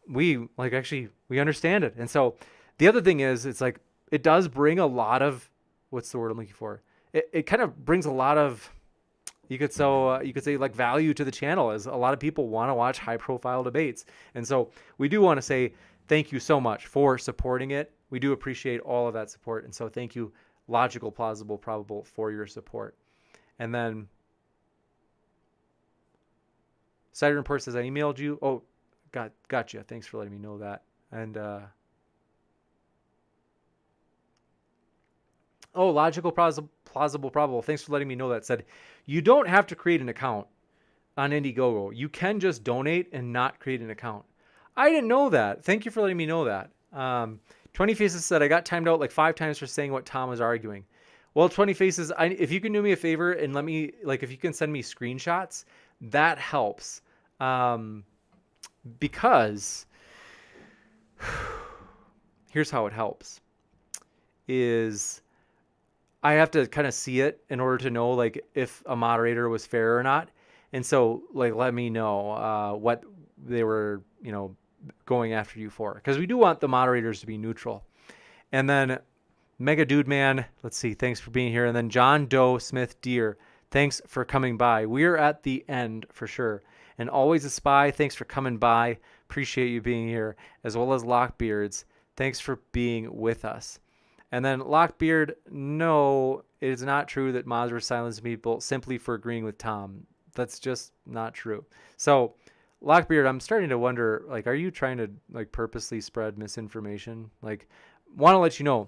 we understand it. And so the other thing is, it's like, it does bring a lot of, what's the word I'm looking for? It kind of brings a lot of, you could say like value to the channel, as a lot of people want to watch high profile debates. And so we do want to say thank you so much for supporting it. We do appreciate all of that support. And so thank you, Logical, Plausible, Probable, for your support. And then Cider Report says, I emailed you. Oh, gotcha. Thanks for letting me know that. And Logical, Plausible, Probable, thanks for letting me know that. Said, you don't have to create an account on Indiegogo. You can just donate and not create an account. I didn't know that. Thank you for letting me know that. 20 Faces said, I got timed out like 5 times for saying what Tom was arguing. Well, 20 Faces, if you can do me a favor and let me, like, if you can send me screenshots, that helps. Because here's how it helps is I have to kind of see it in order to know, like, if a moderator was fair or not. And so, like, let me know what they were, going after you for. Because we do want the moderators to be neutral. And then Mega Dude Man, let's see, thanks for being here. And then John Doe Smith Deer, thanks for coming by. We're at the end for sure. And Always a Spy, thanks for coming by. Appreciate you being here. As well as Lockbeards, thanks for being with us. And then Lockbeard, no, it is not true that mods were silencing people simply for agreeing with Tom. That's just not true. So, Lockbeard, I'm starting to wonder, like, are you trying to, like, purposely spread misinformation? Like, want to let you know,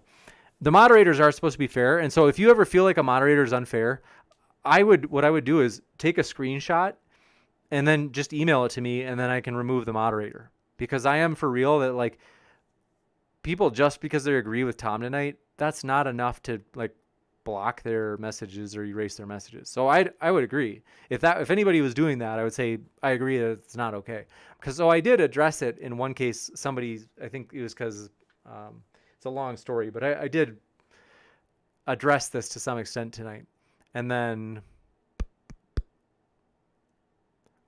the moderators are supposed to be fair. And so if you ever feel like a moderator is unfair, what I would do is take a screenshot and then just email it to me, and then I can remove the moderator. Because I am for real that, like, people, just because they agree with Tom tonight, that's not enough to, like, block their messages or erase their messages. So I would agree. If anybody was doing that, I would say I agree that it's not okay. Because I did address it in one case. Somebody, I think it was because it's a long story, but I did address this to some extent tonight. And then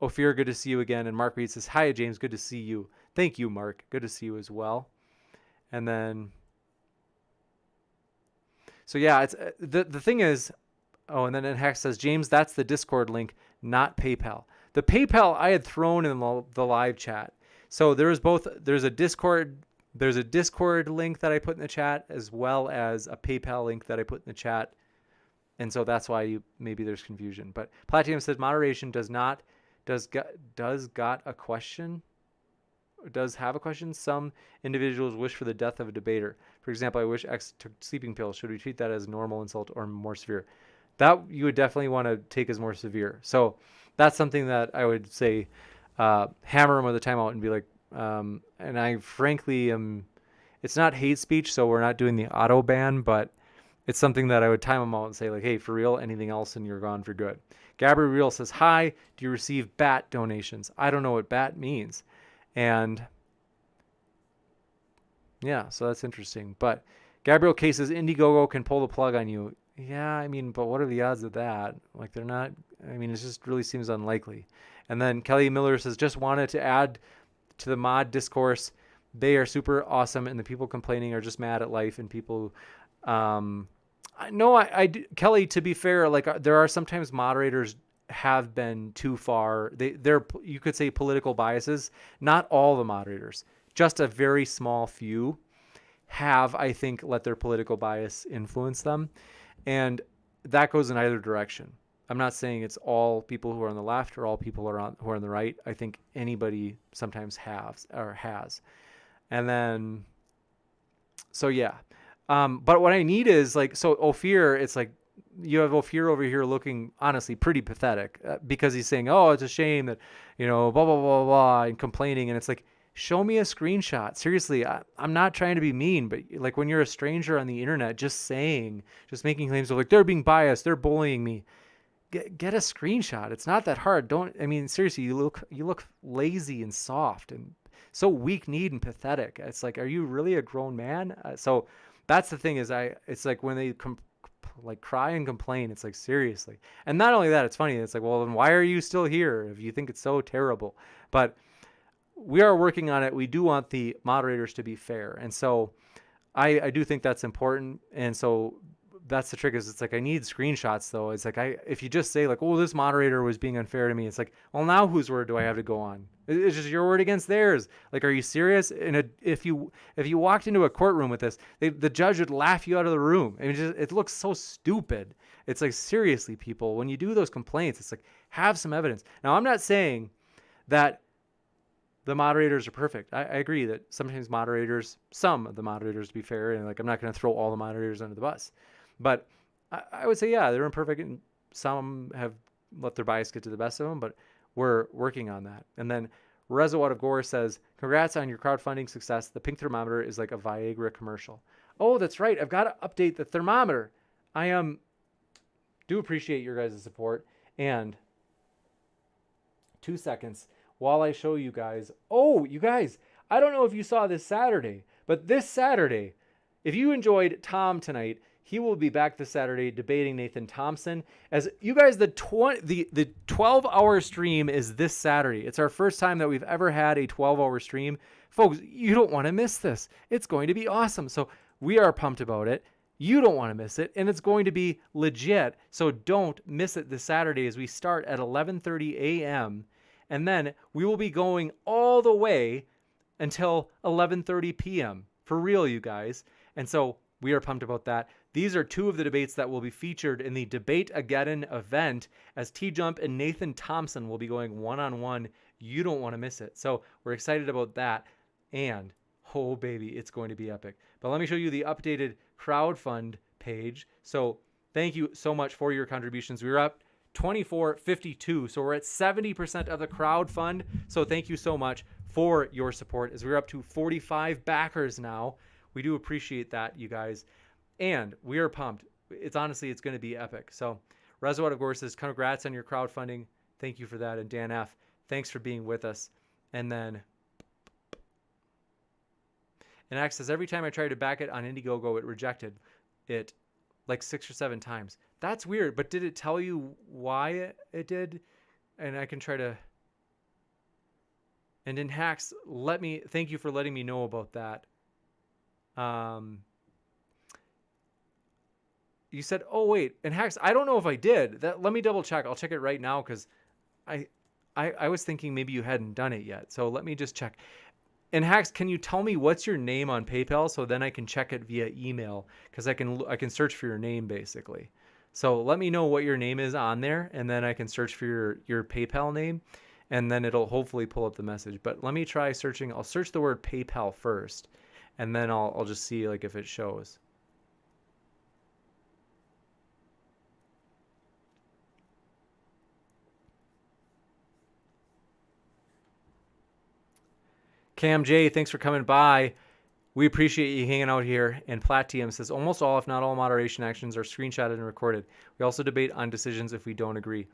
Ophir, good to see you again. And Mark Reed says, hi, James, good to see you. Thank you, Mark. Good to see you as well. And then, so yeah, it's the thing is, and then Hex says, James, that's the Discord link, not PayPal. The PayPal I had thrown in the live chat. So there's a Discord link that I put in the chat, as well as a PayPal link that I put in the chat. And so that's why maybe there's confusion. But Platinum says moderation does have a question. Some individuals wish for the death of a debater. For example, I wish X took sleeping pills. Should we treat that as normal insult or more severe? That you would definitely want to take as more severe. So that's something that I would say, hammer him with a timeout and be like, and I frankly it's not hate speech, so we're not doing the auto ban, but it's something that I would time him out and say, like, hey, for real, anything else and you're gone for good. Gabriel says, hi, do you receive BAT donations? I don't know what BAT means. And yeah, so that's interesting. But Gabriel K says Indiegogo can pull the plug on you. Yeah, I mean, but what are the odds of that? Like, they're not, I mean, it just really seems unlikely. And then Kelly Miller says, just wanted to add to the mod discourse. They are super awesome, and the people complaining are just mad at life, and people, Kelly, to be fair, like, there are sometimes moderators have been too far. They're, you could say, political biases. Not all the moderators, just a very small few have, I think, let their political bias influence them. And that goes in either direction. I'm not saying it's all people who are on the left or all people who are on the right. I think anybody sometimes has. And then, so yeah. But what I need is, like, so Ophir, it's like, you have Ophir over here looking honestly pretty pathetic because he's saying, oh, it's a shame that, blah, blah, blah, blah, and complaining. And it's like, show me a screenshot. Seriously, I'm not trying to be mean, but like, when you're a stranger on the internet, just making claims of, like, they're being biased, they're bullying me. Get a screenshot. It's not that hard. Seriously, you look lazy and soft and so weak-kneed and pathetic. It's like, are you really a grown man? So that's the thing is it's like when they cry and complain, it's like, seriously. And not only that, it's funny. It's like, well, then why are you still here if you think it's so terrible? But we are working on it. We do want the moderators to be fair. And so I do think that's important. And so that's the trick is it's like, I need screenshots though. It's like, if you just say like, oh, this moderator was being unfair to me. It's like, well, now whose word do I have to go on? It's just your word against theirs. Like, are you serious? And if you walked into a courtroom with this, the judge would laugh you out of the room. I mean, it looks so stupid. It's like, seriously, people, when you do those complaints, it's like, have some evidence. Now, I'm not saying that the moderators are perfect. I agree that sometimes some of the moderators, to be fair, and like, I'm not going to throw all the moderators under the bus. But I would say, yeah, they're imperfect, and some have let their bias get to the best of them, but we're working on that. And then Rezo out of Gore says, congrats on your crowdfunding success. The pink thermometer is like a Viagra commercial. Oh, that's right. I've got to update the thermometer. I do appreciate your guys' support. And 2 seconds while I show you guys. Oh, you guys, I don't know if you saw this Saturday, but this Saturday, if you enjoyed Tom tonight, he will be back this Saturday debating Nathan Thompson. As you guys, the 12-hour stream is this Saturday. It's our first time that we've ever had a 12-hour stream. Folks, you don't want to miss this. It's going to be awesome. So we are pumped about it. You don't want to miss it, and it's going to be legit. So don't miss it this Saturday as we start at 11:30 a.m. And then we will be going all the way until 11:30 p.m. For real, you guys. And so we are pumped about that. These are two of the debates that will be featured in the Debate-ageddon event, as TJump and Nathan Thompson will be going one-on-one. You don't want to miss it. So we're excited about that. And, oh baby, it's going to be epic. But let me show you the updated crowdfund page. So thank you so much for your contributions. We were up 24.52. So we're at 70% of the crowdfund. So thank you so much for your support, as we're up to 45 backers now. We do appreciate that, you guys. And we are pumped. It's going to be epic. So Rezo out of Gore says, congrats on your crowdfunding. Thank you for that. And Dan F., thanks for being with us. And then Axe says, every time I tried to back it on Indiegogo, it rejected it like 6 or 7 times. That's weird, but did it tell you why it did? And I can try to... And in Hacks, thank you for letting me know about that. You said, oh wait, and Hacks, I don't know if I did. Let me double check. I'll check it right now, because I was thinking maybe you hadn't done it yet. So let me just check. And Hacks, can you tell me what's your name on PayPal, so then I can check it via email, because I can search for your name basically. So let me know what your name is on there, and then I can search for your PayPal name, and then it'll hopefully pull up the message. But let me try searching. I'll search the word PayPal first, and then I'll just see like if it shows. Cam J, thanks for coming by. We appreciate you hanging out here. And Platium says, almost all, if not all, moderation actions are screenshotted and recorded. We also debate on decisions if we don't agree.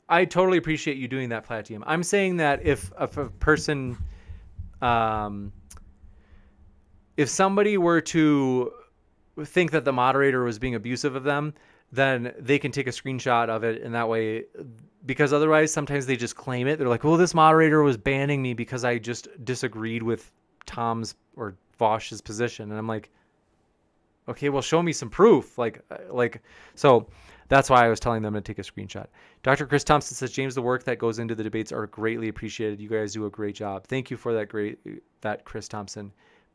I totally appreciate you doing that, Platium. I'm saying that if a person, if somebody were to think that the moderator was being abusive of them, then they can take a screenshot of it, and that way, because otherwise sometimes they just claim it. They're like, well, this moderator was banning me because I just disagreed with Tom's or Vaush's position. And I'm like, okay, well, show me some proof. So that's why I was telling them to take a screenshot. Dr. Chris Thompson says, James, the work that goes into the debates are greatly appreciated. You guys do a great job. Thank you for that, Chris Thompson.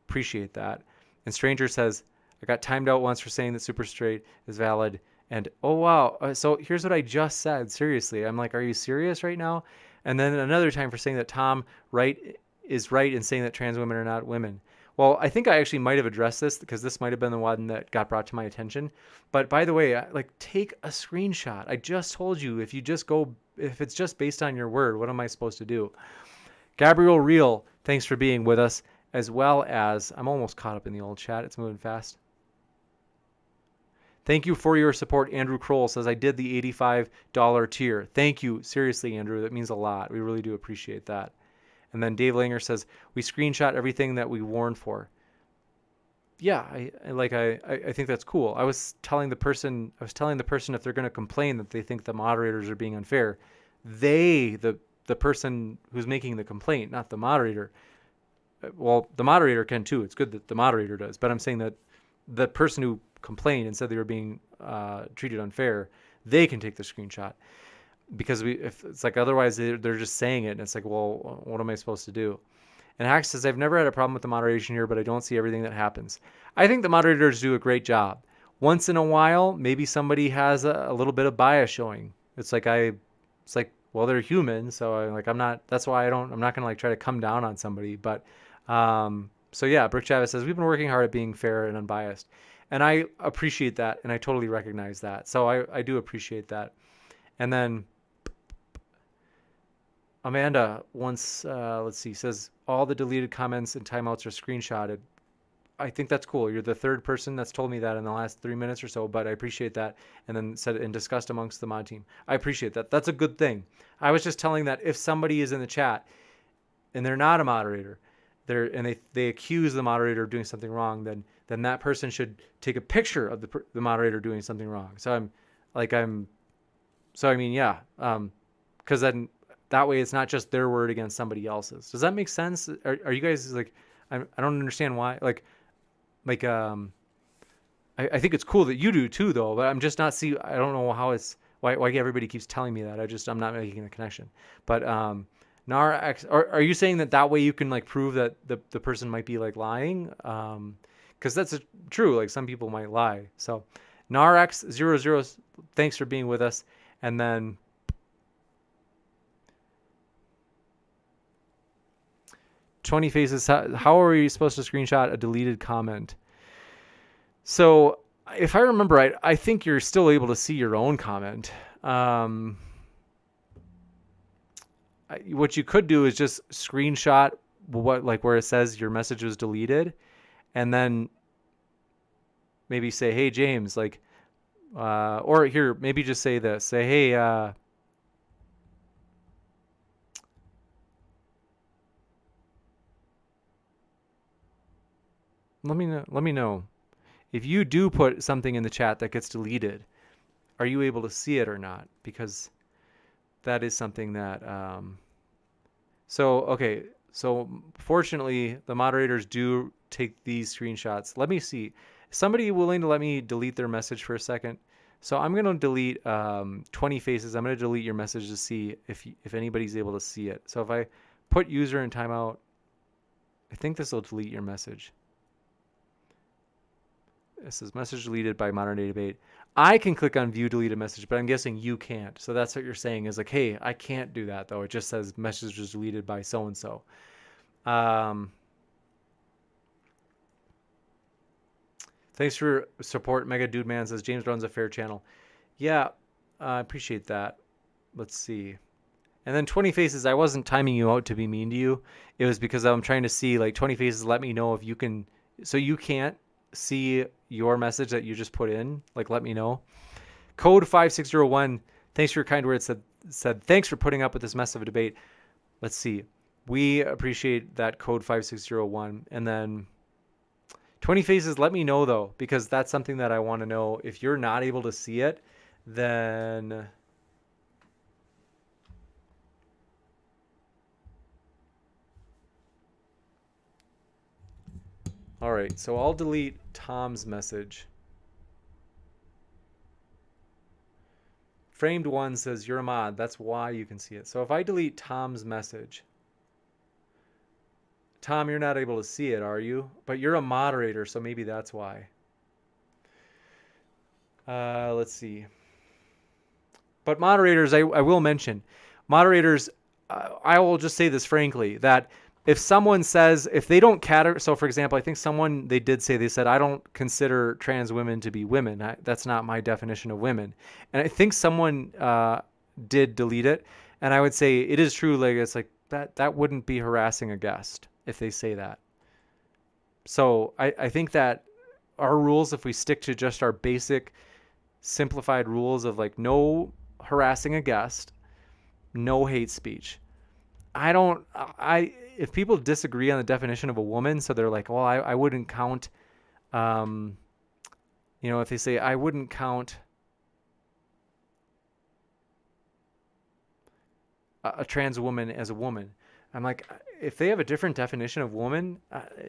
Appreciate that. And Stranger says, I got timed out once for saying that super straight is valid. And, oh, wow. So here's what I just said. Seriously. I'm like, are you serious right now? And then another time for saying that Tom is right in saying that trans women are not women. Well, I think I actually might have addressed this, because this might have been the one that got brought to my attention. But by the way, take a screenshot. I just told you, if it's just based on your word, what am I supposed to do? Gabriel Real, thanks for being with us, as well as, I'm almost caught up in the old chat. It's moving fast. Thank you for your support. Andrew Kroll says, I did the $85 tier. Thank you. Seriously, Andrew, that means a lot. We really do appreciate that. And then Dave Langer says, we screenshot everything that we warn for. Yeah, I think that's cool. I was telling the person if they're going to complain that they think the moderators are being unfair, the person who's making the complaint, not the moderator. Well, the moderator can too. It's good that the moderator does. But I'm saying that the person who complained and said they were being treated unfair, they can take the screenshot. Because if it's like, otherwise they're just saying it, and it's like, well, what am I supposed to do? And Hack says, I've never had a problem with the moderation here, but I don't see everything that happens. I think the moderators do a great job. Once in a while, maybe somebody has a little bit of bias showing. It's like, well, they're human, so I'm not gonna try to come down on somebody. But so yeah, Brooke Chavez says, we've been working hard at being fair and unbiased. And I appreciate that, and I totally recognize that. So I do appreciate that. And then Amanda once, let's see, says all the deleted comments and timeouts are screenshotted. I think that's cool. You're the third person that's told me that in the last 3 minutes or so, but I appreciate that. And then said it and discussed amongst the mod team. I appreciate that. That's a good thing. I was just telling that if somebody is in the chat and they're not a moderator, they accuse the moderator of doing something wrong, then that person should take a picture of the moderator doing something wrong. So yeah, because then that way it's not just their word against somebody else's. Does that make sense? Are you guys like? I don't understand why. I think it's cool that you do too, though. But I'm just not see. I don't know how it's why everybody keeps telling me that. I'm not making the connection. But Nara, are you saying that way you can like prove that the person might be like lying? Because that's true. Like some people might lie. So NARX00, thanks for being with us. And then 20 faces. How are you supposed to screenshot a deleted comment? So if I remember right, I think you're still able to see your own comment. What you could do is just screenshot where it says your message was deleted, and then maybe say, "Hey James," or here maybe just say this. Say, "Hey, let me know if you do put something in the chat that gets deleted. Are you able to see it or not? Because that is something that so fortunately the moderators do take these screenshots. Let me see. Somebody willing to let me delete their message for a second? So I'm going to delete 20 faces. I'm going to delete your message to see if anybody's able to see it. So if I put user in timeout, I think this will delete your message. This is message deleted by modern day debate. I can click on view deleted message, but I'm guessing you can't. So that's what you're saying is like, hey, I can't do that though. It just says message was deleted by so-and-so. Thanks for support. Mega Dude Man says James runs a fair channel. Yeah, I appreciate that. Let's see. And then 20 faces, I wasn't timing you out to be mean to you. It was because I'm trying to see, like, 20 faces, let me know if you can. So you can't see your message that you just put in. Like, let me know. Code 5601, thanks for your kind words. Said thanks for putting up with this mess of a debate. Let's see. We appreciate that code 5601. And then 20 faces, let me know, though, because that's something that I want to know. If you're not able to see it, then all right, so I'll delete Tom's message. Framed one says you're a mod. That's why you can see it. So if I delete Tom's message, Tom, you're not able to see it, are you? But you're a moderator, so maybe that's why. Let's see. But moderators, I will mention, moderators, I will just say this frankly, that if someone says, if they don't categorize, so for example, I think they said, I don't consider trans women to be women. That's not my definition of women. And I think someone did delete it. And I would say it is true. Like, it's like that wouldn't be harassing a guest if they say that. So I think that our rules, if we stick to just our basic simplified rules of like no harassing a guest, no hate speech. If people disagree on the definition of a woman, so they're like, well, I wouldn't count, if they say I wouldn't count a trans woman as a woman, I'm like, if they have a different definition of woman,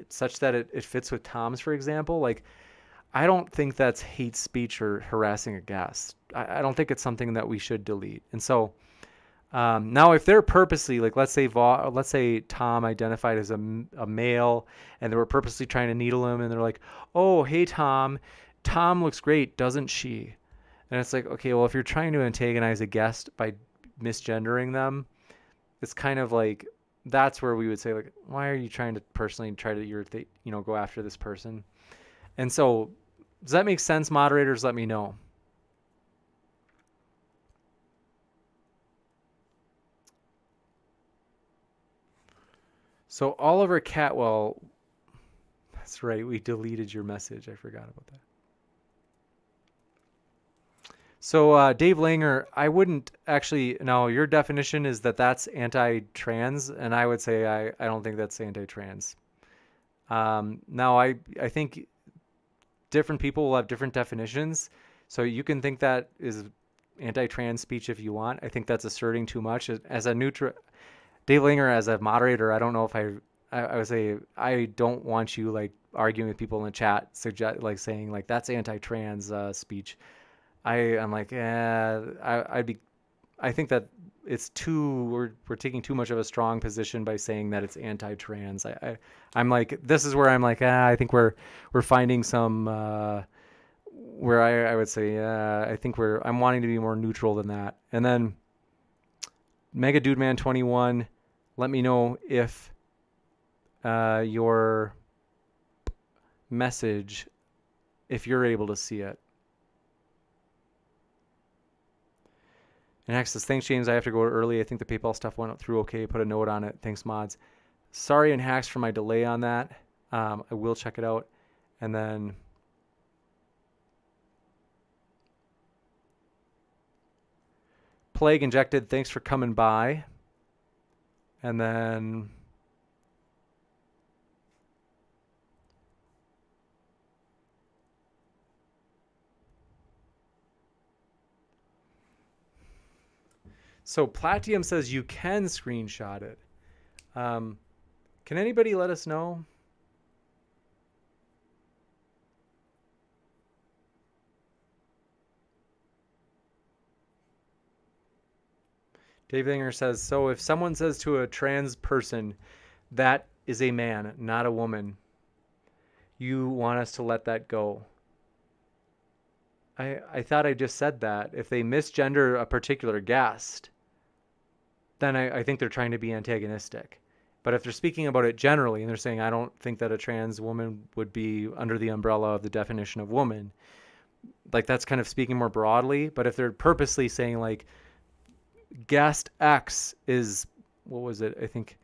such that it fits with Tom's, for example, like, I don't think that's hate speech or harassing a guest. I don't think it's something that we should delete. And so now if they're purposely, like, let's say Tom identified as a male and they were purposely trying to needle him and they're like, oh, hey, Tom looks great, doesn't she? And it's like, okay, well, if you're trying to antagonize a guest by misgendering them, it's kind of like, that's where we would say, like, why are you trying to personally try to irritate, go after this person? And so, does that make sense, moderators? Let me know. So Oliver Catwell, that's right, we deleted your message. I forgot about that. So Dave Langer, I wouldn't actually, no, your definition is that that's anti-trans, and I would say I don't think that's anti-trans. Now, I think different people will have different definitions, so you can think that is anti-trans speech if you want. I think that's asserting too much. As a neutral, Dave Langer, as a moderator, I don't know if I would say I don't want you like arguing with people in the chat, like saying like that's anti-trans speech. I'm like, I think that it's we're taking too much of a strong position by saying that it's anti-trans. I'm like, this is where I'm like, I think we're finding some, where I would say, I think I'm wanting to be more neutral than that. And then Mega Dude Man 21, let me know if your message, if you're able to see it. And next says, thanks, James. I have to go early. I think the PayPal stuff went through okay. Put a note on it. Thanks, mods. Sorry and hacks for my delay on that. I will check it out. And then Plague Injected, thanks for coming by. And then so Platinum says you can screenshot it. Can anybody let us know? Dave Inger says, so if someone says to a trans person, that is a man, not a woman, you want us to let that go. I thought I just said that. If they misgender a particular guest, then I think they're trying to be antagonistic. But if they're speaking about it generally and they're saying, I don't think that a trans woman would be under the umbrella of the definition of woman, like that's kind of speaking more broadly. But if they're purposely saying like guest X is, what was it? I think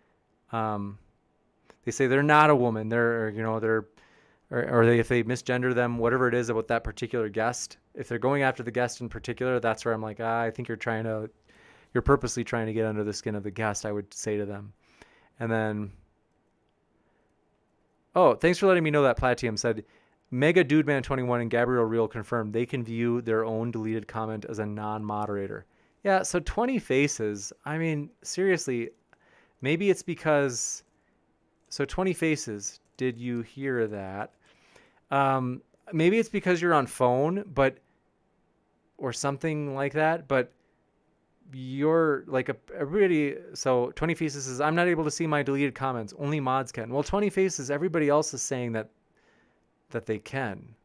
they say they're not a woman. They're, if they misgender them, whatever it is about that particular guest, if they're going after the guest in particular, that's where I'm like, I think you're purposely trying to get under the skin of the guest, I would say to them. And then, oh, thanks for letting me know that. Platinum said, Mega Dude Man 21 and Gabriel Real confirmed they can view their own deleted comment as a non-moderator. Yeah, so 20 faces. I mean, seriously, maybe it's because, so 20 faces, did you hear that? Maybe it's because you're on phone, or something like that, but you're like everybody. So 20 faces says, I'm not able to see my deleted comments. Only mods can. Well, 20 faces, everybody else is saying that they can.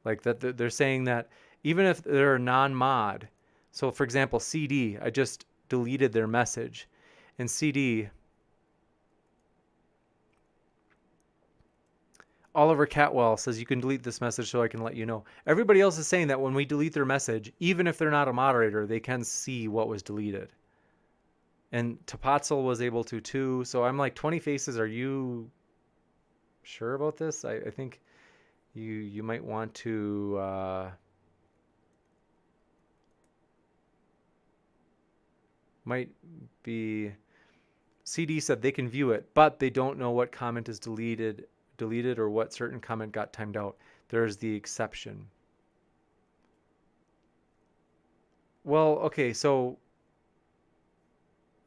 Like that they're saying that even if they're a non-mod. So for example, CD, I just deleted their message. And CD, Oliver Catwell says, you can delete this message so I can let you know. Everybody else is saying that when we delete their message, even if they're not a moderator, they can see what was deleted. And Tapatzel was able to too. So I'm like, 20 faces, are you sure about this? I think you might want to might be. CD said they can view it, but they don't know what comment is deleted or what certain comment got timed out. There's the exception. Well, okay, so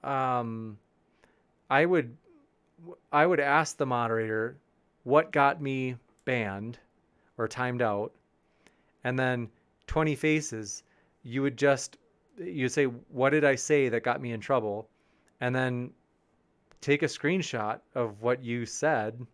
I would ask the moderator what got me banned or timed out, and then 20 faces, you'd say, what did I say that got me in trouble? And then take a screenshot of what you said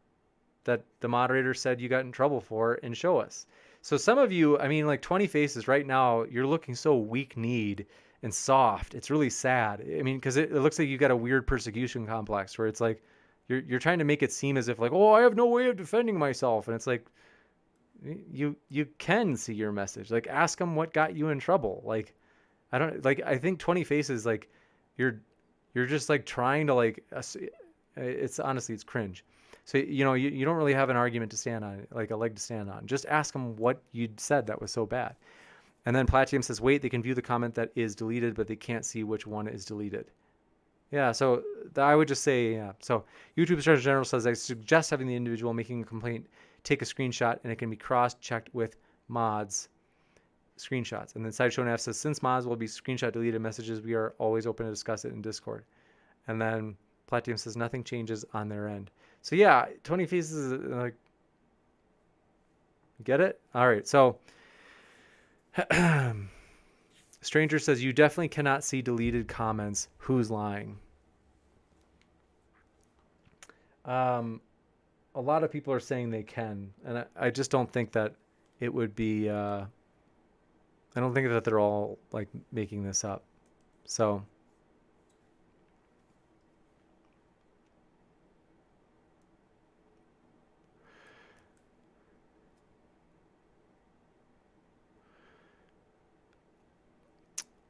that the moderator said you got in trouble for and show us. So some of you, I mean, like 20 faces right now, you're looking so weak-kneed and soft. It's really sad. I mean, because it looks like you got a weird persecution complex where it's like you're trying to make it seem as if like, oh, I have no way of defending myself. And it's like, you can see your message. Like, ask them what got you in trouble. Like, I think 20 faces, like, you're just like trying to like It's honestly, it's cringe. So, you don't really have an argument to stand on, like a leg to stand on. Just ask them what you'd said that was so bad. And then Platinum says, wait, they can view the comment that is deleted, but they can't see which one is deleted. Yeah, so I would just say, yeah. So YouTube Search General says, I suggest having the individual making a complaint take a screenshot, and it can be cross-checked with mods screenshots. And then Sideshow F says, since mods will be screenshot deleted messages, we are always open to discuss it in Discord. And then Platinum says, nothing changes on their end. So yeah, 20 Faces is like, get it? All right, so Stranger says, you definitely cannot see deleted comments. Who's lying? A lot of people are saying they can, and I just don't think that it would be, I don't think that they're all like making this up. So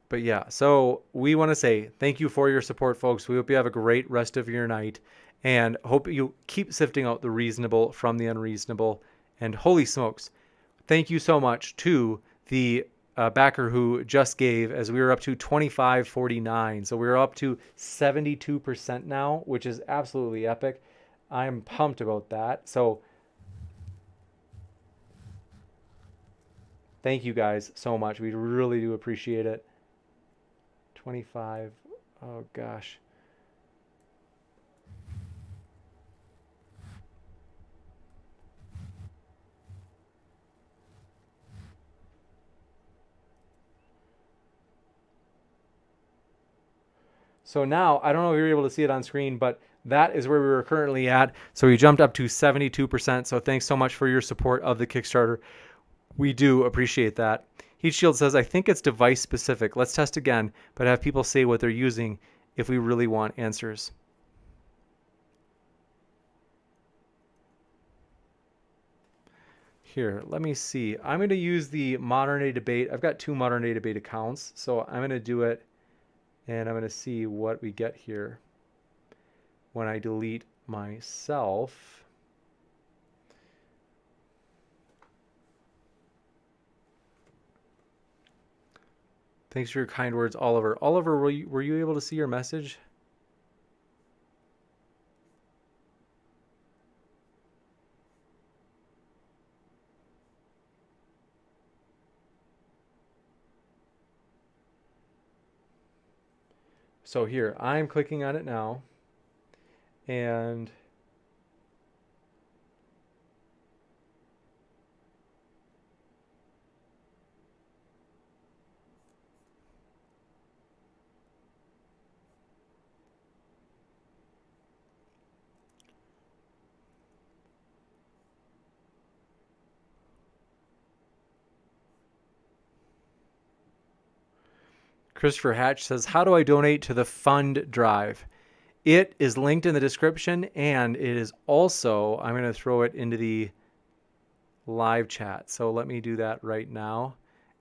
but yeah, so we want to say thank you for your support, folks. We hope you have a great rest of your night, and hope you keep sifting out the reasonable from the unreasonable. And holy smokes, thank you so much to the backer who just gave, as we were up to 25.49. So we're up to 72% now, which is absolutely epic. I'm pumped about that. So thank you guys so much. We really do appreciate it. 25. Oh gosh. So now, I don't know if you're able to see it on screen, but that is where we were currently at. So we jumped up to 72%. So thanks so much for your support of the Kickstarter. We do appreciate that. Heat Shield says, I think it's device specific. Let's test again, but have people say what they're using if we really want answers. Here, let me see. I'm going to use the Modern Day Debate. I've got 2 Modern Day Debate accounts, so I'm going to do it, and I'm going to see what we get here when I delete myself. Thanks for your kind words, Oliver. Oliver, were you able to see your message? So here, I'm clicking on it now, and Christopher Hatch says, how do I donate to the fund drive? It is linked in the description, and it is also, I'm going to throw it into the live chat. So let me do that right now.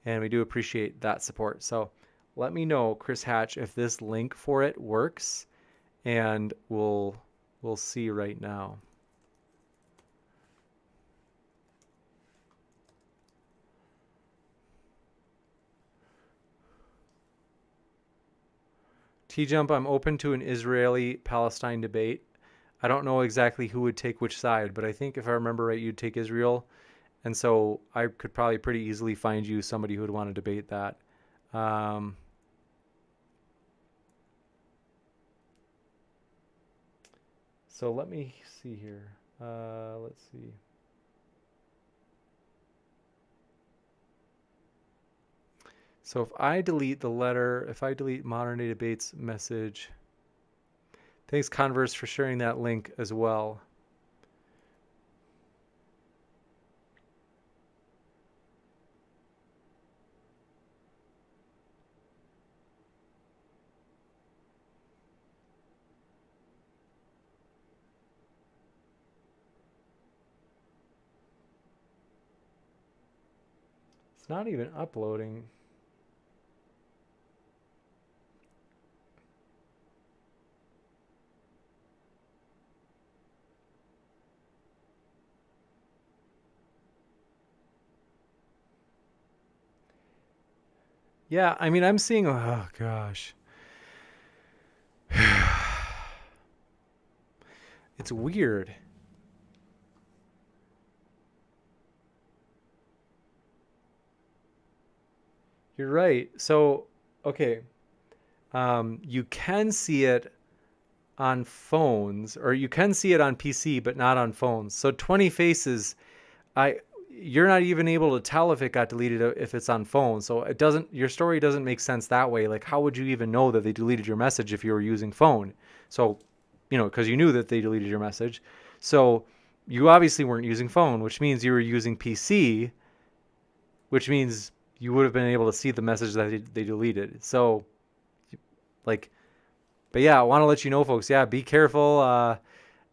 And we do appreciate that support. So let me know, Chris Hatch, if this link for it works, and we'll see right now. TJump, I'm open to an Israeli-Palestine debate. I don't know exactly who would take which side, but I think if I remember right, you'd take Israel. And so I could probably pretty easily find you somebody who would want to debate that. So let me see here. Let's see. So if I delete the letter, if I delete Modern Day Debates message, thanks Converse for sharing that link as well. It's not even uploading. Yeah, I mean, I'm seeing, oh gosh. It's weird. You're right. So, okay. You can see it on phones, or you can see it on PC, but not on phones. So 20 faces, I you're not even able to tell if it got deleted if it's on phone. So it doesn't your story doesn't make sense that way. Like how would you even know that they deleted your message if you were using phone? So, because you knew that they deleted your message. So you obviously weren't using phone, which means you were using PC, which means you would have been able to see the message that they deleted. So like but yeah, I want to let you know, folks. Yeah, be careful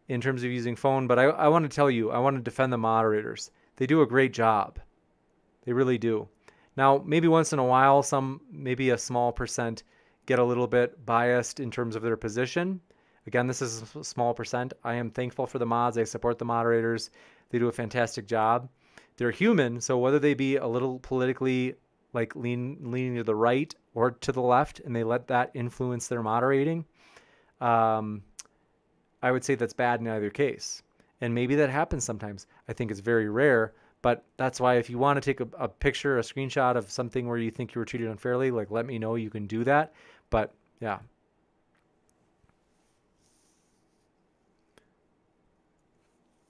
in terms of using phone. But I want to tell you, I want to defend the moderators. They do a great job. They really do. Now, maybe once in a while, maybe a small percent get a little bit biased in terms of their position. Again, this is a small percent. I am thankful for the mods. I support the moderators. They do a fantastic job. They're human, so whether they be a little politically like leaning to the right or to the left, and they let that influence their moderating, I would say that's bad in either case. And maybe that happens sometimes. I think it's very rare, but that's why if you want to take a picture, a screenshot of something where you think you were treated unfairly, like let me know, you can do that. But yeah.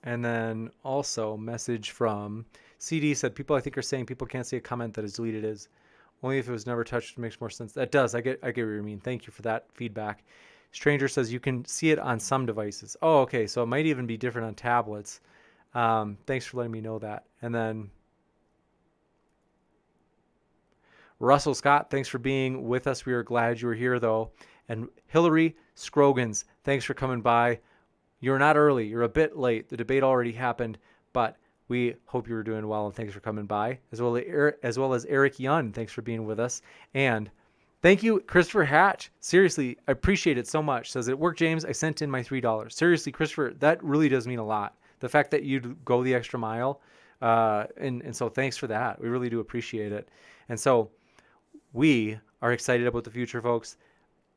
And then also message from CD said, people I think are saying people can't see a comment that is deleted is only if it was never touched. It makes more sense. That does. I get what you mean. Thank you for that feedback. Stranger says you can see it on some devices. Oh, okay. So it might even be different on tablets. Thanks for letting me know that. And then Russell Scott, thanks for being with us. We are glad you were here, though. And Hillary Scroggins, thanks for coming by. You're not early. You're a bit late. The debate already happened, but we hope you were doing well, and thanks for coming by. As well as Eric Yun, thanks for being with us. And thank you, Christopher Hatch. Seriously, I appreciate it so much. Says, at work, James, I sent in my $3. Seriously, Christopher, that really does mean a lot. The fact that you'd go the extra mile. And so thanks for that. We really do appreciate it. And so we are excited about the future, folks.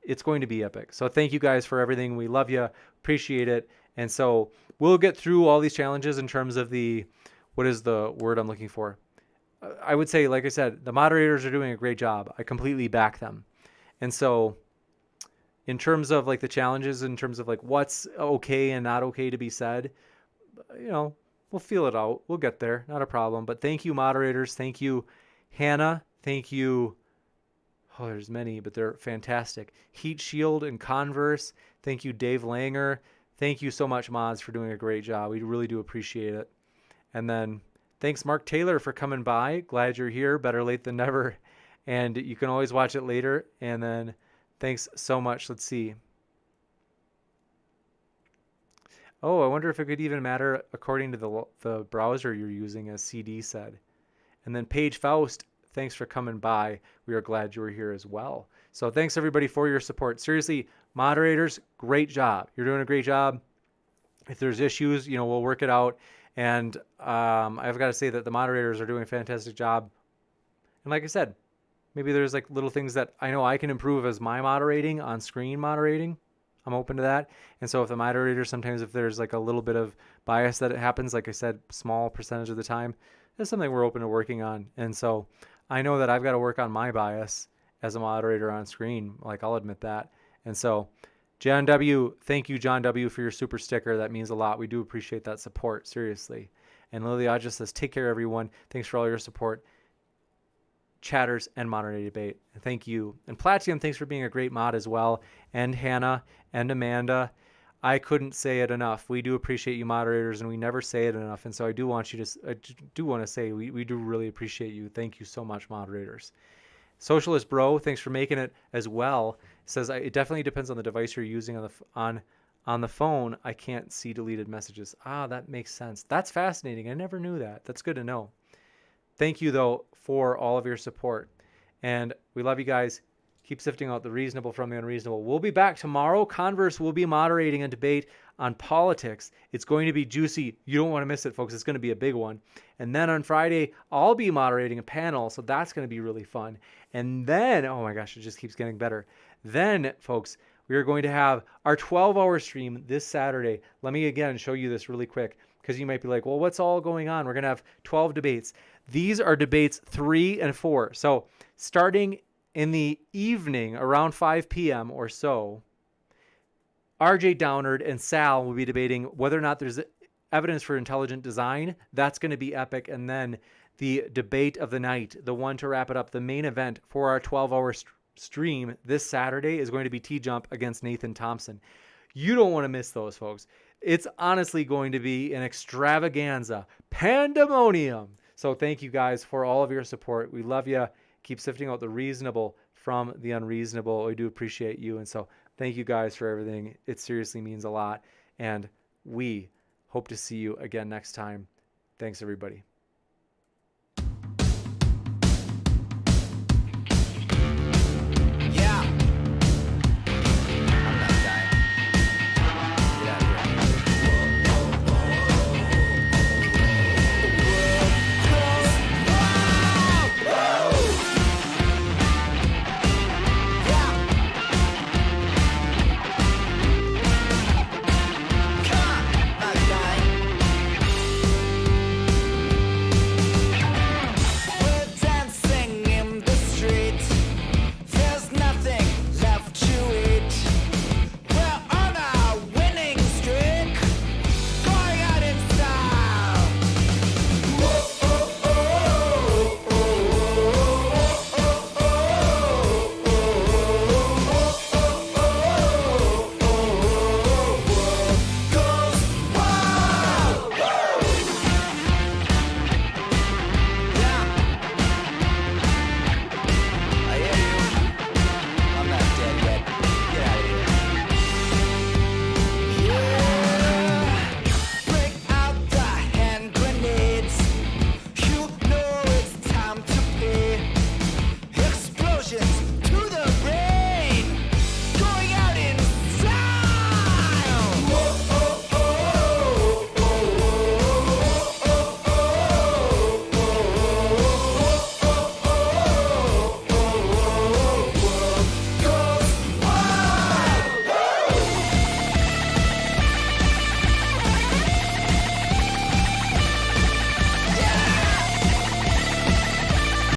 It's going to be epic. So thank you guys for everything. We love you. Appreciate it. And so we'll get through all these challenges in terms of what is the word I'm looking for? I would say, like I said, the moderators are doing a great job. I completely back them. And so in terms of like the challenges, in terms of like what's okay and not okay to be said, we'll feel it out. We'll get there. Not a problem. But thank you, moderators. Thank you, Hannah. Thank you. Oh, there's many, but they're fantastic. Heat Shield and Converse. Thank you, Dave Langer. Thank you so much, mods, for doing a great job. We really do appreciate it. And then thanks, Mark Taylor, for coming by. Glad you're here. Better late than never. And you can always watch it later. And then thanks so much. Let's see. Oh, I wonder if it could even matter according to the browser you're using, as CD said. And then Paige Faust, thanks for coming by. We are glad you were here as well. So thanks, everybody, for your support. Seriously, moderators, great job. You're doing a great job. If there's issues, we'll work it out. And I've got to say that the moderators are doing a fantastic job. And like I said, maybe there's like little things that I know I can improve as my moderating, on-screen moderating. I'm open to that. And so if the moderator, sometimes if there's like a little bit of bias that it happens, like I said, small percentage of the time, that's something we're open to working on. And so I know that I've got to work on my bias as a moderator on screen. Like, I'll admit that. And so John W., thank you, John W., for your super sticker. That means a lot. We do appreciate that support, seriously. And Lily Aja says, take care, everyone. Thanks for all your support, chatters, and moderated debate. Thank you. And Platinum, thanks for being a great mod as well. And Hannah and Amanda. I couldn't say it enough. We do appreciate you, moderators, and we never say it enough. And so I do want to say we do really appreciate you. Thank you so much, moderators. Socialist Bro, thanks for making it as well. Says it definitely depends on the device you're using on the phone. I can't see deleted messages. That makes sense. That's fascinating. I never knew that. That's good to know. Thank you, though, for all of your support. And we love you guys. Keep sifting out the reasonable from the unreasonable. We'll be back tomorrow. Converse will be moderating a debate on politics. It's going to be juicy. You don't want to miss it, folks. It's going to be a big one. And then on Friday, I'll be moderating a panel, so that's going to be really fun. And then, oh my gosh, it just keeps getting better. Then, folks, we are going to have our 12-hour stream this Saturday. Let me again show you this really quick, because you might be like, well, what's all going on? We're going to have 12 debates. These are debates 3 and 4. So starting in the evening around 5 p.m. or so, RJ Downard and Sal will be debating whether or not there's evidence for intelligent design. That's going to be epic. And then the debate of the night, the one to wrap it up, the main event for our 12-hour stream this Saturday is going to be TJump against Nathan Thompson. You don't want to miss those, folks. It's honestly going to be an extravaganza, pandemonium. So thank you guys for all of your support. We love you. Keep sifting out the reasonable from the unreasonable. We do appreciate you. And so thank you guys for everything. It seriously means a lot. And we hope to see you again next time. Thanks, everybody.